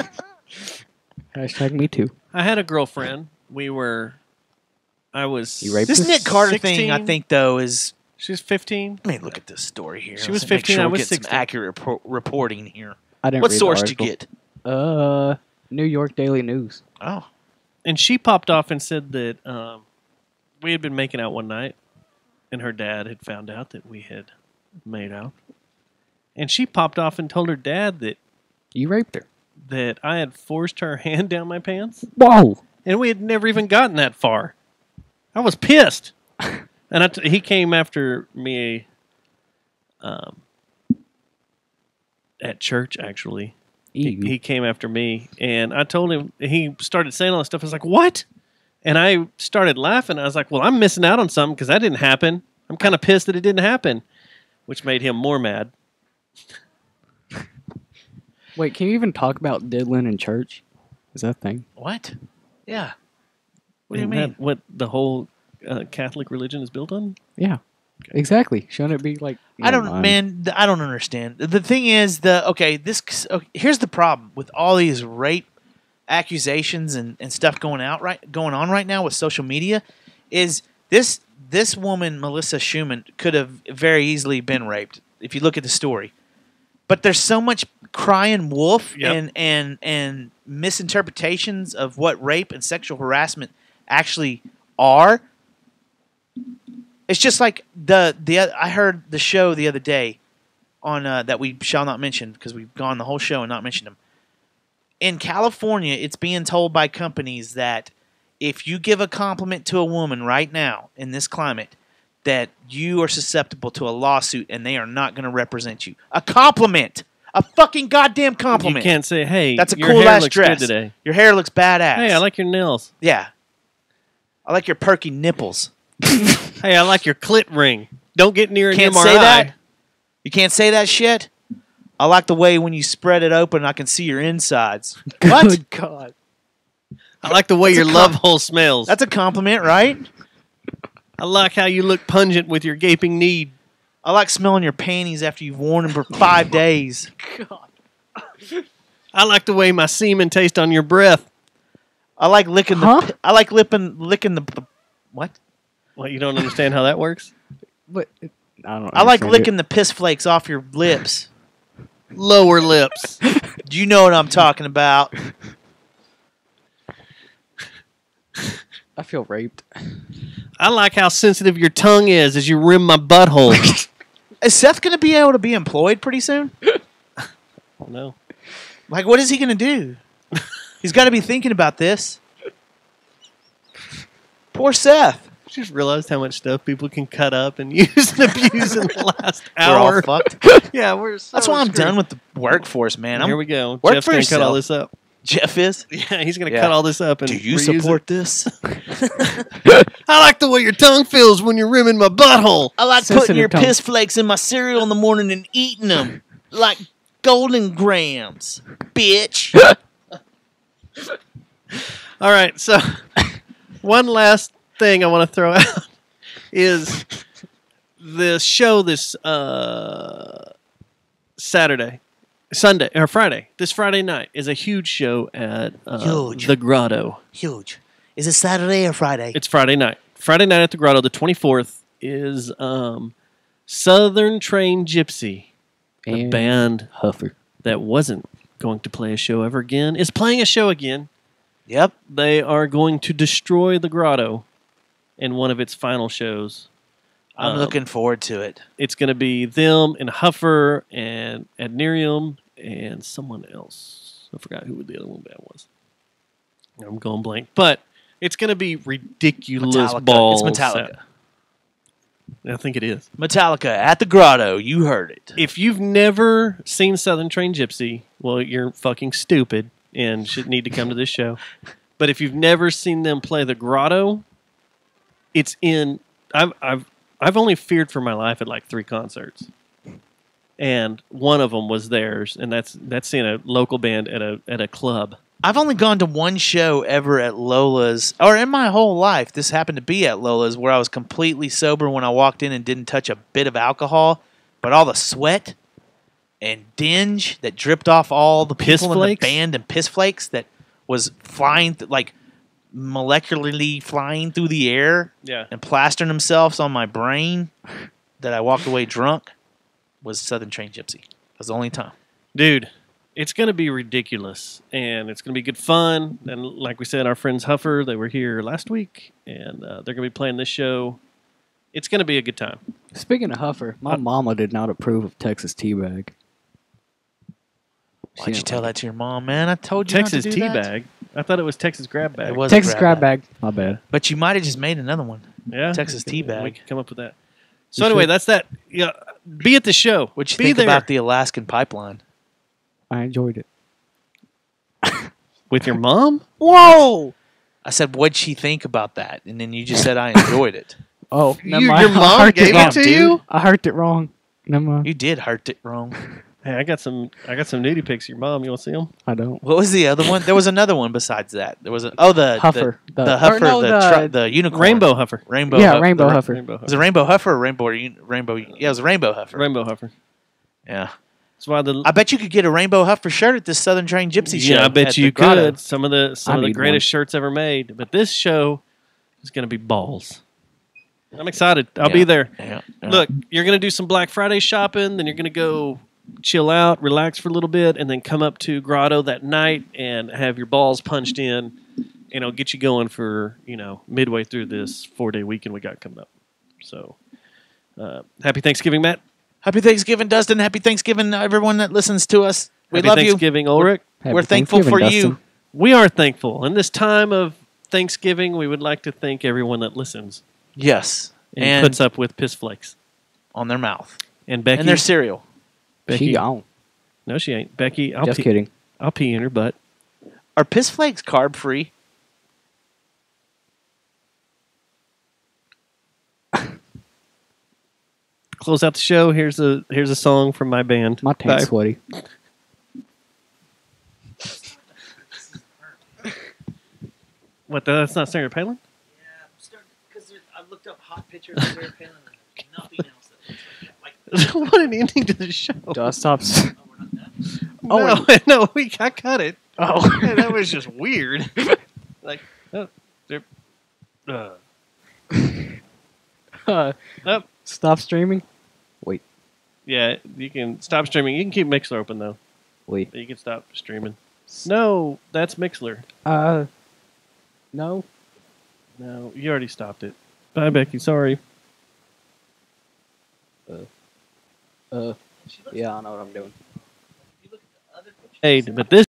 Hashtag me too. I had a girlfriend. I was. You raped This her? Nick Carter 16. thing, I think, though, is. She was 15. I mean, look at this story here. She was Let's make 15. Sure I we was get 16. some accurate reporting here. I didn't What read the source did you article. get? New York Daily News. Oh. And she popped off and said that we had been making out one night, and her dad had found out that we had made out. And she popped off and told her dad that you raped her. That I had forced her hand down my pants. Whoa! And we had never even gotten that far. I was pissed. And he came after me at church, actually. He came after me, and I told him, he started saying all this stuff. I was like, what? And I started laughing. I was like, well, I'm missing out on something because that didn't happen. I'm kind of pissed that it didn't happen, which made him more mad. Wait, can you even talk about diddling in church? Is that a thing? What? Yeah. What do you Isn't mean? that what the whole Catholic religion is built on? Yeah. Exactly. Shouldn't it be like... I don't understand. The thing is, here's the problem with all these rape accusations and stuff going on right now with social media is this woman, Melissa Schumann, could have very easily been raped if you look at the story. But there's so much crying wolf and misinterpretations of what rape and sexual harassment actually are. It's just like I heard the show the other day on that we shall not mention because we've gone the whole show and not mentioned them. In California, it's being told by companies that if you give a compliment to a woman right now in this climate, that you are susceptible to a lawsuit and they are not going to represent you. A compliment. A fucking goddamn compliment. You can't say, hey, that's a your cool hair ass looks dress good today. Your hair looks badass. Hey, I like your nails. Yeah. I like your perky nipples. Hey, I like your clit ring. Don't get near an Can't MRI. say that? You can't say that shit? I like the way when you spread it open, I can see your insides. What? Good God. I like the way your love hole smells. That's a compliment, right? I like how you look pungent with your gaping need. I like smelling your panties after you've worn them for 5 days. God. I like the way my semen tastes on your breath. I like licking the. I like licking the. What? What, you don't understand how that works? But I don't. I like understand licking it. the piss flakes off your lips. Lower lips. Do you know what I'm talking about? I feel raped. I like how sensitive your tongue is as you rim my butthole. Is Seth going to be able to be employed pretty soon? No. Like, what is he going to do? He's got to be thinking about this. Poor Seth. I just realized how much stuff people can cut up and use and abuse in the last We're hour. all fucked. Yeah, we're so That's why I'm screwed. done with the workforce, man. Here we go. Work Jeff's for going to cut all yourself. this up. Jeff is? Yeah, he's going to cut all this up. And Do you reuse support it. this? I like the way your tongue feels when you're rimming my butthole. I like Sensitive putting your tongue. piss flakes in my cereal in the morning and eating them like golden grams, bitch. All right, so one last thing I want to throw out is the show this Friday. This Friday night is a huge show at Huge. the Grotto. Huge. Is it Saturday or Friday? It's Friday night. Friday night at the Grotto, the 24th, is Southern Train Gypsy, the And band Huffer. that wasn't going to play a show ever again, is playing a show again. Yep. They are going to destroy the Grotto in one of its final shows. I'm looking forward to it. It's going to be them and Huffer and Adnerium and someone else. I forgot who the other one band was. I'm going blank. But it's going to be ridiculous Metallica. balls. It's Metallica. I think it is. Metallica at the Grotto. You heard it. If you've never seen Southern Train Gypsy, well, you're fucking stupid and should need to come to this show. But if you've never seen them play the Grotto, it's in. I've only feared for my life at like 3 concerts, and one of them was theirs, and that's seeing a local band at a club. I've only gone to one show ever at Lola's, or in my whole life. This happened to be at Lola's, where I was completely sober when I walked in and didn't touch a bit of alcohol, but all the sweat and dinge that dripped off all the Piss people in flakes? the band and piss flakes that was flying, like molecularly flying through the air Yeah. and plastering themselves on my brain that I walked away drunk was Southern Train Gypsy. That was the only time. Dude, it's going to be ridiculous, and it's going to be good fun. And like we said, our friends Huffer, they were here last week, and they're going to be playing this show. It's going to be a good time. Speaking of Huffer, my mama did not approve of Texas Teabag. Why'd you tell that to your mom, man? I told you Texas not to do tea that. bag. I thought it was Texas grab bag. It was Texas a grab bag. My bad. But you might have just made another one. Yeah, Texas tea We bag. can come up with that. So anyway, that's that. Yeah, be at the show. What'd you be think there about the Alaskan pipeline? I enjoyed it. with your mom. Whoa! I said, what'd she think about that? And then you just said I enjoyed it. Oh, never Your mind. I mom heard gave wrong, it to dude. you? I heard it wrong. Never mind. You did hurt it wrong. Hey, I got some nudie pics of your mom. You want to see them? I don't. What was the other one? There was another one besides that. There was the Huffer. the Or Huffer, no, the unicorn, Rainbow Huffer. rainbow, Yeah, Hu- Rainbow the- Huffer. Rainbow Was it Rainbow Huffer or Rainbow? Yeah, it was a Rainbow Huffer. Rainbow Huffer. Yeah, That's why the I bet you could get a Rainbow Huffer shirt at this Southern Train Gypsy show. yeah, I bet at you the Grotto. could. Some of the need greatest shirts ever made. But this show is going to be balls. I'm excited. I'll be there. Yeah, yeah. Look, you're going to do some Black Friday shopping, then you're going to go chill out, relax for a little bit, and then come up to Grotto that night and have your balls punched in, and it'll get you going for, midway through this 4-day weekend we got coming up. So, happy Thanksgiving, Matt. Happy Thanksgiving, Dustin. Happy Thanksgiving, everyone that listens to us. We Happy love Thanksgiving, Ulrich. We're thankful for you. We are thankful. In this time of Thanksgiving, we would like to thank everyone that listens. Yes. And puts up with piss flakes on their mouth. And Becky And their cereal. Becky, She gone. No, she ain't. Becky, Just kidding. I'll pee in her butt. Are piss flakes carb free? Close out the show. Here's a song from my band. My tank's sweaty. What? That's not Sarah Palin? Because I've looked up hot pictures of Sarah Palin and nothing else that looks like What an ending to the show. Dust stops. No, no, I cut it. Oh. Yeah, that was just weird. Like, oh, Stop streaming. Wait. yeah, you can stop streaming. You can keep Mixler open though. Wait. But you can stop streaming. No, that's Mixler. No. No, you already stopped it. Bye, Becky. Sorry. Yeah, I know what I'm doing. Hey, but this.